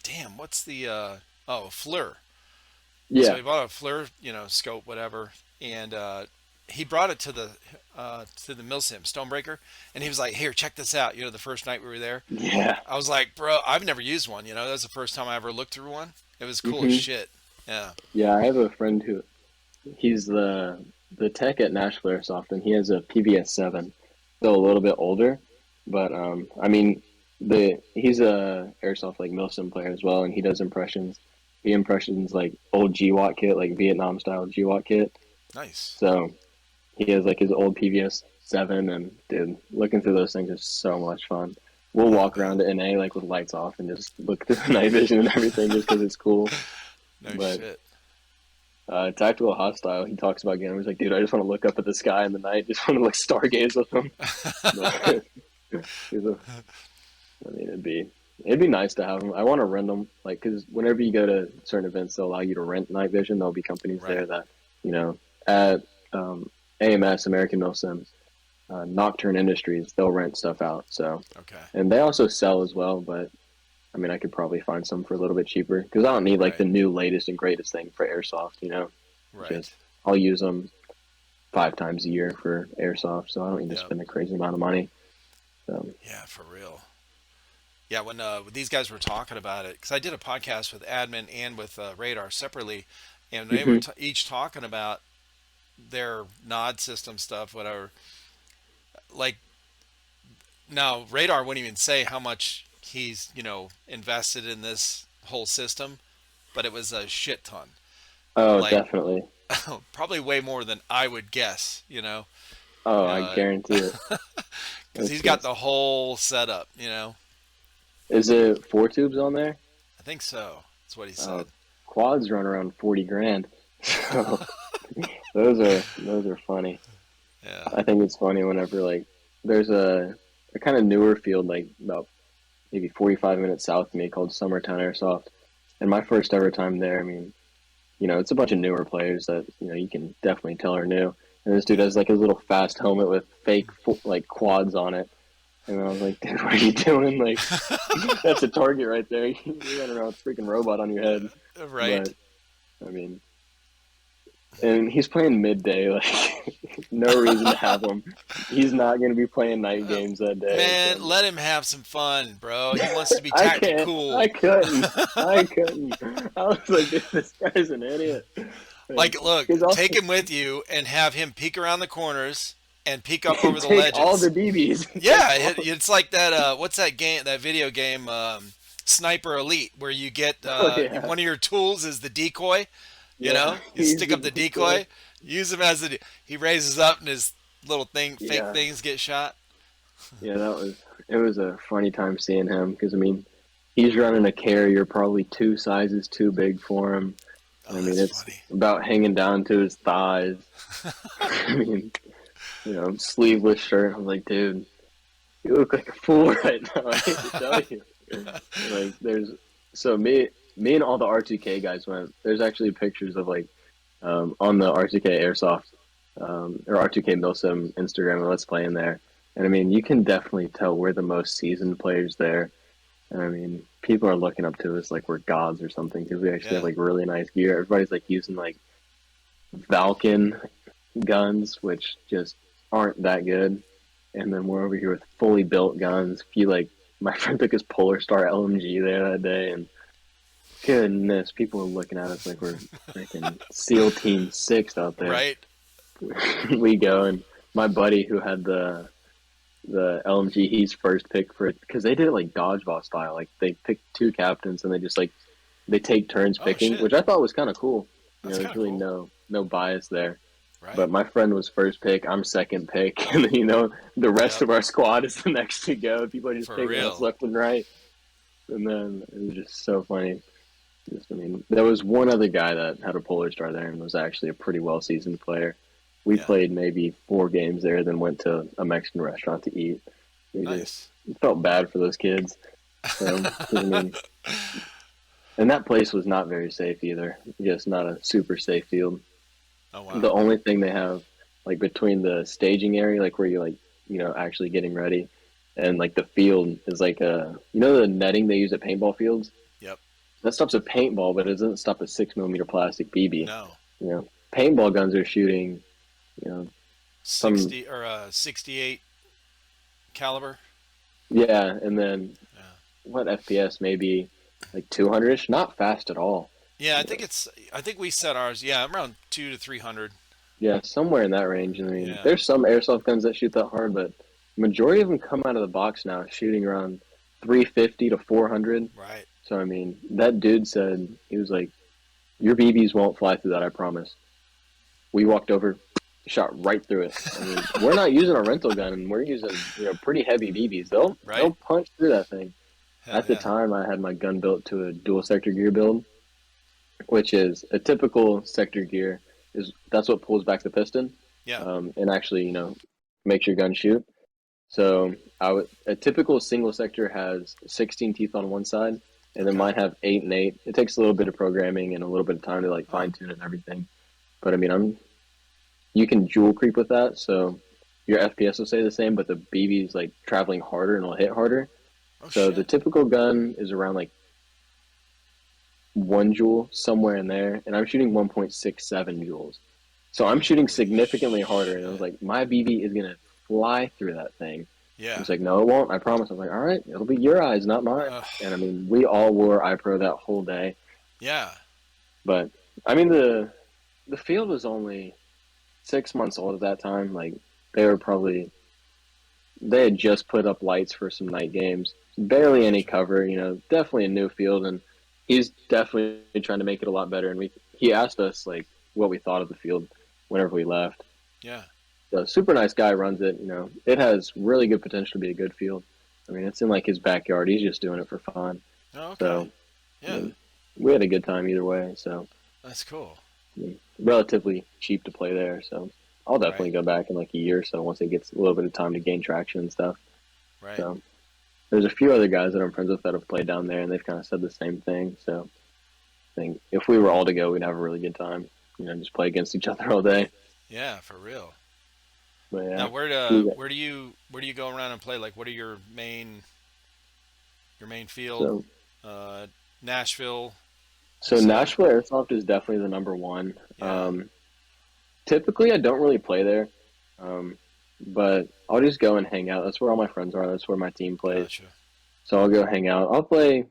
damn, what's the FLIR. So yeah, he bought a FLIR, scope, whatever, and he brought it to the Milsim Stonebreaker, and he was like, "Here, check this out." The first night we were there, yeah, I was like, "Bro, I've never used one." That was the first time I ever looked through one. It was cool as hmm shit. Yeah. yeah. I have a friend who he's the tech at Nashville Airsoft, and he has a PBS 7, still a little bit older, but I mean, the he's a airsoft like Milsim player as well, and he does impressions. he impressions like old GWAT kit, like Vietnam style GWAT kit. Nice. So he has like his old PVS 7, and dude, looking through those things is so much fun. We'll Yeah, I walk bet. around to NA like with lights off and just look through the night vision and everything just because it's cool. No But shit. Tactical Hostile, he talks about getting. He's like, dude, I just want to look up at the sky in the night, just want to like stargaze with him. But he's a, I mean, it'd be nice to have them. I want to rent them, like, because whenever you go to certain events, they'll allow you to rent night vision. There'll be companies Right. there that, at AMS, American Milsim, Nocturne Industries, they'll rent stuff out. So, Okay. and they also sell as well. But I mean, I could probably find some for a little bit cheaper because I don't need like Right. the new, latest, and greatest thing for airsoft. Right. Just I'll use them 5 times a year for airsoft, so I don't need to Yep. spend a crazy amount of money. So, Yeah, for real. Yeah, when these guys were talking about it, because I did a podcast with Admin and with Radar separately, and they were hmm each talking about their nod system stuff, whatever. Like now, Radar wouldn't even say how much he's invested in this whole system, but it was a shit ton. oh, Like definitely. probably way more than I would guess. Oh, I Uh, guarantee it. because It's he's got just, the whole setup. is it 4 tubes on there? I think so. That's what he Uh, said. Quads run around 40 grand. So those are funny. Yeah. I think it's funny whenever like there's a kind of newer field like about maybe 45 minutes south of me called Summertown Airsoft. And my first ever time there, I mean, it's a bunch of newer players that, you can definitely tell are new. And this dude Yeah. has like his little fast helmet with fake like quads on it. And I was like, dude, what are you doing? Like, that's a target right there. You're running around with a freaking robot on your head. Right. But, I mean, and he's playing midday. Like, no reason to have him. He's not going to be playing night Uh, games that day. Man, So, let him have some fun, bro. He wants to be I can't. I tactical. couldn't. I couldn't. I was like, dude, this guy's an idiot. Like, Like, look, he's take also him with you and have him peek around the corners and peek up over the take all the ledges. DBs. Take Yeah, all. it's like that. What's that game? That video game, Sniper Elite, where you get Oh yeah, one of your tools is the decoy. yeah. You He's stick the up the decoy. decoy, use him as he raises up and his little fake Yeah, things get shot. yeah. It was a funny time seeing him because I mean, he's running a carrier probably 2 sizes too big for him. Oh, I mean, that's it's funny. about hanging down to his thighs. I mean, sleeveless shirt. I was like, dude, you look like a fool right now. I hate to tell you. Like, me and all the R2K guys went. There's actually pictures of like on the R2K Airsoft or R2K Milsim Instagram and Let's Play in there. And I mean, you can definitely tell we're the most seasoned players there. And I mean, people are looking up to us like we're gods or something because we actually have Yeah. like really nice gear. Everybody's like using like Valken guns, which just aren't that good. And then we're over here with fully built guns. If you like, my friend took his Polar Star LMG there that day, and goodness, people were looking at us like we're freaking SEAL Team 6 out there. Right. We go, and my buddy who had the LMG, he's first pick for it because they did it like dodgeball style. Like they picked 2 captains and they just like they take turns Oh picking, shit. which I thought was kind of cool. That's kind There's of really cool. no bias there. Right. But my friend was first pick, I'm second pick, and then, the rest Yep. of our squad is the next to go. People are just For picking us real. left and right, and then it was just so funny. I mean, there was one other guy that had a Polar Star there and was actually a pretty well seasoned player. We Yeah. played maybe 4 games there, then went to a Mexican restaurant to eat. We just Nice. felt bad for those kids. So, 'cause, I mean, and that place was not very safe either. Just not a super safe field. Oh The wow. only thing they have, like between the staging area, like where you're like, actually getting ready, and like the field is like the netting they use at paintball fields. Yep. That stops a paintball, but it doesn't stop a 6 millimeter plastic BB. No. Paintball guns are shooting, some 60 or 68 caliber. yeah, and then Yeah. what FPS maybe like 200ish, not fast at all. Yeah, I think we set ours. Yeah, around 2 to 300. Yeah, somewhere in that range. I mean, Yeah. there's some airsoft guns that shoot that hard, but majority of them come out of the box now shooting around 350 to 400. Right. So I mean, that dude said he was like, "Your BBs won't fly through that, I promise." We walked over, shot right through it. I mean, we're not using a rental gun, and we're using pretty heavy BBs. Right? They'll punch through that thing. Hell At the yeah. time, I had my gun built to a dual sector gear build, which is a typical sector gear. Is that's what pulls back the piston, Yeah. and actually makes your gun shoot. So a typical single sector has 16 teeth on one side, and then Okay. mine have 8 and 8. It takes a little bit of programming and a little bit of time to like Oh, fine tune and everything. But I mean, you can jewel creep with that, so your FPS will stay the same, but the BB is like traveling harder and will hit harder. oh So the shit. typical gun is around like 1 joule somewhere in there, and I'm shooting 1.67 joules. So I'm shooting Holy significantly harder, and I was shit. like, my BB is gonna fly through that thing. Yeah. He's like, no, it won't. I promise. I was like, all right, it'll be your eyes, not mine. Uh, And I mean, we all wore iPro that whole day, yeah. but I mean, the field was only 6 months old at that time. Like they were probably they had just put up lights for some night games, barely any Gotcha. cover. Definitely a new field, and he's definitely trying to make it a lot better. And he asked us like what we thought of the field whenever we left. Yeah. So super nice guy runs it. It has really good potential to be a good field. I mean, it's in like his backyard. He's just doing it for fun. Oh, okay. So I Yeah. mean, we had a good time either way. So That's cool. I mean, relatively cheap to play there. So I'll Right. definitely go back in like a year or so once it gets a little bit of time to gain traction and stuff. Right. So there's a few other guys that I'm friends with that have played down there, and they've kind of said the same thing. So I think if we were all to go, we'd have a really good time. Just play against each other all day. Yeah, for real. But yeah, Now, we got, where do you go around and play? Like, what are your main field? so Uh, Nashville, you so said? Nashville Airsoft is definitely the number one. Yeah. Typically, I don't really play there, um, but I'll just go and hang out. That's where all my friends are. That's where my team plays. Gotcha. So I'll go hang out. I'll play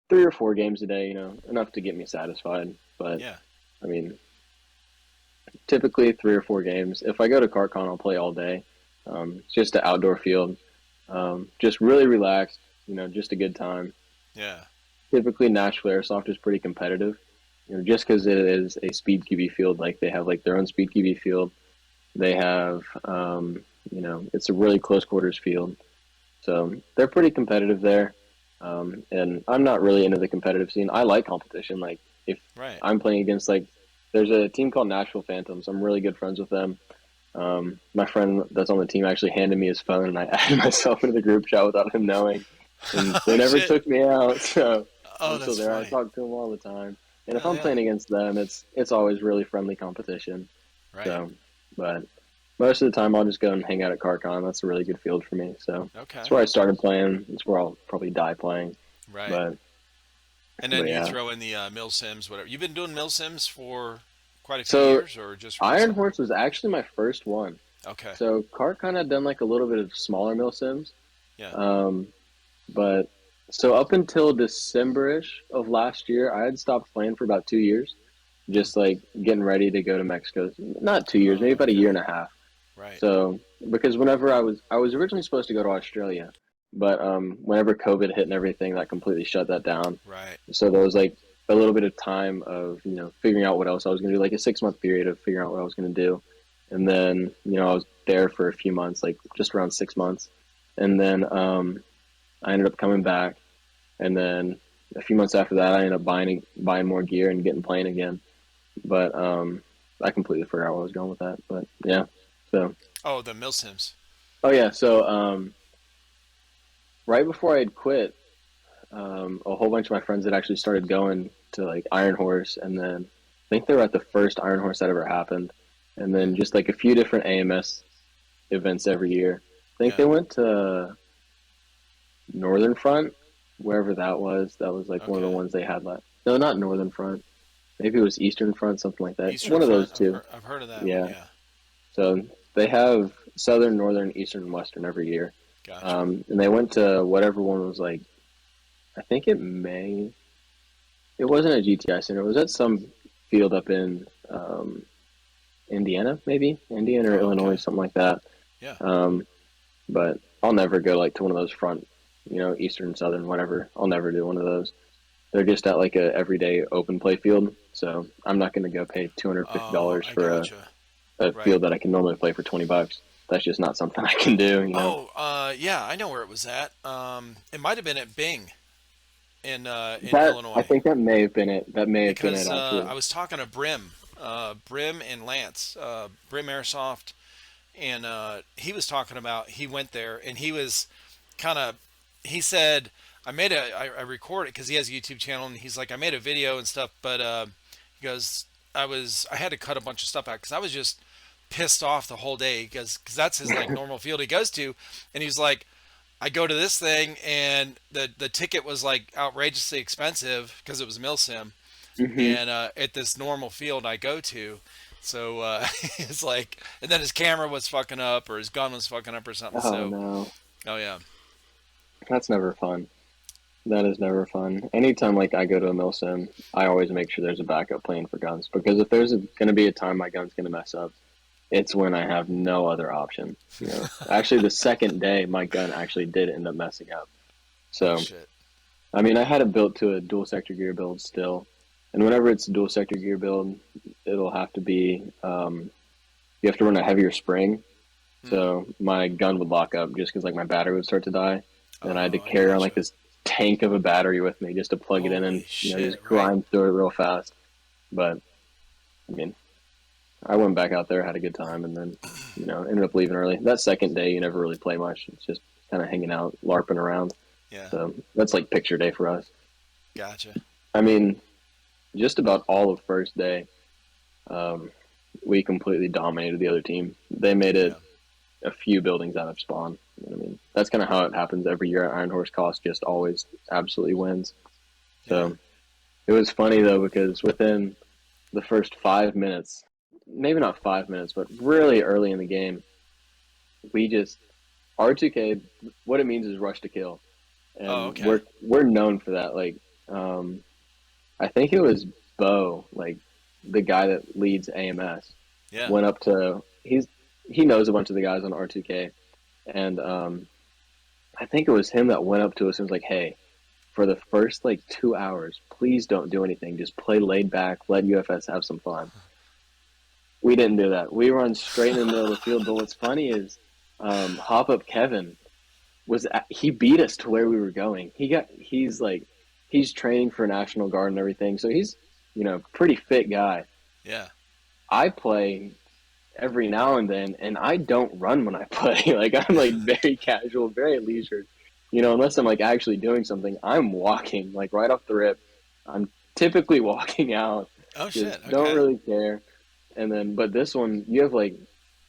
3 or 4 games a day. Enough to get me satisfied. But Yeah. I mean, typically 3 or 4 games. If I go to CartCon, I'll play all day. It's just an outdoor field. Just really relaxed. Just a good time. Yeah. Typically, Nashville Airsoft is pretty competitive. Just because it is a speed QB field, like they have like their own speed QB field. They have, it's a really close quarters field, so they're pretty competitive there. And I'm not really into the competitive scene. I like competition. Like if Right. I'm playing against like, there's a team called Nashville Phantoms. I'm really good friends with them. My friend that's on the team actually handed me his phone, and I added myself into the group chat without him knowing. And they Oh never shit. took me out, so Oh, I'm still that's there. I funny. talk to them all the time, and if Hell I'm yeah. playing against them, it's always really friendly competition. Right. So, but most of the time, I'll just go and hang out at CarCon. That's a really good field for me. So Okay. that's where I started playing. It's where I'll probably die playing. Right. But And but then you yeah. throw in the Mill Sims, whatever. You've been doing Mill Sims for quite a few So years, or just Iron recently? Horse was actually my first one. Okay. So CarCon had done like a little bit of smaller mill sims. Yeah. Um, but so up until December-ish of last year, I had stopped playing for about 2 years, Hmm. just like getting ready to go to Mexico. Not 2 years, maybe Oh, about a year okay. and a half. Right. So because whenever I was originally supposed to go to Australia, but whenever COVID hit and everything, that completely shut that down. Right. So there was like a little bit of time of figuring out what else I was going to do, like a 6 month period of figuring out what I was going to do, and then I was there for a few months, like just around 6 months, and then I ended up coming back, and then a few months after that, I ended up buying more gear and getting playing again. But I completely forgot where I was going with that. But yeah, so Oh, the Mill Sims. oh yeah, so right before I had quit, a whole bunch of my friends had actually started going to like Iron Horse, and then I think they were at the first Iron Horse that ever happened, and then Hmm. just like a few different AMS events every year. I think Yeah. they went to Northern Front, wherever that was. That was like one of the Okay. ones they had left. No, not Northern Front. Maybe it was Eastern Front, something like that. Eastern One of those Front. two. I've heard of that one. Yeah. Yeah. So they have Southern, Northern, Eastern, and Western every year. Gotcha. And they went to whatever one was like. I think it may. It wasn't a GTI center. It was at some field up in Indiana, maybe Indiana or Oh, Illinois, okay. something like that. Yeah. Um, but I'll never go like to one of those front, Eastern, Southern, whatever. I'll never do one of those. They're just at like a everyday open play field. So I'm not going to go pay Oh, $250 I for gotcha. a Right. field that I can normally play for 20 bucks. That's just not something I can do, you know? Oh, yeah, I know where it was at. It might have been at Bing in That, I Illinois think that may have been it. That may have been it because actually. I was talking to Brim and Lance, Brim Airsoft, and he was talking about he went there and he was kind of he said I recorded because he has a YouTube channel and he's like I made a video and stuff, but he goes I had to cut a bunch of stuff out because I was just pissed off the whole day because that's his like normal field he goes to, and he's like I go to this thing and the ticket was like outrageously expensive because it was milsim Hmm. and at this normal field I go to. So it's like, and then his camera was fucking up or his gun was fucking up or something. Oh So, no, oh yeah, that's never fun. That is never fun. Anytime like I go to a mill sim, I always make sure there's a backup plan for guns because if there's going to be a time my gun's going to mess up, it's when I have no other option. You know, actually, the second day my gun actually did end up messing up. oh So, shit, I mean, I had it built to a dual sector gear build still, and whenever it's a dual sector gear build, it'll have to be you have to run a heavier spring. hmm. So my gun would lock up just because like my battery would start to die, and I had to Oh I carry on like gotcha. this tank of a battery with me just to plug it in and Holy shit, just right? grind through it real fast. But I mean, I went back out there, had a good time, and then ended up leaving early. That second day, you never really play much. It's just kind of hanging out, larping around. Yeah, So that's like picture day for us. gotcha. I mean, just about all of first day, um, we completely dominated the other team. They made it Yeah, a few buildings out of spawn. You know what I mean, that's kind of how it happens every year. Iron Horse Cost just always absolutely wins. yeah. So it was funny though because within the first 5 minutes, maybe not 5 minutes, but really early in the game, we just R2K. What it means is rush to kill, Oh and okay. we're known for that. Like, um, I think it was Bo, like the guy that leads AMS, Yeah. went up to he knows a bunch of the guys on R2K, and I think it was him that went up to us and was like, "Hey, for the first like 2 hours, please don't do anything. Just play laid back. Let UFS have some fun." We didn't do that. We run straight in the middle of the field. But what's funny is, Hop Up Kevin he beat us to where we were going. He's training for National Guard and everything, so he's pretty fit guy. Yeah. I play every now and then, and I don't run when I play. Like I'm like very casual, very leisured. Unless I'm like actually doing something, I'm walking like right off the rip. I'm typically walking out, Oh just shit. don't Okay. really care. And then, but this one, you have like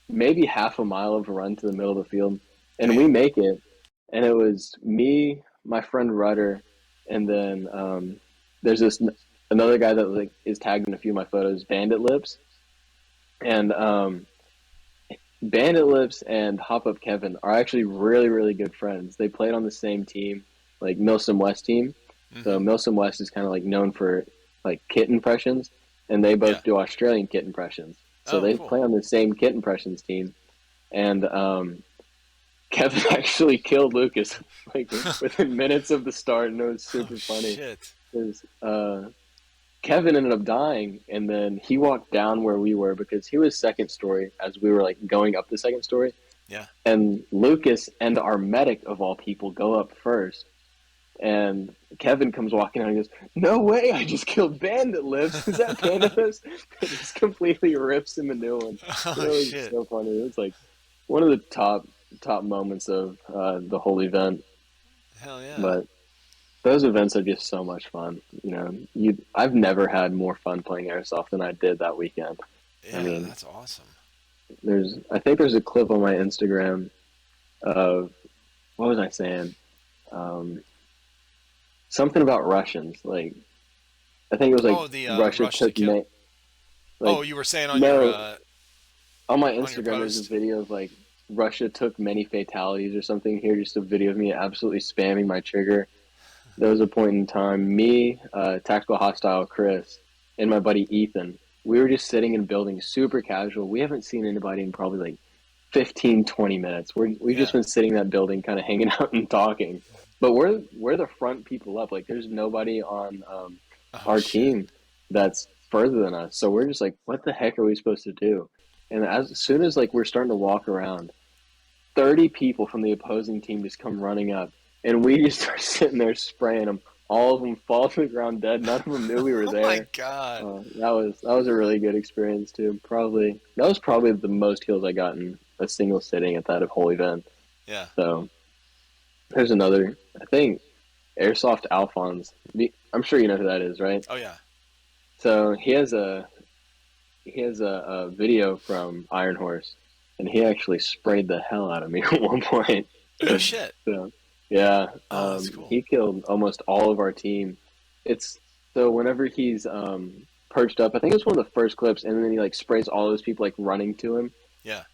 maybe half a mile of a run to the middle of the field, and we Damn. make it. And it was me, my friend Rudder, and then there's this another guy that like is tagged in a few of my photos, Bandit Lips, and Bandit Lips and Hop Up Kevin are actually really, really good friends. They played on the same team, like Milsom West team. So Mm-hmm. Milsom West is kind of like known for like kit impressions, and they Yeah. both do Australian kit impressions. So Oh they cool. play on the same kit impressions team, and Kevin actually killed Lucas like within minutes of the start, and it was Oh super funny shit. because Kevin ended up dying, and then he walked down where we were because he was second story as we were like going up the second story, Yeah. and Lucas and our medic of all people go up first, and Kevin comes walking out and goes, "No way! I just killed Bandit Lips. Is that Bandit Lips?" And just completely rips him a new one. Oh It was shit. so funny. It was like one of the top moments of the whole event. Hell yeah. But those events are just so much fun. I've never had more fun playing airsoft than I did that weekend. I Yeah, mean, that's awesome. I think there's a clip on my Instagram of what was I saying? Um, Something about Russians. Like I think it was like Oh, the Russia rush to took kill. Oh, like you were saying no, on my on your Instagram there's a post. video of like Russia took many fatalities or something. Here, just a video of me absolutely spamming my trigger. There was a point in time, me, Tactical Hostile Chris, and my buddy Ethan, we were just sitting in buildings, super casual. We haven't seen anybody in probably like 15, 20 minutes. We've just Yeah. been sitting in that building, kind of hanging out and talking. but we're the front people up. Like there's nobody on Oh our shit. team that's further than us. So we're just like, what the heck are we supposed to do? And as soon as like we're starting to walk around, 30 people from the opposing team just come running up, and we just start sitting there spraying them. All of them fall to the ground dead. None of them knew we were Oh my there. god. That was a really good experience too. Probably that was probably the most kills I got in a single sitting at that whole event. Yeah. So there's another. I think Airsoft Alphonse. I'm sure you know who that is, right? Oh yeah. So he has a video from Iron Horse, and he actually sprayed the hell out of me at one point. No shit. So yeah, Oh, that's cool. he killed almost all of our team. It's so whenever he's perched up, I think it's one of the first clips, and then he like sprays all those people like running to him. Yeah.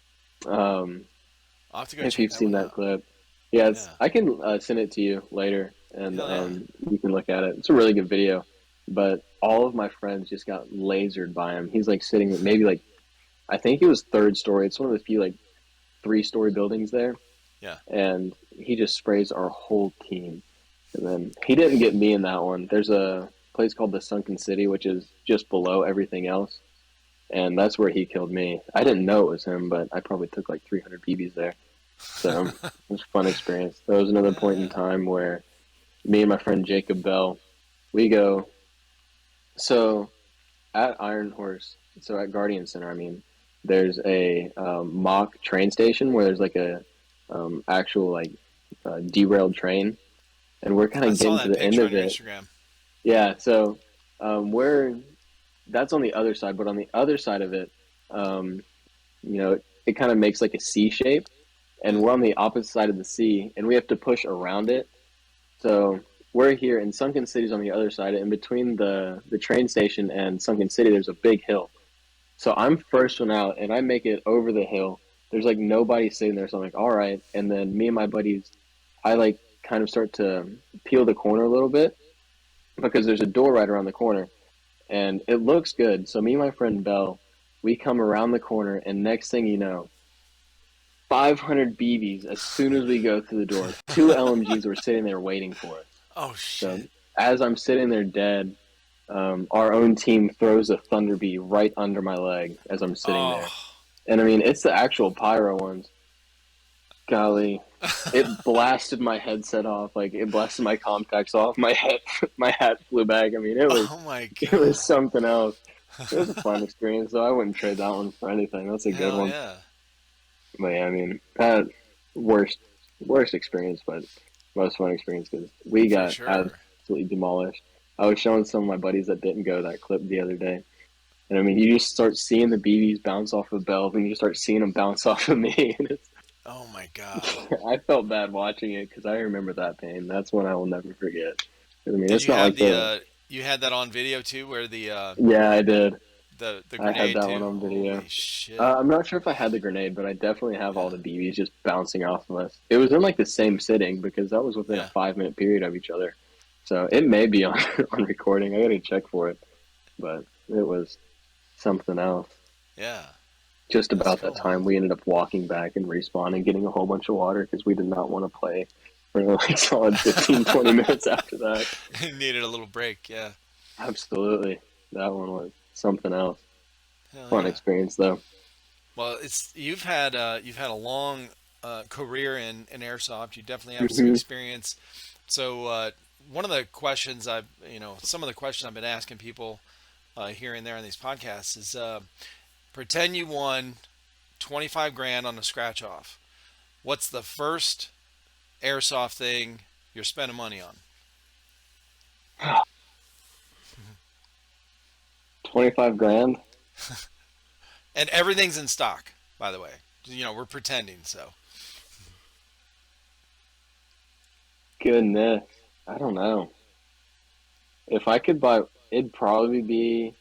Um, I'll have to go if check you've that seen one that out. clip, yeah, Yeah. I can send it to you later, and Hell yeah. you can look at it. It's a really good video. But all of my friends just got lasered by him. He's like sitting maybe like I think he was third story. It's one of the few like 3-story buildings there, Yeah. and he just sprays our whole team. And then he didn't get me in that one. There's a place called the Sunken City, which is just below everything else, and that's where he killed me. I didn't know it was him, but I probably took like 300 BBs there. So it was a fun experience. There was another point in Yeah. time where me and my friend Jacob Bell, we go so at Iron Horse, so at Guardian Center, I mean, there's a mock train station where there's like a actual like derailed train, and we're kind I of saw getting to that the end picture on of your it. Instagram. Yeah, so we're that's on the other side, but on the other side of it, um, it kind of makes like a C shape, and Hmm. we're on the opposite side of the C, and we have to push around it. So we're here, and Sunken City's on the other side, and between the train station and Sunken City, there's a big hill. So I'm first one out, and I make it over the hill. There's like nobody sitting there, so I'm like, all right. And then me and my buddies, I like kind of start to peel the corner a little bit because there's a door right around the corner, and it looks good. So me and my friend Bell, we come around the corner, and next thing you know, 500 BBs as soon as we go through the door. Two LMGs were sitting there waiting for us. Oh So shit. as I'm sitting there dead, our own team throws a Thunder Bee right under my leg as I'm sitting Oh. there. And I mean, it's the actual pyro ones. Golly, it blasted my headset off. Like it blasted my contacts off. My hat flew back. I mean, it was Oh my it was god. something else. It was a fun experience, though. I wouldn't trade that one for anything. That's a good Hell one. yeah. But yeah, I mean, that worst worst experience, but most fun experience because we For got sure. absolutely demolished. I was showing some of my buddies that didn't go that clip the other day. And I mean, you just start seeing the BBs bounce off of Bell, and you start seeing them bounce off of me. And Oh my god. I felt bad watching it because I remember that pain. That's one I will never forget. I mean, Did it's you not have like the the. you had that on video too where Yeah, I did. the I had grenade that one too? on video. Holy shit. I'm not sure if I had the grenade, but I definitely have all Yeah. the BBs just bouncing off of us. It was in like the same sitting because that was within a Yeah. 5 minute period of each other. So it may be on on recording. I gotta check for it, but it was something else. Yeah. Just That's about that cool, man. time, we ended up walking back and respawning, getting a whole bunch of water because we did not want to play for like solid 15, 20 minutes after that. Needed a little break, yeah. Absolutely. That one was something else. Hell Fun yeah. experience, though. Well, it's you've had a long career in airsoft. You definitely have some Hmm. experience. So one of the questions I've some of the questions I've been asking people here and there on these podcasts is pretend you won 25 grand on a scratch off. What's the first airsoft thing you're spending money on? 25 grand? And everything's in stock, by the way. We're pretending so. Goodness. I don't know. If I could buy, it'd probably be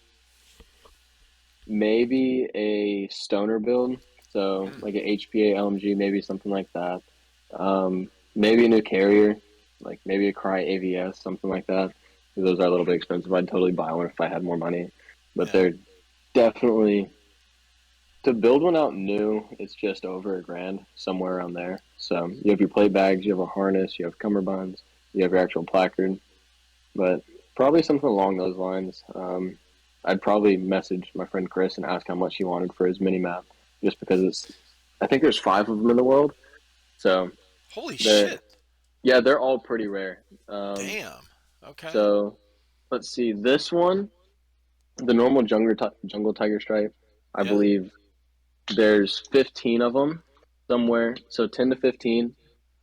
maybe a stoner build. So, Mm, like an HPA LMG, maybe something like that. Maybe a new carrier, like maybe a Crye AVS, something like that. Those are a little bit expensive. I'd totally buy one if I had more money. But yeah. they're definitely to build one out new, it's just over a grand, somewhere around there. So you have your plate bags, you have a harness, you have cummerbunds. you have your actual placard. But probably something along those lines. I'd probably message my friend Chris and ask how much he wanted for his mini map, just because I think there's five of them in the world. So Holy they're, shit. yeah, they're all pretty rare. Damn. Okay. So let's see, this one, the normal jungle tiger stripe, I Yeah. believe there's 15 of them somewhere, so 10 to 15.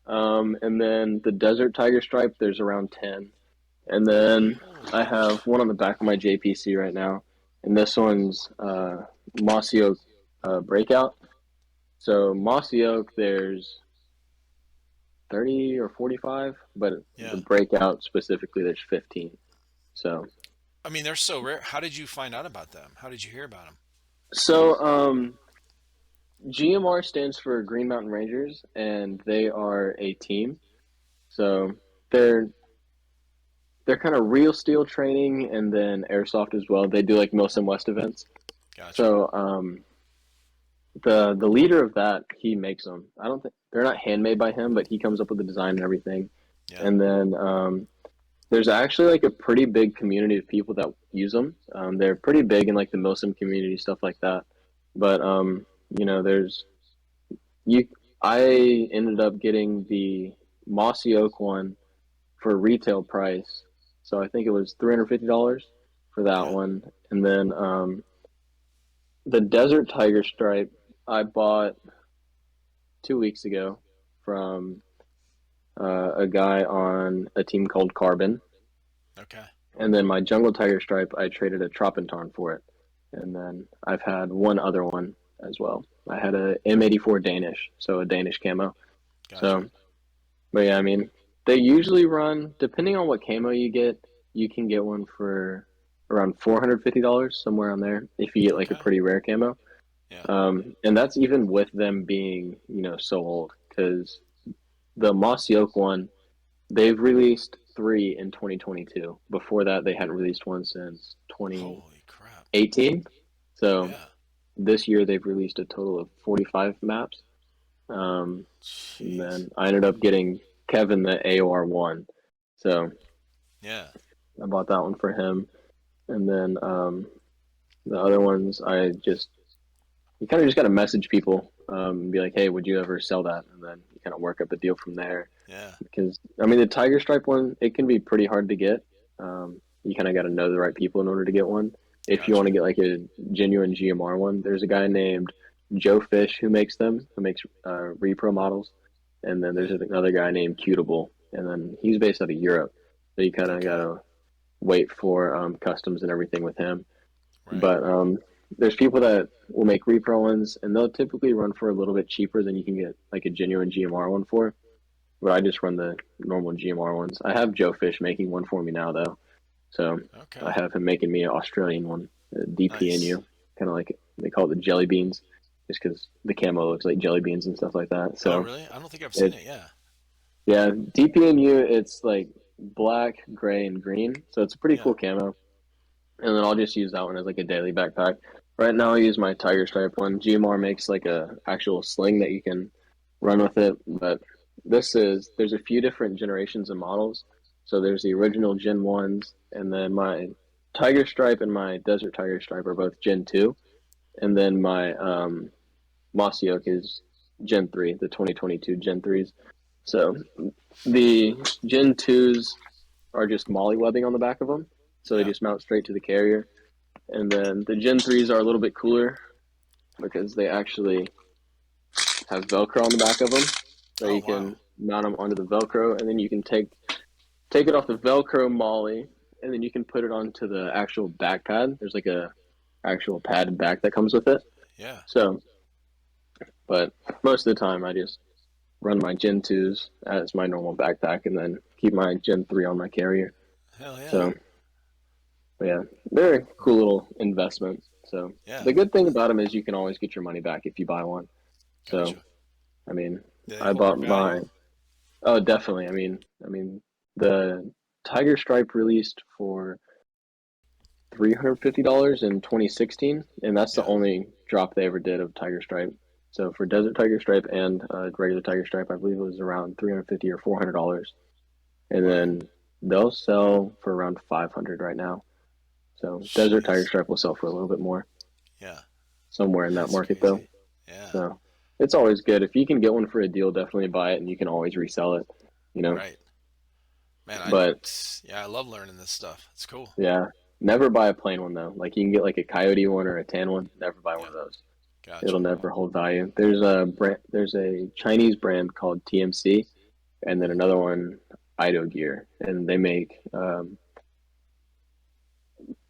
And then the desert tiger stripe, there's around 10. And then I Holy have one on the back of my JPC right now, and this one's Mossy Oak Breakout. So Mossy Oak, there's 30 or 45, but the Yeah. Breakout specifically, there's 15. So, I mean, they're so rare. How did you find out about them? How did you hear about them? so GMR stands for Green Mountain Rangers, and they are a team. So they're they're kind of real steel training, and then airsoft as well. They do like Milsim West events. Gotcha. So the leader of that, he makes them. I don't think they're not handmade by him, but he comes up with the design and everything. Yeah. And then there's actually like a pretty big community of people that use them. They're pretty big in like the Milsim community, stuff like that. But there's you. I ended up getting the Mossy Oak one for retail price, so I think it was $350 for that Yeah. one. And then the Desert Tiger Stripe I bought 2 weeks ago from a guy on a team called Carbon. Okay. And then my Jungle Tiger Stripe, I traded a Troppentarn for it. And then I've had one other one as well. I had a M84 Danish, so a Danish camo. Gotcha. So, but yeah, I mean, they usually run, depending on what camo you get, you can get one for around $450, somewhere on there, if you get like a Okay. pretty rare camo. Yeah. And that's even with them being, so old, because the Mossy Oak one, they've released three in 2022. Before that, they hadn't released one since Holy crap. 2018. So Yeah. this year they've released a total of 45 maps. And Jeez. then I ended up getting Kevin the AOR one. So Yeah. I bought that one for him. And then the other ones, you kind of just got to message people and be like, hey, would you ever sell that? And then you kind of work up a deal from there. Yeah. Because, I mean, the Tiger Stripe one, it can be pretty hard to get. You kind of got to know the right people in order to get one. If you want Gotcha. to get like a genuine GMR one, there's a guy named Joe Fish who makes them, who makes repro models. And then there's Yeah. another guy named Cutable. And then he's based out of Europe. So you kind of got Okay. to wait for customs and everything with him. Right. But there's people that will make repro ones, and they'll typically run for a little bit cheaper than you can get like a genuine GMR one for. But I just run the normal GMR ones. I have Joe Fish making one for me now, though. So I Okay. have him making me an Australian one, a Nice. DPNU, kind of like they call it the jelly beans, just because the camo looks like jelly beans and stuff like that. Oh, So really? I don't think I've seen it, it. Yeah. yeah, DPNU, it's like black, gray, and green. So it's a pretty Yeah. cool camo. And then I'll just use that one as like a daily backpack. Right now, I use my Tiger Stripe one. GMR makes like a actual sling that you can run with it, but there's a few different generations of models. So there's the original Gen ones, and then my Tiger Stripe and my Desert Tiger Stripe are both Gen two, and then my Mossy Oak is Gen three, the 2022 Gen threes. So the Gen twos are just molly webbing on the back of them, so they Yeah. just mount straight to the carrier. And then the Gen 3s are a little bit cooler because they actually have Velcro on the back of them. So Oh, you wow. can mount them onto the Velcro, and then you can take it off the Velcro molly, and then you can put it onto the actual back pad. There's like a actual padded back that comes with it. Yeah. So, but most of the time, I just run my Gen 2s as my normal backpack, and then keep my Gen 3 on my carrier. Hell yeah. So, but yeah, they're a cool little investment. So Yeah. the good thing about them is you can always get your money back if you buy one. So Gotcha. I mean, Do they I hold their bought value? my oh definitely. I mean the Tiger Stripe released for $350 in 2016, and that's the Yeah. only drop they ever did of Tiger Stripe. So for Desert Tiger Stripe and regular Tiger Stripe, I believe it was around $350 or $400. and Wow. then they'll sell for around 500 right now. So Desert Tiger Jeez. Stripe will sell for a little bit more, Yeah. somewhere in that That's market though. crazy. Yeah. So it's always good if you can get one for a deal. Definitely buy it, and you can always resell it. You know, Right. Man, but I love learning this stuff. It's cool. yeah, never buy a plain one though. Like you can get like a coyote one or a tan one. Never buy one Yeah. of those. It'll Gotcha. never hold value. There's a brand. There's a Chinese brand called TMC, and then another one, Ido Gear, and they make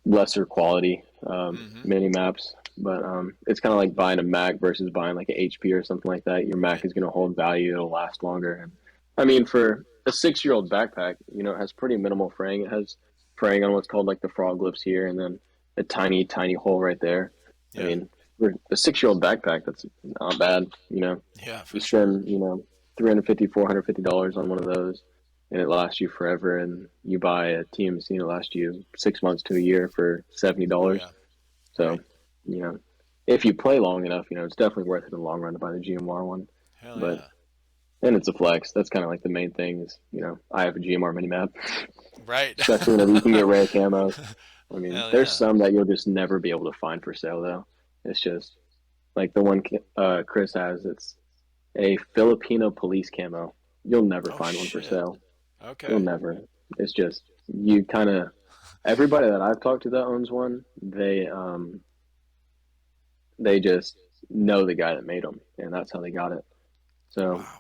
lesser quality Mm-hmm. Minimaps. But it's kind of like buying a Mac versus buying like an HP or something like that. Your Mac Right. is going to hold value; it'll last longer. And I mean, for a 6 year old backpack, it has pretty minimal fraying. It has fraying on what's called like the frog lips here, and then a tiny, tiny hole right there. I Yeah. mean, for a 6 year old backpack, that's not bad. Yeah, You for sure. spend, $350, $450 on one of those, and it lasts you forever. And you buy a TMC, and it lasts you 6 months to a year for Oh $70. yeah. So, Right. you know, if you play long enough, it's definitely worth it in the long run to buy the GMR one. Hell But yeah. and it's a flex. That's kind of like the main thing is, I have a GMR mini map, Right. especially whenever you can get rare camos. I mean, Hell there's yeah. some that you'll just never be able to find for sale though. It's just like the one Chris has. It's a Filipino police camo. You'll never Oh find one for shit. sale. You'll Okay. never. It's just you kind of everybody that I've talked to that owns one, they just know the guy that made them, and that's how they got it. So Wow.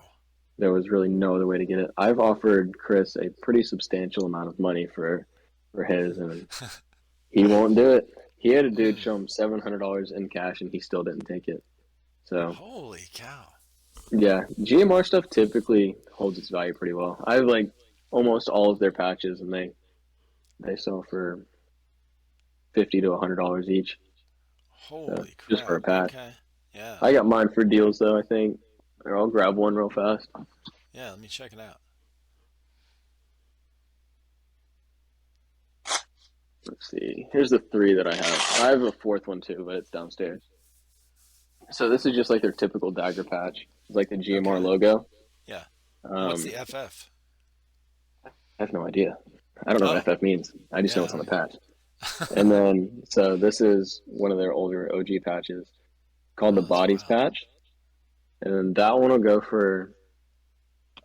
there was really no other way to get it. I've offered Chris a pretty substantial amount of money for his, and he won't do it. He had a dude Mm. show him $700 in cash, and he still didn't take it. So Holy cow. yeah, GMR stuff typically holds its value pretty well. I have like almost all of their patches, and they sell for $50 to $100 each. So Holy just for a crap. patch. Okay. Yeah. I got mine for deals though. I think, or I'll grab one real fast. Yeah, let me check it out. Let's see. Here's the three that I have. I have a fourth one too, but it's downstairs. So this is just like their typical dagger patch. It's like the GMR Okay. logo. Yeah. And what's Um, the FF? I have no idea. I don't know what Oh, FF means. I just know yeah, I it's on the don't patch. And then, so this is one of their older OG patches called the Oh, that's Bodies wild. patch. And then that one will go for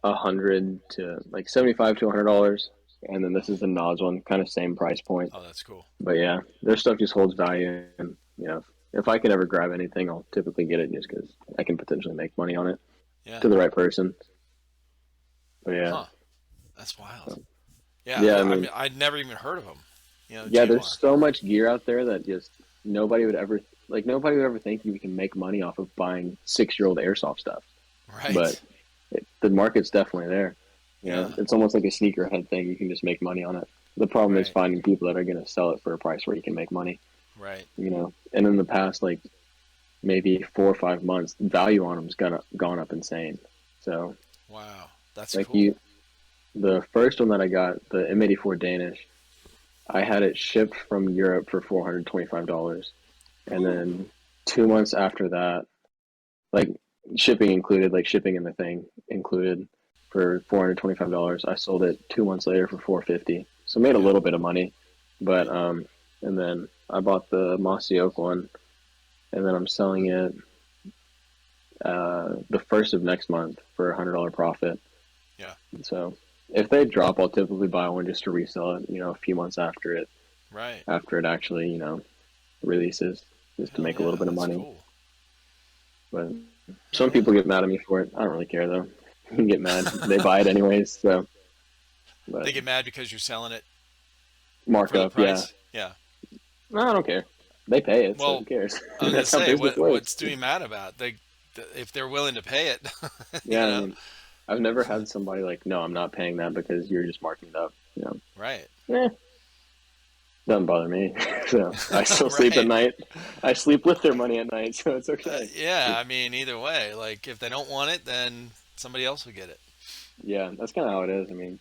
100 to like 75 to $100. And then this is the Nas one, kind of same price point. Oh, that's cool. But yeah, their stuff just holds value. And, if I can ever grab anything, I'll typically get it just because I can potentially make money on it Yeah. to the right person. But yeah, Huh. That's wild. so, Yeah, yeah, I I mean, mean, I'd never even heard of them. yeah, there's GMR. so much gear out there that just nobody would ever think you can make money off of buying 6 year old airsoft stuff. But Right. the market's definitely there. Yeah. It's almost like a sneakerhead thing. You can just make money on it. The problem is Right. finding people that are going to sell it for a price where you can make money. Right. And in the past, like maybe 4 or 5 months, the value on them's gone up insane. So Wow. That's like cool. the first one that I got, the M84 Danish, I had it shipped from Europe for $425, and Whew. then 2 months after that, like shipping included, like shipping and the thing included for $425. I sold it 2 months later for 450, so made a Yeah. little bit of money. But Right. and then I bought the Mossy Oak one, and then I'm selling it the first of next month for $100 profit. Yeah. So if they drop, I'll typically buy one just to resell it, a few months Right. after it actually, releases, just to Hell make a little yeah. bit of That's money. cool. But Hell some yeah. people get mad at me for it. I don't really care though. You can get mad. They buy it anyways. So, but They get mad because you're selling it for the markup, yeah. price. Yeah. No, I don't care. They pay it, so who Well, cares? I was gonna That's how say, business what's works. to be mad about? If they're willing to pay it, you Yeah, I know. mean, I've never had somebody like, no, I'm not paying that because you're just marking it up. Right. Eh, doesn't bother me. So I still sleep at Right. night. I sleep with their money at night, so it's okay. Yeah. I mean, either way, like if they don't want it, then somebody else will get it. Yeah, that's kind of how it is. I mean,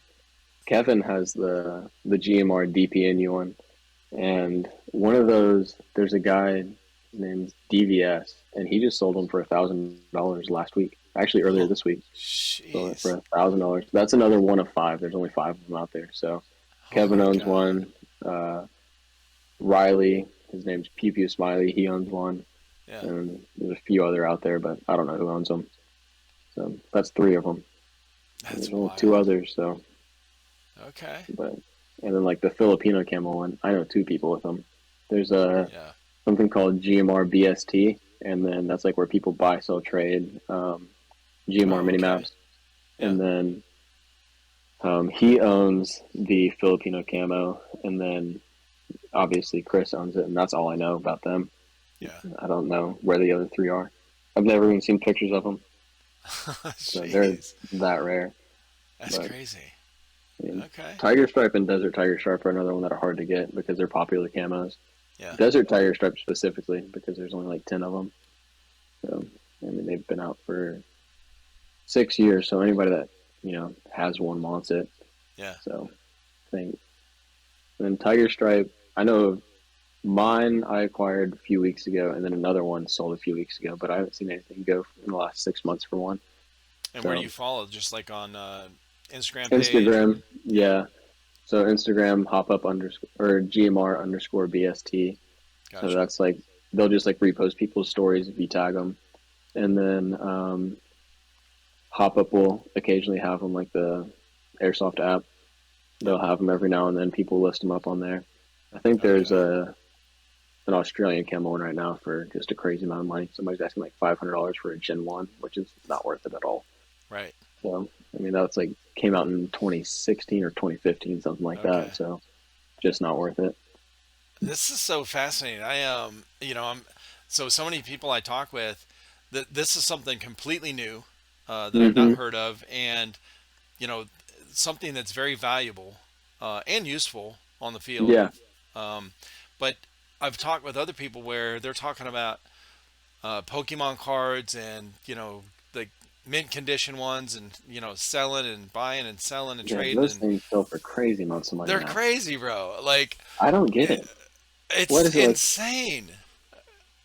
Kevin has the GMR DPNU one, and one of those. There's a guy named DVS, and he just sold them for $1,000 last week. actually earlier Oh, this week. Sold it jeez. for $1,000. That's another one of five. There's only five of them out there. So Oh Kevin my owns God. one. Riley, his name's Pew Pew Smiley. He owns one, Yeah, and there's a few other out there, but I don't know who owns them. So that's three of them. And that's there's only two wild. others. So, Okay. but and then like the Filipino camo one, I know two people with them. There's a Yeah. something called GMR BST, and then that's like where people buy, sell, trade. GMR Oh, okay. Minimaps, Yeah. and then he owns the Filipino camo, and then obviously Chris owns it, and that's all I know about them. Yeah. I don't know where the other three are. I've never even seen pictures of them, so they're Jeez. that rare. That's But crazy. I mean, Okay. Tiger Stripe and Desert Tiger Stripe are another one that are hard to get because they're popular camos. Yeah. Desert Tiger Stripe specifically because there's only like 10 of them. So I mean, they've been out for 6 years, so anybody that has one wants it. Yeah. So I think. And then Tiger Stripe, I know of mine I acquired a few weeks ago, and then another one sold a few weeks ago, but I haven't seen anything go in the last 6 months for one. And where do So you follow? Just like on Instagram page or? Instagram, Yeah. yeah. So Instagram hop up underscore or GMR underscore BST. So Gotcha. that's like they'll just like repost people's stories if you tag them, and then hop up will occasionally have them like the Airsoft app. Yep. They'll have them every now and then. People list them up on there. I think there's Okay. a an Australian camo one right now for just a crazy amount of money. Somebody's asking like $500 for a Gen 1, which is not worth it at all. Right. So, I mean, that's like came out in 2016 or 2015, something like Okay. that. So, just not worth it. This is so fascinating. So many people I talk with that this is something completely new that I've not Hmm. heard of, and you know, something that's very valuable and useful on the field. Yeah. Um, but I've talked with other people where they're talking about Pokemon cards and like mint condition ones, and selling and buying and selling and Yeah. trading, Those and things sell for crazy amounts of money they're now. crazy, bro. Like I don't get it, it. What it's is it like? insane.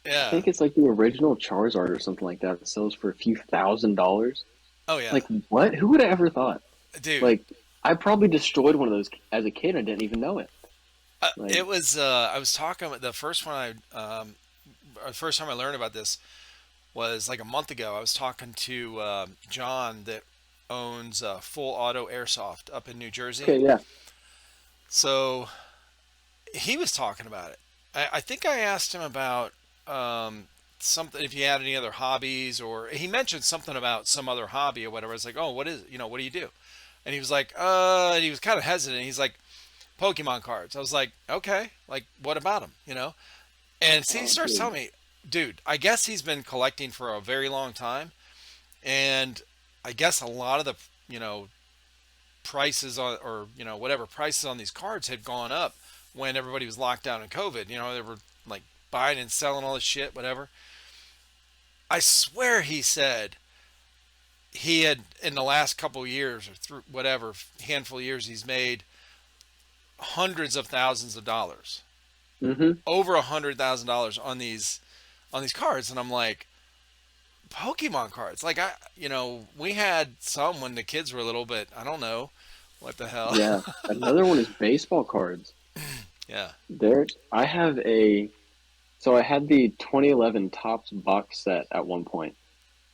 I Yeah. think it's like the original Charizard or something like that. That sells for a few $1,000s. Oh yeah, Like, what? Who would have ever thought? dude. Like, I probably destroyed one of those as a kid. I didn't even know it. Like, It was. I was talking with the first one. The first time I learned about this was like a month ago. I was talking to John that owns Full Auto Airsoft up in New Jersey. okay, yeah. So he was talking about it. I think I asked him about um, something, if he had any other hobbies, or he mentioned something about some other hobby or whatever. I was like, oh, what is it? What do you do? And he was like, and he was kind of hesitant. He's like, Pokemon cards. I was like, okay, like what about them? And see, he Oh, starts dude. telling me, dude, I guess he's been collecting for a very long time, and I guess a lot of the you know prices on, or whatever prices on these cards had gone up when everybody was locked down in COVID. They were like buying and selling all this shit, whatever. I swear he said he had, in the last couple of years or through whatever handful of years, he's made hundreds of thousands of dollars, Hmm. over $100,000 on these cards. And I'm like, Pokemon cards. Like, we had some when the kids were little, but I don't know what the hell. Yeah. Another one is baseball cards. Yeah, I have so I had the 2011 Topps box set at one point.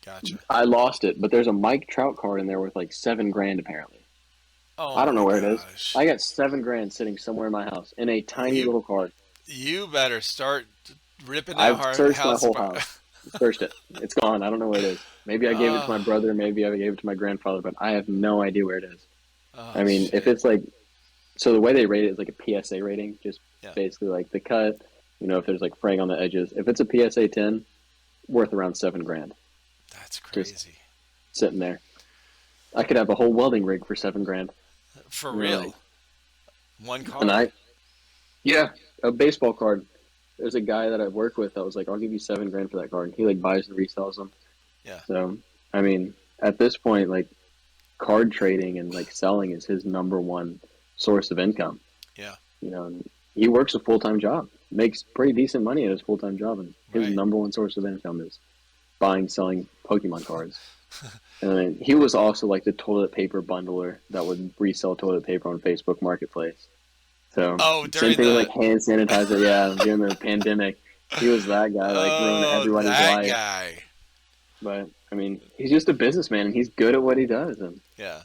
gotcha. I lost it, but there's a Mike Trout card in there with like 7 grand apparently. Oh I don't my know where it is. gosh. I got 7 grand sitting somewhere in my house in a tiny You little card. you better start ripping that I've searched my house whole apart. house, searched it. It's gone. I don't know where it is. Maybe I gave it to my Oh, brother. Maybe I gave it to my grandfather, but I have no idea where it is. oh I mean, if shit. it's like, so the way they rate it is like a PSA rating, just Yeah, basically like the cut. If there's like fraying on the edges. If it's a PSA 10, worth around 7 grand, that's just crazy. sitting there. I could have a whole welding rig for 7 grand. For Like, real. One and card. yeah, a baseball card. There's a guy that I've worked with that was like, I'll give you 7 grand for that card. And he like buys and resells them. Yeah, So, I mean, at this point, like card trading and like selling is his number one source of income. yeah, And he works a full time job, makes pretty decent money at his full time job, and his right. number one source of income is buying, selling Pokemon cards. And then he was also like the toilet paper bundler that would resell toilet paper on Facebook Marketplace. So Oh, same during thing with the like hand sanitizer. Yeah, during the pandemic, he was that guy, like ruining oh, everybody's that life. guy. But I mean, he's just a businessman and he's good at what he does. And Yeah.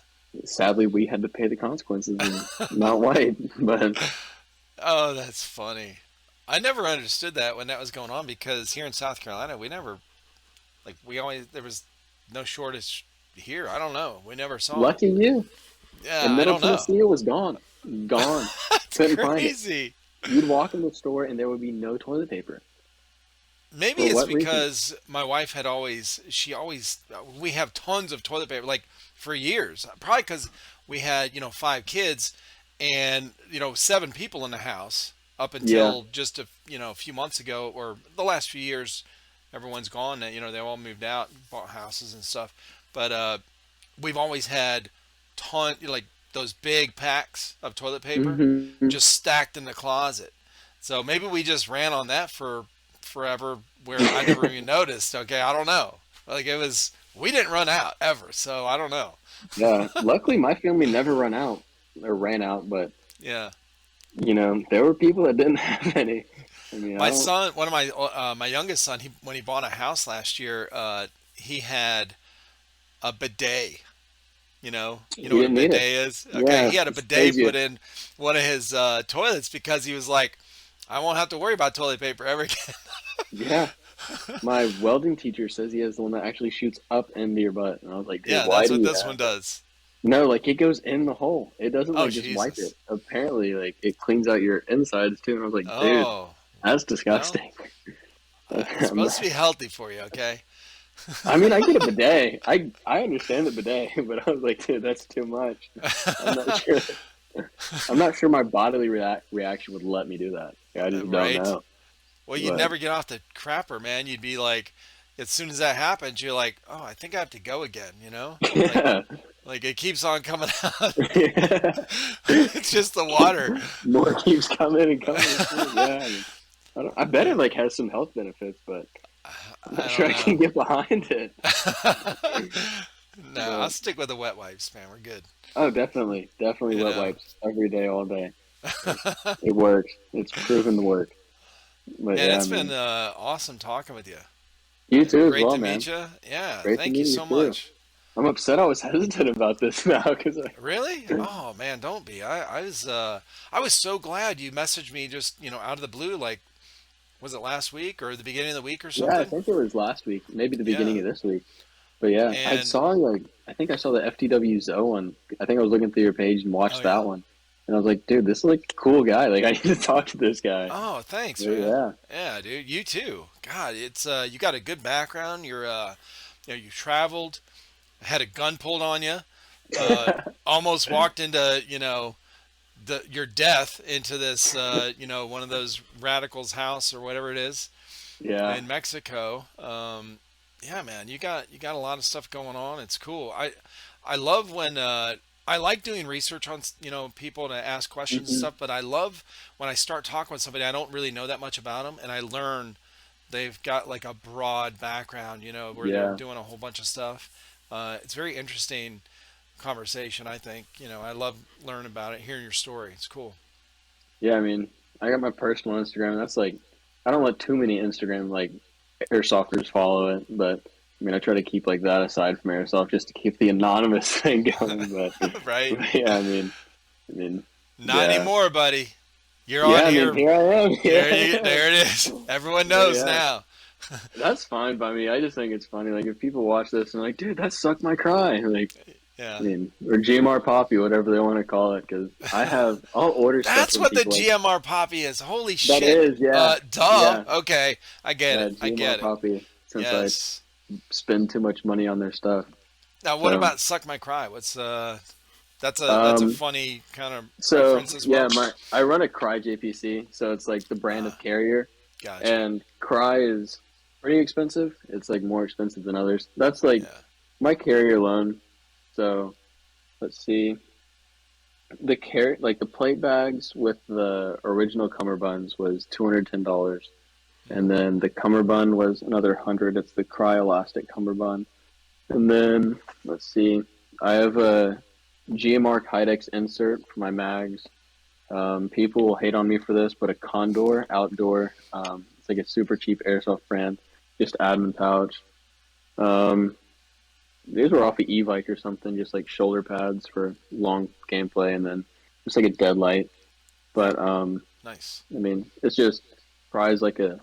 sadly, we had to pay the consequences and not white. But Oh, that's funny. I never understood that when that was going on because here in South Carolina, we never like we always there was no shortage here. I don't know. We never saw it. lucky you. Yeah, In I Middle don't know. Tennessee, it was gone, gone. That's Couldn't find it. crazy. You'd walk in the store and there would be no toilet paper. Maybe For it's what reason? because my wife had always, she always, we have tons of toilet paper, like for years. Probably because we had, 5 kids and, 7 people in the house up Yeah. until just a few months ago or the last few years. Everyone's gone. They all moved out, bought houses and stuff. But we've always had like those big packs of toilet paper Hmm. just stacked in the closet. So maybe we just ran on that for forever where I never even noticed. Okay, I don't know. Like we didn't run out ever. So I don't know. Yeah. Luckily, my family never run out or ran out, but Yeah. there were people that didn't have any. I mean, I My don't. son, one of my youngest son, when he bought a house last year, he had a bidet. You know He what a didn't need bidet it. is? Okay, Yeah, he had a it bidet saves you. put in one of his toilets because he was like, I won't have to worry about toilet paper ever again. Yeah. My welding teacher says he has the one that actually shoots up into your butt, and I was like, dude, Yeah, why that's do what you this have one that? does. No, like it goes in the hole. It doesn't Oh, like just wipe it. Jesus. Apparently, like it cleans out your insides too. And I was like, dude, Oh, that's well, disgusting. it's I'm supposed not- to be healthy for you, okay? I mean, I get a bidet. I understand the bidet, but I was like, dude, that's too much. I'm not sure. I'm not sure my bodily reaction would let me do that. I just don't Right? know. Well, you'd But never get off the crapper, man. You'd be like, as soon as that happens, you're like, oh, I think I have to go again, you know? Like, yeah, like it keeps on coming out. yeah. It's just the water. More keeps coming and coming and coming. Yeah, I mean, I bet it Yeah, like has some health benefits, but I'm not I sure don't I can know. get behind it. No, I'll But stick with the wet wipes, man. We're good. oh, definitely, definitely You wet know. wipes every day, all day. It works. It's proven to work. But Man, yeah, it's I been mean, awesome talking with you. you too as Great well, to meet man. you. Yeah, Great to thank you meet you so too. much. I'm upset I was hesitant about this now because Really? Oh man, don't be. I was so glad you messaged me just, out of the blue, like was it last week or the beginning of the week or yeah, I something? think it was last week, maybe the beginning Yeah. of this week. But yeah, And I think I saw the FTW Zoe one. I think I was looking through your page and oh watched yeah. that one, and I was like, dude, this is like a cool guy. Like I need to talk to this guy. Oh, thanks, But man. yeah, Yeah, dude, you too. God, it's you got a good background. You traveled, had a gun pulled on you, uh almost walked into, your death into this one of those radicals house or whatever it is yeah. in Mexico. Yeah, man, you got a lot of stuff going on. It's cool. I love when I like doing research on people to ask questions and Hmm. stuff, but I love when I start talking with somebody I don't really know that much about them, and I learn they've got like a broad background, where they're Yeah, doing a whole bunch of stuff. It's very interesting conversation. I think I love learning about it, hearing your story. It's cool. yeah. I mean, I got my personal Instagram. That's like, I don't let too many Instagram like airsofters follow it, but I mean, I try to keep like that aside from airsoft just to keep the anonymous thing going. Right? But yeah, I mean, Not yeah, anymore, buddy. You're yeah. on I mean, here. here I am. Here There I you, am. there it is. Everyone But knows yeah, now. that's fine by me. I just think it's funny. Like if people watch this and like, dude, that sucked my cry. Like, I Yeah. mean, or GMR Papi, whatever they want to call it, because I'll order stuff That's from what the people like GMR Poppy is. Holy that shit. is, yeah, Duh. yeah, Okay. I get yeah, it. I GMR get it. Papi. Since I Yes. spend too much money on their stuff, Now, what so about Suck My Cry? What's that's a um, funny kind of so reference as yeah, well. I run a Crye JPC, so it's like the brand Uh, of carrier, gotcha. and Crye is pretty expensive. It's like more expensive than others. That's like Yeah. my carrier alone. So let's see. Like the plate bags with the original cummerbunds was $210, and Hmm. then the cummerbund was another 100. It's the Crye elastic cummerbund, And then let's see, I have a GMR Kydex insert for my mags. People will hate on me for this, but a Condor outdoor. It's like a super cheap airsoft brand, just admin pouch. Um, these were off of e-bike or something, just like shoulder pads for long gameplay, and then just like a deadlight. Yeah, But nice. I mean, it's just Crye's like a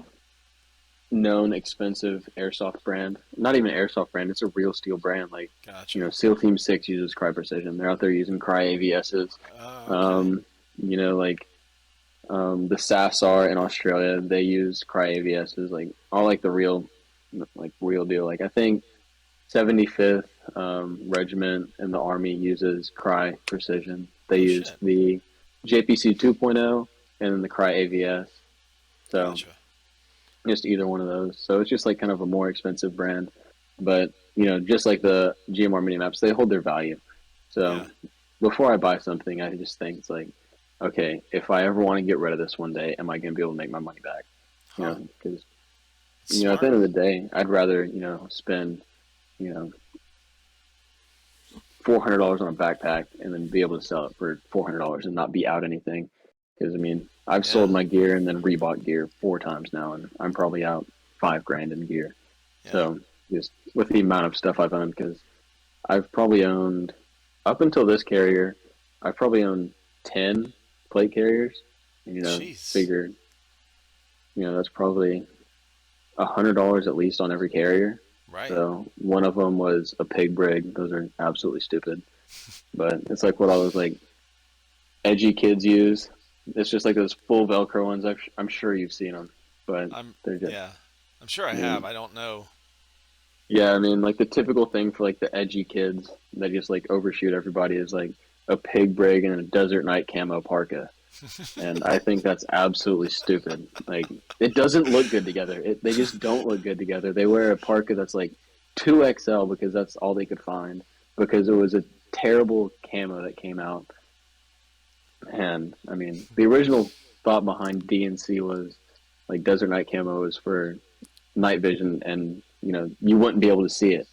known expensive airsoft brand. Not even an airsoft brand; it's a real steel brand. Like Gotcha. SEAL Team Six uses Crye Precision. They're out there using Crye AVSs. Okay. Um, like the SASR in Australia, they use Crye AVSs. Like all like the real deal. Like I think 75th Regiment in the Army uses Crye Precision. They Oh use shit. the JPC 2.0 and then the Crye AVS. So Gotcha. just either one of those. So it's just like kind of a more expensive brand, but just like the GMR Minimaps, they hold their value. So Yeah. before I buy something, I just think it's like, okay, if I ever want to get rid of this one day, am I going to be able to make my money back? Huh. Because at the Smart. end of the day, I'd rather spend you know $400 on a backpack and then be able to sell it for $400 and not be out anything. Because I mean, I've Yeah. sold my gear and then rebought gear 4 times now, and I'm probably out 5 grand in gear. Yeah. So just with the amount of stuff I've owned, because I've probably owned up until this carrier, I've probably owned 10 plate carriers. And, Jeez. figure that's probably $100 at least on every carrier. Right. So one of them was a pig brig. Those are absolutely stupid, but it's like what all those like edgy kids use. It's just like those full Velcro ones. I'm sure you've seen them, but I'm. they're just. Yeah. I'm sure I I have. mean, I don't know. yeah. I mean, like the typical thing for like the edgy kids that just like overshoot everybody is like a pig brig and a desert night camo parka. And I think that's absolutely stupid. Like it doesn't look good together. They just don't look good together. They wear a parka that's like 2XL because that's all they could find because it was a terrible camo that came out. And I mean, the original thought behind DNC was like Desert Night camo was for night vision, and you wouldn't be able to see it.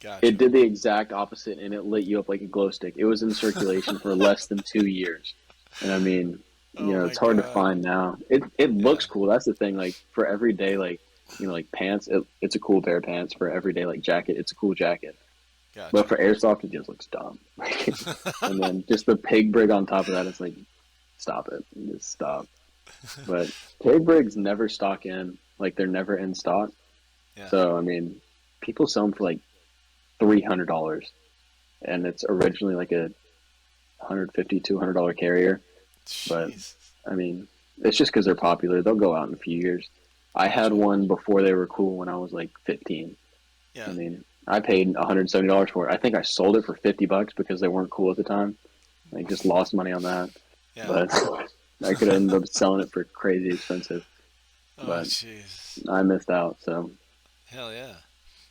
It Gotcha. did the exact opposite, and it lit you up like a glow stick. It was in circulation for less than 2 years, and I mean, Oh my it's hard to god. find now. It Yeah. looks cool. That's the thing. Like for everyday, like like pants, it's a cool pair of pants. For everyday, like jacket, it's a cool jacket. But Gotcha. for airsoft, it just looks dumb. And then just the pig brig on top of that, it's like, stop it, just stop. But pig brigs never stock in, like they're never in stock. Yeah. So I mean, people sell them for like $300, and it's originally like a 150 $200 carrier. But Jeez. I mean, it's just because they're popular. They'll go out in a few years. I had Gotcha. one before they were cool when I was like 15. I Yeah. mean, I paid $170 for it. I think I sold it for $50 because they weren't cool at the time. I just lost money on that. Yeah. But I could end up selling it for crazy expensive. Oh But jeez. I missed out. So Hell yeah.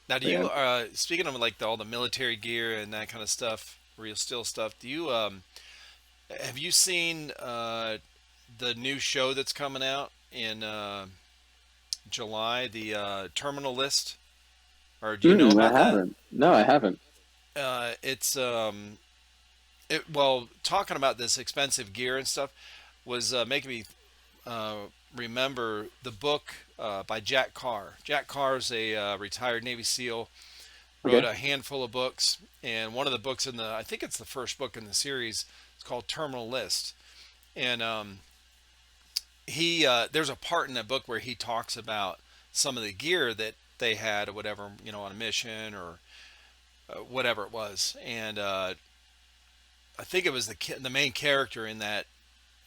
Now, do yeah. you speaking of like all the military gear and that kind of stuff, real steel stuff? Do you have you seen the new show that's coming out in July, the Terminal List? Or do you know I about that? haven't. No, I haven't. It's well, talking about this expensive gear and stuff was making me uh, remember the book by Jack Carr. Jack Carr is a retired Navy SEAL, wrote Okay. a handful of books, and one of the books in the, I think it's the first book in the series, it's called Terminal List. And he there's a part in that book where he talks about some of the gear that they had or whatever, on a mission or whatever it was. And I think it was the main character in that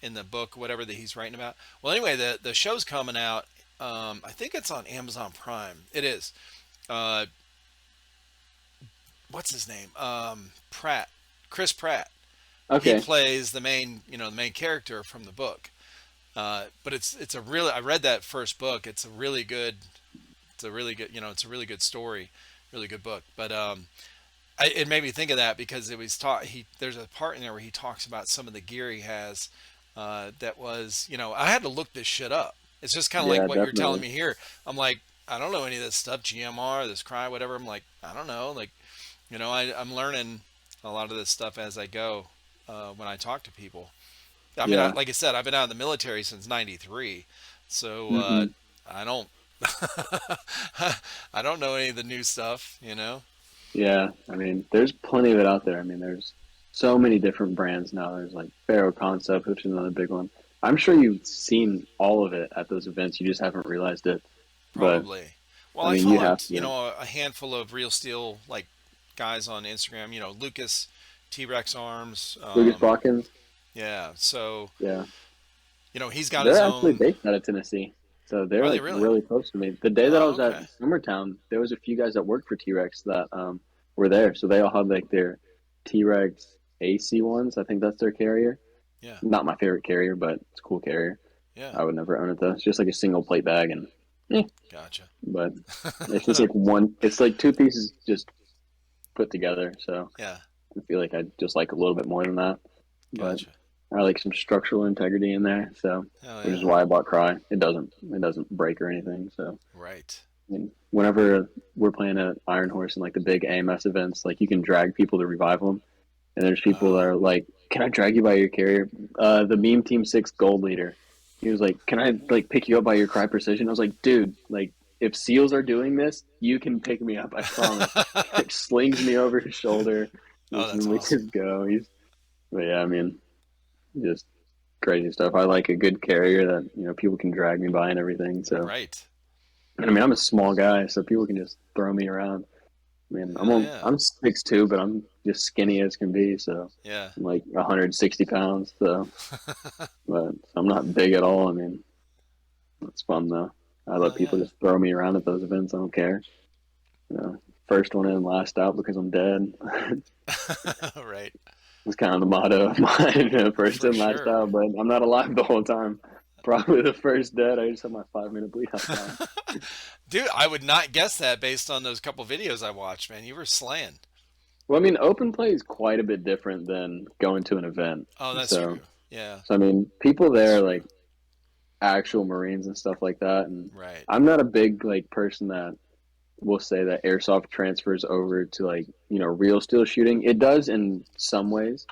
in the book, whatever that he's writing about. Well, anyway, the show's coming out. I think it's on Amazon Prime. It is. Uh, what's his name? Pratt, Chris Pratt. He Okay. plays the main, the main character from the book. But it's a really, I read that first book. It's a really good. It's a really good. It's a really good story, really good book. But it made me think of that because it was taught. There's a part in there where he talks about some of the gear he has. That was, I had to look this shit up. It's just kind of like Yeah, what you're telling definitely. me here. I'm like, I don't know any of this stuff. GMR, this Crye, whatever. I'm like, I don't know. Like, I'm learning a lot of this stuff as I go when I talk to people. I mean, Yeah. like I said, I've been out of the military since '93, so Hmm. I don't I don't know any of the new stuff. Yeah. I mean, there's plenty of it out there. I mean, there's so many different brands now. There's like Faro Concept, which is another big one. I'm sure you've seen all of it at those events. You just haven't realized it. But Probably. Well, I I mean, you followed have to. a handful of real steel like guys on Instagram. Lucas T Rex Arms. Lucas Balkins. Yeah, so Yeah. he's got his They're actually own. based out of Tennessee. So they're Are they like really? really close to me. The day that I Oh, was at okay. Summertown, there was a few guys that worked for T Rex that were there. So they all had like their T Rex AC ones. I think that's their carrier. Yeah, Not my favorite carrier, but it's a cool carrier. yeah. I would never own it though. It's just like a single plate bag and Gotcha. but it's just like one it's like two pieces just put together. So Yeah, I feel like I just like a little bit more than that. But gotcha. I like some structural integrity in there, so Oh which is yeah. why I bought Crye. It doesn't break or anything. So Right. I mean, whenever we're playing at Iron Horse and like the big AMS events, like you can drag people to revive them, and there's people that Oh. are like, "Can I drag you by your carrier?" The meme Team Six gold leader, he was like, "Can I like pick you up by your Crye precision?" I was like, "Dude, like if SEALs are doing this, you can pick me up. I promise." Like, slings me over his shoulder, Oh, just, that's we awesome. just go. But yeah, I mean, just crazy stuff. I like a good carrier that people can drag me by and everything. So, Right. and I mean, I'm a small guy, so people can just throw me around. I mean, Oh yeah. I'm 6'2", but I'm just skinny as can be. So Yeah. I'm like 160 pounds. So, but I'm not big at all. I mean, it's fun though. I let Oh people yeah. just throw me around at those events. I don't care. You know, first one in, last out because I'm dead. Right. It's kind of the motto of mine. First For in, last sure. out. But I'm not alive the whole time. Probably the first dead. I just have my 5 minute bleed out time. Dude, I would not guess that based on those couple videos I watched, man. You were slaying. Well, I mean, open play is quite a bit different than going to an event. Oh, that's So, true. Yeah, so I mean, people that's there true. like actual Marines and stuff like that. And Right. I'm not a big like person that will say that airsoft transfers over to like real steel shooting. It does in some ways,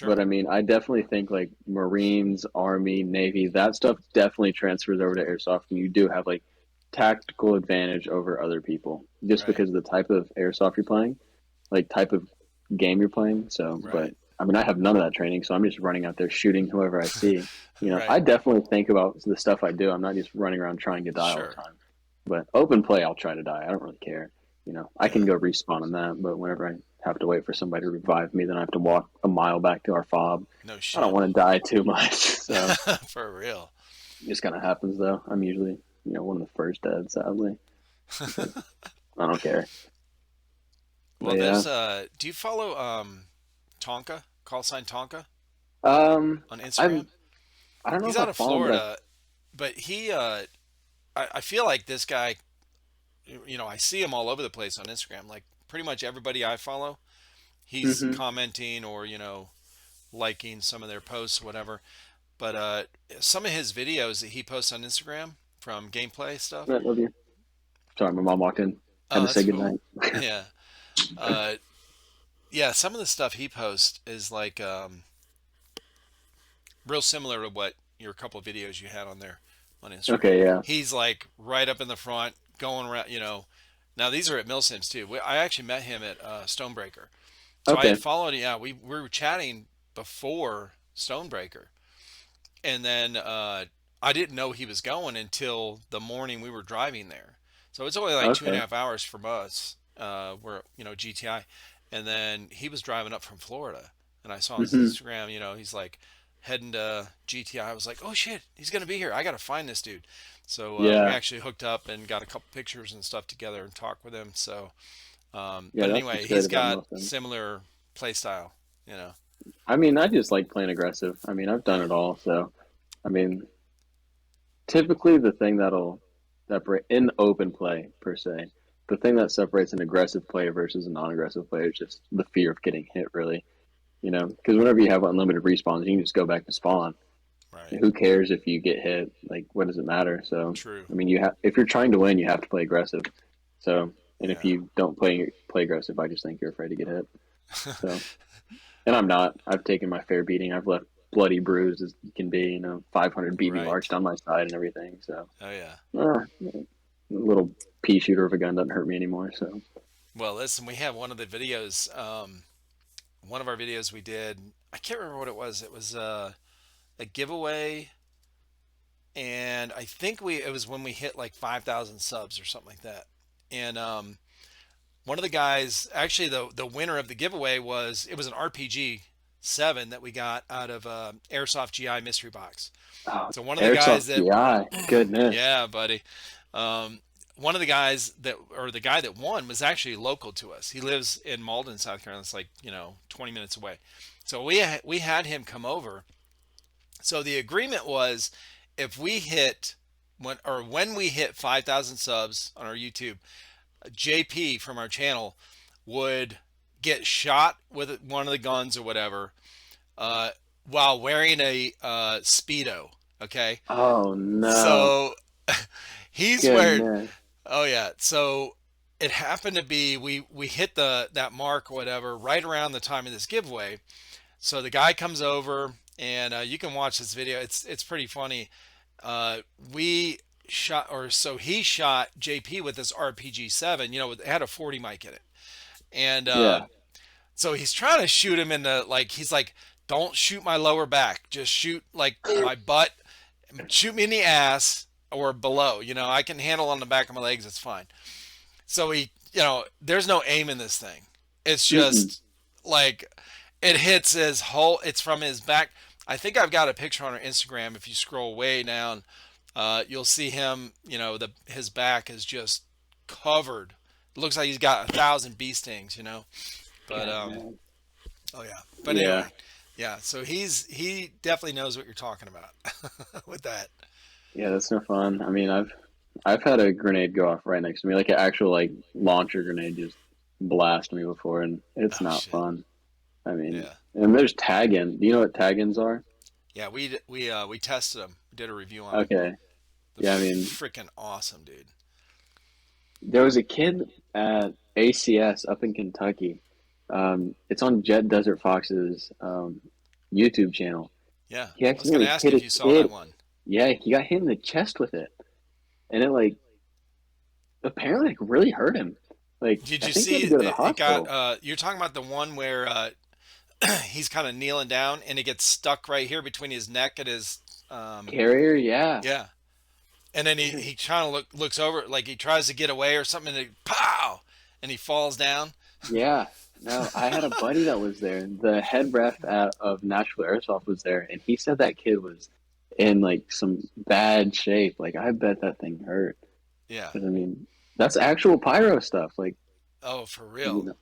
but Sure. I mean, I definitely think like Marines, Army, Navy, that stuff definitely transfers over to airsoft, and you do have like tactical advantage over other people just Right. because of the type of airsoft you're playing, like type of game you're playing. So, but Right. I mean, I have none of that training, so I'm just running out there shooting whoever I see. I Right. definitely think about the stuff I do. I'm not just running around trying to die all the Sure. time. But open play, I'll try to die. I don't really care. I can Yeah. go respawn on that, but whenever I have to wait for somebody to revive me, then I have to walk a mile back to our fob. No I don't shit. want to die too much, so For real. it just kind of happens though. I'm usually, one of the first dead, sadly, but I don't care. Well, But yeah, there's do you follow Tonka? Call sign Tonka on I'm Instagram? I don't know He's if I out of follow him, but Florida, but I feel like this guy, I see him all over the place on Instagram. Like pretty much everybody I follow, he's hmm commenting or, liking some of their posts, whatever. But some of his videos that he posts on Instagram from gameplay stuff. I love you. Sorry, my mom walked in. Had Oh, to say that's cool. goodnight. Yeah. Uh, yeah, some of the stuff he posts is like real similar to what your couple of videos you had on there on Instagram. Okay, yeah, He's like right up in the front, going around. Now these are at Milsims too. I actually met him at Stonebreaker, so I had okay, followed. Yeah, we were chatting before Stonebreaker, and then I didn't know he was going until the morning we were driving there. So it's only like two and a okay. half hours from us. We're GTI, and then he was driving up from Florida, and I saw on his hmm Instagram. He's like heading to GTI. I was like, oh shit, he's gonna be here. I gotta find this dude. So we Yeah, actually hooked up and got a couple pictures and stuff together and talked with him. So, yeah. but That's anyway, what's great he's about got Milton. similar play style. I mean, I just like playing aggressive. I mean, I've done Yeah, it all. So, I mean, typically the thing that'll separate in open play per se, the thing that separates an aggressive player versus a non-aggressive player is just the fear of getting hit. Really, because whenever you have unlimited respawns, you can just go back to spawn. right. Who cares if you get hit? Like, what does it matter? So, True. I mean, you have if you're trying to win, you have to play aggressive. So, And if Yeah. you don't play aggressive, I just think you're afraid to get hit. So, and I'm not. I've taken my fair beating. I've left bloody bruised as you can be. 500 BB marks Right. down my side and everything. So, Oh yeah. a little pea shooter of a gun doesn't hurt me anymore. So, Well, listen, we have one of the videos. One of our videos we did. I can't remember what it was. It was a giveaway, and I think it was when we hit like 5,000 subs or something like that. And one of the guys, actually the winner of the giveaway was an RPG 7 that we got out of Airsoft GI mystery box. oh, So one of the guys Airsoft that, GI, goodness. yeah, buddy. Um, One of the guys that, or the guy that won, was actually local to us. He lives in Malden, South Carolina. It's like 20 minutes away. So we had him come over. So the agreement was, if we hit when we hit 5,000 subs on our YouTube, JP from our channel would get shot with one of the guns or whatever, uh, while wearing a speedo. Okay, Oh no, so he's wearing. goodness. Oh yeah. So it happened to be, we hit that mark or whatever right around the time of this giveaway. So the guy comes over, and you can watch this video. It's pretty funny. Uh, we shot, or so he shot JP with this RPG 7. It had a 40 mic in it, and Yeah, so he's trying to shoot him in the, like, he's like, don't shoot my lower back, just shoot like my butt, shoot me in the ass or below. I can handle on the back of my legs. It's fine. So there's no aim in this thing. It's mm-mm. just like, it hits his whole. It's from his back. I think I've got a picture on our Instagram. If you scroll way down, you'll see him. His back is just covered. It looks like he's got 1,000 bee stings. But Goodness. oh yeah. But Yeah, anyway, yeah. So he definitely knows what you're talking about with that. yeah, that's no fun. I mean, I've had a grenade go off right next to me, like an actual like launcher grenade just blast me before, and it's Oh not shit. fun. I mean, Yeah. and there's tagging. Do you know what taggins are? Yeah. We tested them. We did a review on them. Okay. They're Yeah, I mean, freaking awesome, dude. there was a kid at ACS up in Kentucky. It's on Jet Desert Fox's YouTube channel. Yeah. He I was gonna accidentally ask hit if a you saw that kid. one. Yeah, he got hit in the chest with it, and it like apparently like really hurt him. Like Did I you think he see had to go to the it got hospital. you're talking about the one where he's kind of kneeling down and it gets stuck right here between his neck and his Carrier, yeah. yeah. And then Dude, he kind of looks over, like he tries to get away or something, and pow, and he falls down. yeah. No, I had a buddy that was there. The head ref of Nashville Airsoft was there, and he said that kid was in like some bad shape. Like I bet that thing hurt. Yeah. Because I mean, that's actual pyro stuff. Like Oh, for you real. know,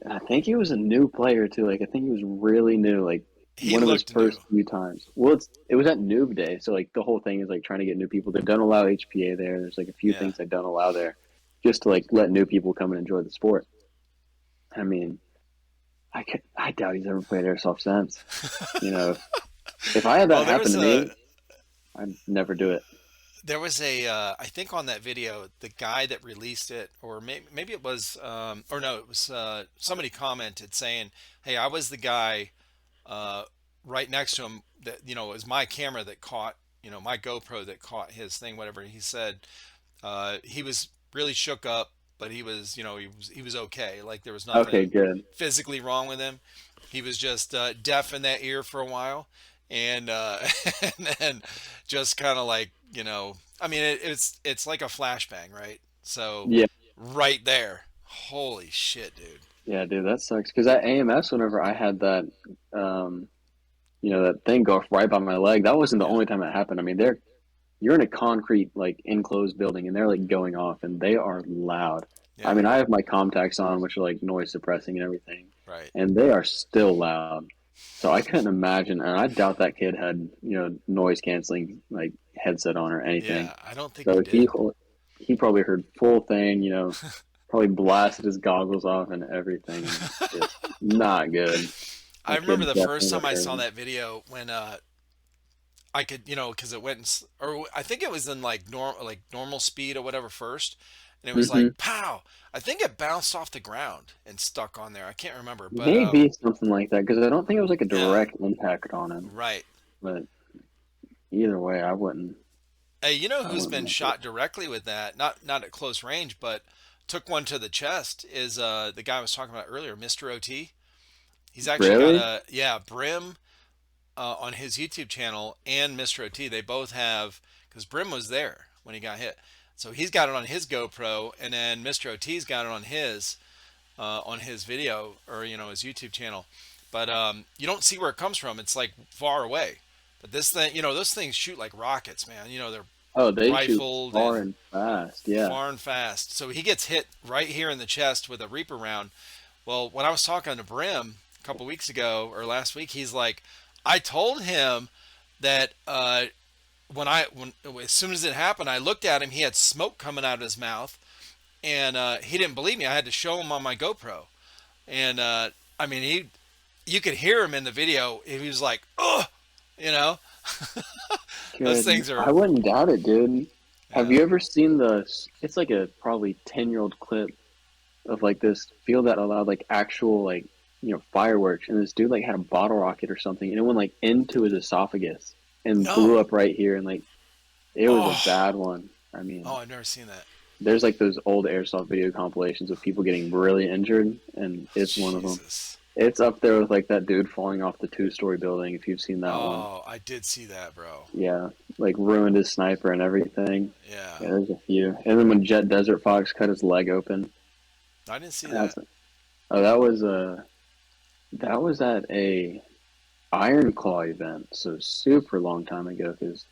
I think he was a new player too. Like I think he was really new. Like He one of his looked new. first few times. Well, it was at Noob Day, so like the whole thing is like trying to get new people. They don't allow HPA there. There's like a few Yeah. things they don't allow there, just to like let new people come and enjoy the sport. I mean, I doubt he's ever played airsoft since. You know, if I had Well, that happen to me, I'd never do it. there was a I think on that video, the guy that released it, or maybe it was or no, it was somebody commented saying, hey, I was the guy uh, right next to him, that it was my camera that caught, my GoPro that caught his thing, whatever. He said he was really shook up, but he was okay. Like, there was Okay, nothing good. physically wrong with him. He was just deaf in that ear for a while, and and then just kind of like, I mean, it's like a flashbang, right? So Yeah, right there, holy shit, dude. yeah, dude, that sucks. Because at AMS, whenever I had that, um, that thing go off right by my leg, that wasn't the Yeah, only time it happened. I mean, you're in a concrete like enclosed building, and they're like going off, and they are loud. I yeah, mean, I have my contacts on, which are like noise suppressing and everything, right. and they are still loud. So I couldn't imagine, and I doubt that kid had noise canceling like headset on or anything. Yeah, I don't think he So did. he probably heard full thing, probably blasted his goggles off and everything, and just not good. I That remember kid the definitely first got time I hurt. saw that video, when I could, because it went or I think it was in like normal speed or whatever first, and it was like Hmm. pow. I think it bounced off the ground and stuck on there. I can't remember, but Maybe something like that, because I don't think it was like a yeah, direct impact on him. right. But either way, Hey, you know I who's wouldn't been miss it. shot directly with that? Not at close range, but took one to the chest. Is the guy I was talking about earlier, Mr. OT? He's actually got Really? a Brim on his YouTube channel and Mr. OT. They both have, because Brim was there when he got hit, so he's got it on his GoPro, and then Mr. OT's got it on his video, or his YouTube channel. But you don't see where it comes from. It's like far away. But this thing, those things shoot like rockets, man. They're Oh, they shoot rifled far and and fast. Yeah. far and fast. So he gets hit right here in the chest with a Reaper round. Well, when I was talking to Brim a couple weeks ago or last week, he's like, I told him that when as soon as it happened, I looked at him. He had smoke coming out of his mouth, and he didn't believe me. I had to show him on my GoPro, and I mean, you could hear him in the video. He was like, "Ugh," you know. Those Good. things are, I wouldn't doubt it, dude. Have yeah. you ever seen it's like a probably 10-year-old clip of like this field that allowed like actual like, fireworks. And this dude like had a bottle rocket or something and it went like into his esophagus and blew No. up right here. And like, it was a Oh, bad one. I mean, oh, I've never seen that. there's like those old airsoft video compilations of people getting really injured, and it's one of them. Jesus. It's up there with like that dude falling off the two-story building, if you've seen that one. Oh, I did see that, bro. Yeah, like ruined his sniper and everything. Yeah, Yeah, there's a few. And then when Jet Desert Fox cut his leg open, I didn't see that's that. oh, that was at a Iron Claw event, so super long time ago. Because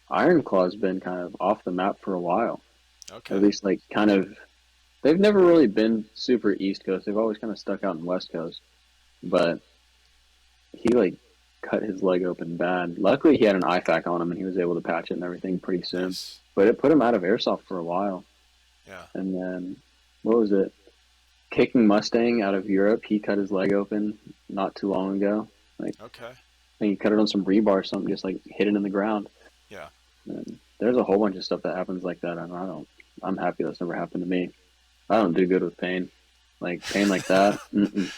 Iron Claw's been kind of off the map for a while. At Okay. least like kind of, they've never really been super East Coast. They've always kind of stuck out in West Coast. But he like cut his leg open bad. Luckily, he had an IFAK on him, and he was able to patch it and everything pretty soon. Nice. But it put him out of airsoft for a while. Yeah. And then what was it? Kicking Mustang out of Europe. He cut his leg open not too long ago. Like, Okay. I think he cut it on some rebar or something, just like hit it in the ground. Yeah. And there's a whole bunch of stuff that happens like that, and I'm happy that's never happened to me. I don't do good with pain. Like pain like that. Mm-mm.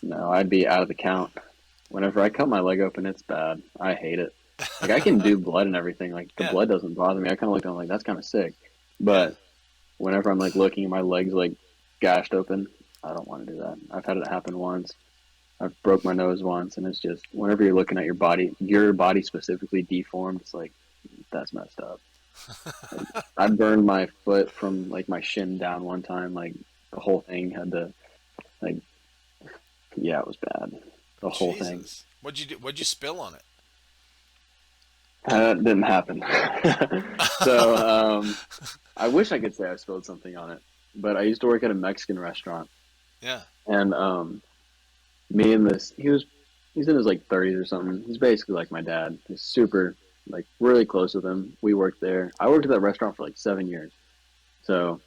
No, I'd be out of the count. Whenever I cut my leg open, it's bad. I hate it. Like I can do blood and everything. Like the Yeah. blood doesn't bother me. I kind of look at it like that's kind of sick. Yeah. But whenever I'm like looking at my legs like gashed open, I don't want to do that. I've had it happen once. I've broke my nose once, and it's just whenever you're looking at your body specifically deformed, it's like that's messed up. Like, I burned my foot from like my shin down one time. Like the whole thing had to like, yeah, it was bad. The whole thing. Jesus. What'd you do? What'd you spill on it? That didn't happen. So I wish I could say I spilled something on it, but I used to work at a Mexican restaurant, Yeah. and me and this he's in his like 30s or something. He's basically like my dad. He's super like really close with him. We worked there. I worked at that restaurant for like 7 years. So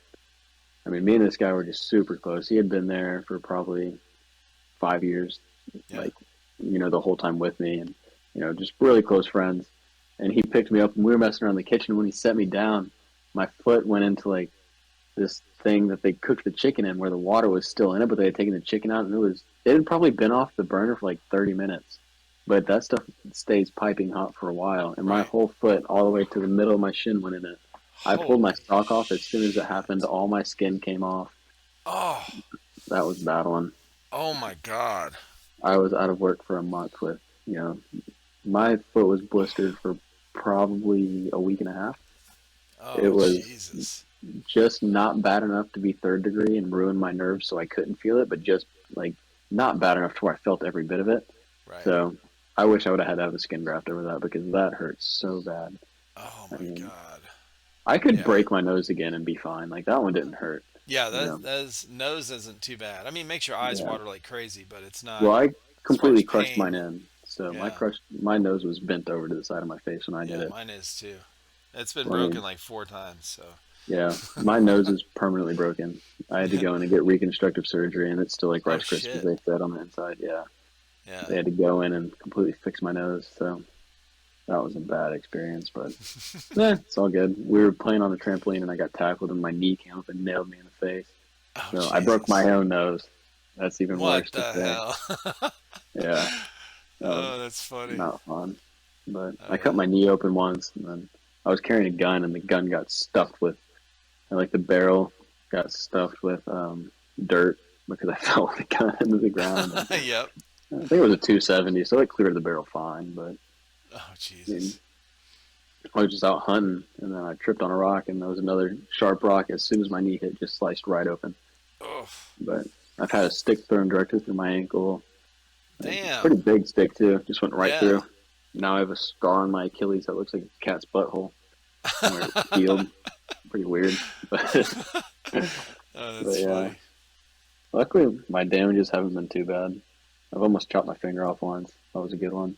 I mean, me and this guy were just super close. He had been there for probably 5 years, Yeah. like the whole time with me, and just really close friends. And he picked me up, and we were messing around in the kitchen. When he set me down, my foot went into like this thing that they cooked the chicken in, where the water was still in it, but they had taken the chicken out, and it had probably been off the burner for like 30 minutes. But that stuff stays piping hot for a while, and my Right. whole foot, all the way to the middle of my shin, went in it. I pulled my Holy sock off as soon as it happened. shit. All my skin came off. Oh. That was a bad one. Oh my God. I was out of work for a month with, my foot was blistered for probably a week and a half. It Oh was Jesus. just not bad enough to be third degree and ruin my nerves so I couldn't feel it, but just like not bad enough to where I felt every bit of it. Right. So I wish I would have had to have a skin graft over that because that hurts so bad. Oh I my mean, God. I could Yeah. break my nose again and be fine. Like that one didn't hurt, Yeah. you know. That's nose isn't too bad. I mean, it makes your eyes Yeah. water like crazy, but it's Well, not I as far completely as crushed mine pain. in. So Yeah. my nose was bent over to the side of my face when I did Yeah. it. Mine is too. It's been So, I broken mean, like 4 times. So. yeah, my nose is permanently broken. I had to Yeah. go in and get reconstructive surgery, and it's still like Oh Rice Krispies, shit. they said on the inside. Yeah, Yeah. they had to go in and completely fix my nose. So That was a bad experience, but it's all good. We were playing on the trampoline, and I got tackled, and my knee came up and nailed me in the face. Oh, So I broke my Jesus. own nose. That's even What worse to the say. hell? Yeah, that was Oh, that's funny. not fun. But Oh, I cut yeah. my knee open once, and then I was carrying a gun, and the gun got stuffed with, and like the barrel got stuffed with dirt because I fell with the gun into the ground. And Yep. I think it was a 270, so it cleared the barrel fine. But Oh, I mean, Jesus. I was just out hunting, and then I tripped on a rock, and there was another sharp rock. As soon as my knee hit, just sliced right open. Oh, But I've had a stick thrown directly through my ankle. Like, damn. pretty big stick too. Just went right Yeah. through. Now I have a scar on my Achilles that looks like a cat's butthole where it healed. Pretty weird, but Oh, but that's yeah. funny. Luckily, my damages haven't been too bad. I've almost chopped my finger off once. That was a good one.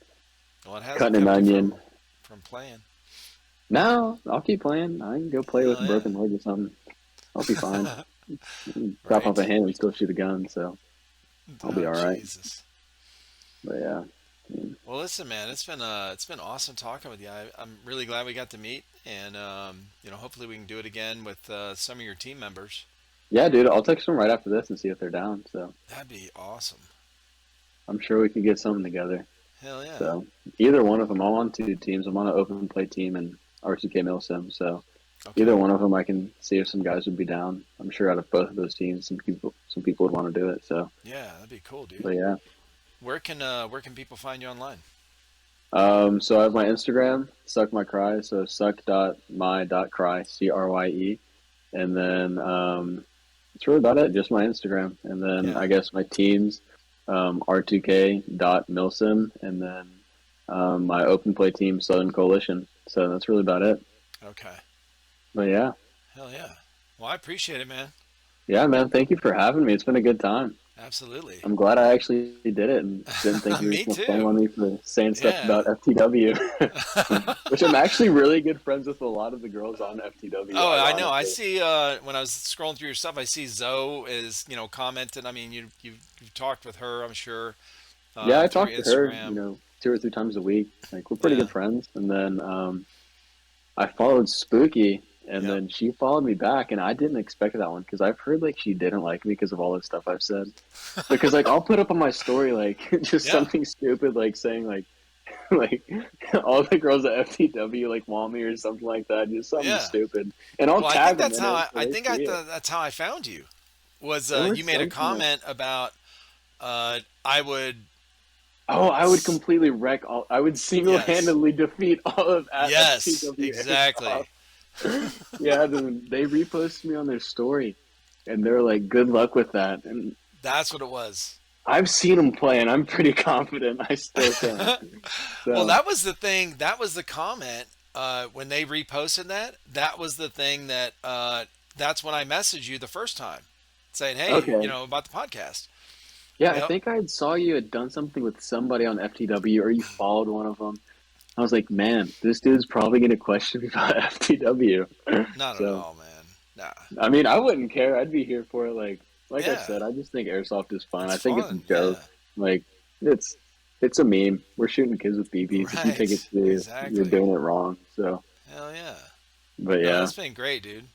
Well, it hasn't Cutting an kept you onion. from playing. No, I'll keep playing. I can go play with Hell a yeah. broken leg or something. I'll be fine. Chop off a Right. hand and still shoot a gun, so I'll be Oh, all right. Jesus. But yeah, I mean, Well, listen, man, it's been awesome talking with you. I'm really glad we got to meet, and hopefully we can do it again with some of your team members. yeah, dude, I'll text them right after this and see if they're down. So That'd be awesome. I'm sure we could get something together. Hell yeah. So either one of them, I'm on two teams. I'm on an open play team and RCK Milsim. So Okay. either one of them, I can see if some guys would be down. I'm sure out of both of those teams, some people would want to do it. So, Yeah, that'd be cool, dude. but yeah. Where can people find you online? So I have my Instagram, suck my cry. So suck.my.cry, Crye, and then that's really about it. Just my Instagram, and then Yeah. I guess my teams, r2k.milsim, and then my open play team, Southern Coalition. So that's really about it. Okay. But yeah, Hell yeah. Well, I appreciate it, man. yeah, man. Thank you for having me. It's been a good time. Absolutely. I'm glad I actually did it and didn't think you were Me just gonna flame too. on me for saying stuff Yeah. about FTW, which I'm actually really good friends with a lot of the girls on FTW. Oh, I know. I Ironically, see. When I was scrolling through your stuff, I see Zoe is, commenting. I mean, you've talked with her, I'm sure, yeah, I through talk to her, Instagram. 2 or 3 times a week. Like we're pretty Yeah. good friends. And then I followed Spooky, and Yep. then she followed me back, and I didn't expect that one because I've heard like she didn't like me because of all the stuff I've said. Because like I'll put up on my story like just Yeah. something stupid like saying like like all the girls at FTW like want me or something like that, just something Yeah. stupid, and I'll Well, I tag think them that's in how it I, so I they think see it. that's how I found you. Was Or you made a something like, comment about I would. oh, I would completely wreck all. I would Yes. single-handedly defeat all of at Yes. FTW Exactly. Airsoft. Yeah, dude, they reposted me on their story, and they're like, "Good luck with that." And That's what it was. I've seen them play, and I'm pretty confident I still can. Well, So that was the thing. That was the comment when they reposted that. That was the thing that. That's when I messaged you the first time, saying, "Hey, okay, about the podcast." yeah, I Yep. think I had saw you had done something with somebody on FTW, or you followed one of them. I was like, man, this dude's probably gonna question me about FTW. Not at So, all, man. Nah. I mean, I wouldn't care. I'd be here for it. Like I Yeah. said, I just think airsoft is fun. It's I think it's a fun. joke. Yeah. Like it's it's a meme. We're shooting kids with BBs. If you take it Right. serious, you're Exactly. doing it wrong. So, Hell yeah. but No, yeah, that's been great, dude.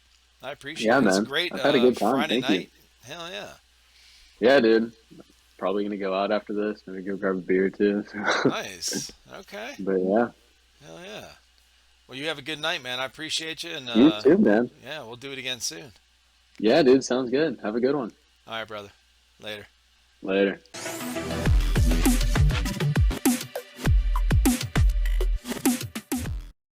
I appreciate yeah, it. It's a man, great I've had a good time. Friday Thank you. night. Hell yeah. Yeah, dude. Probably gonna go out after this. Maybe go grab a beer too. Nice. Okay. But yeah, Hell yeah. Well, you have a good night, man. I appreciate you, and you too, man. yeah, we'll do it again soon. Yeah, dude. Sounds good. Have a good one. All right, brother. Later. Later.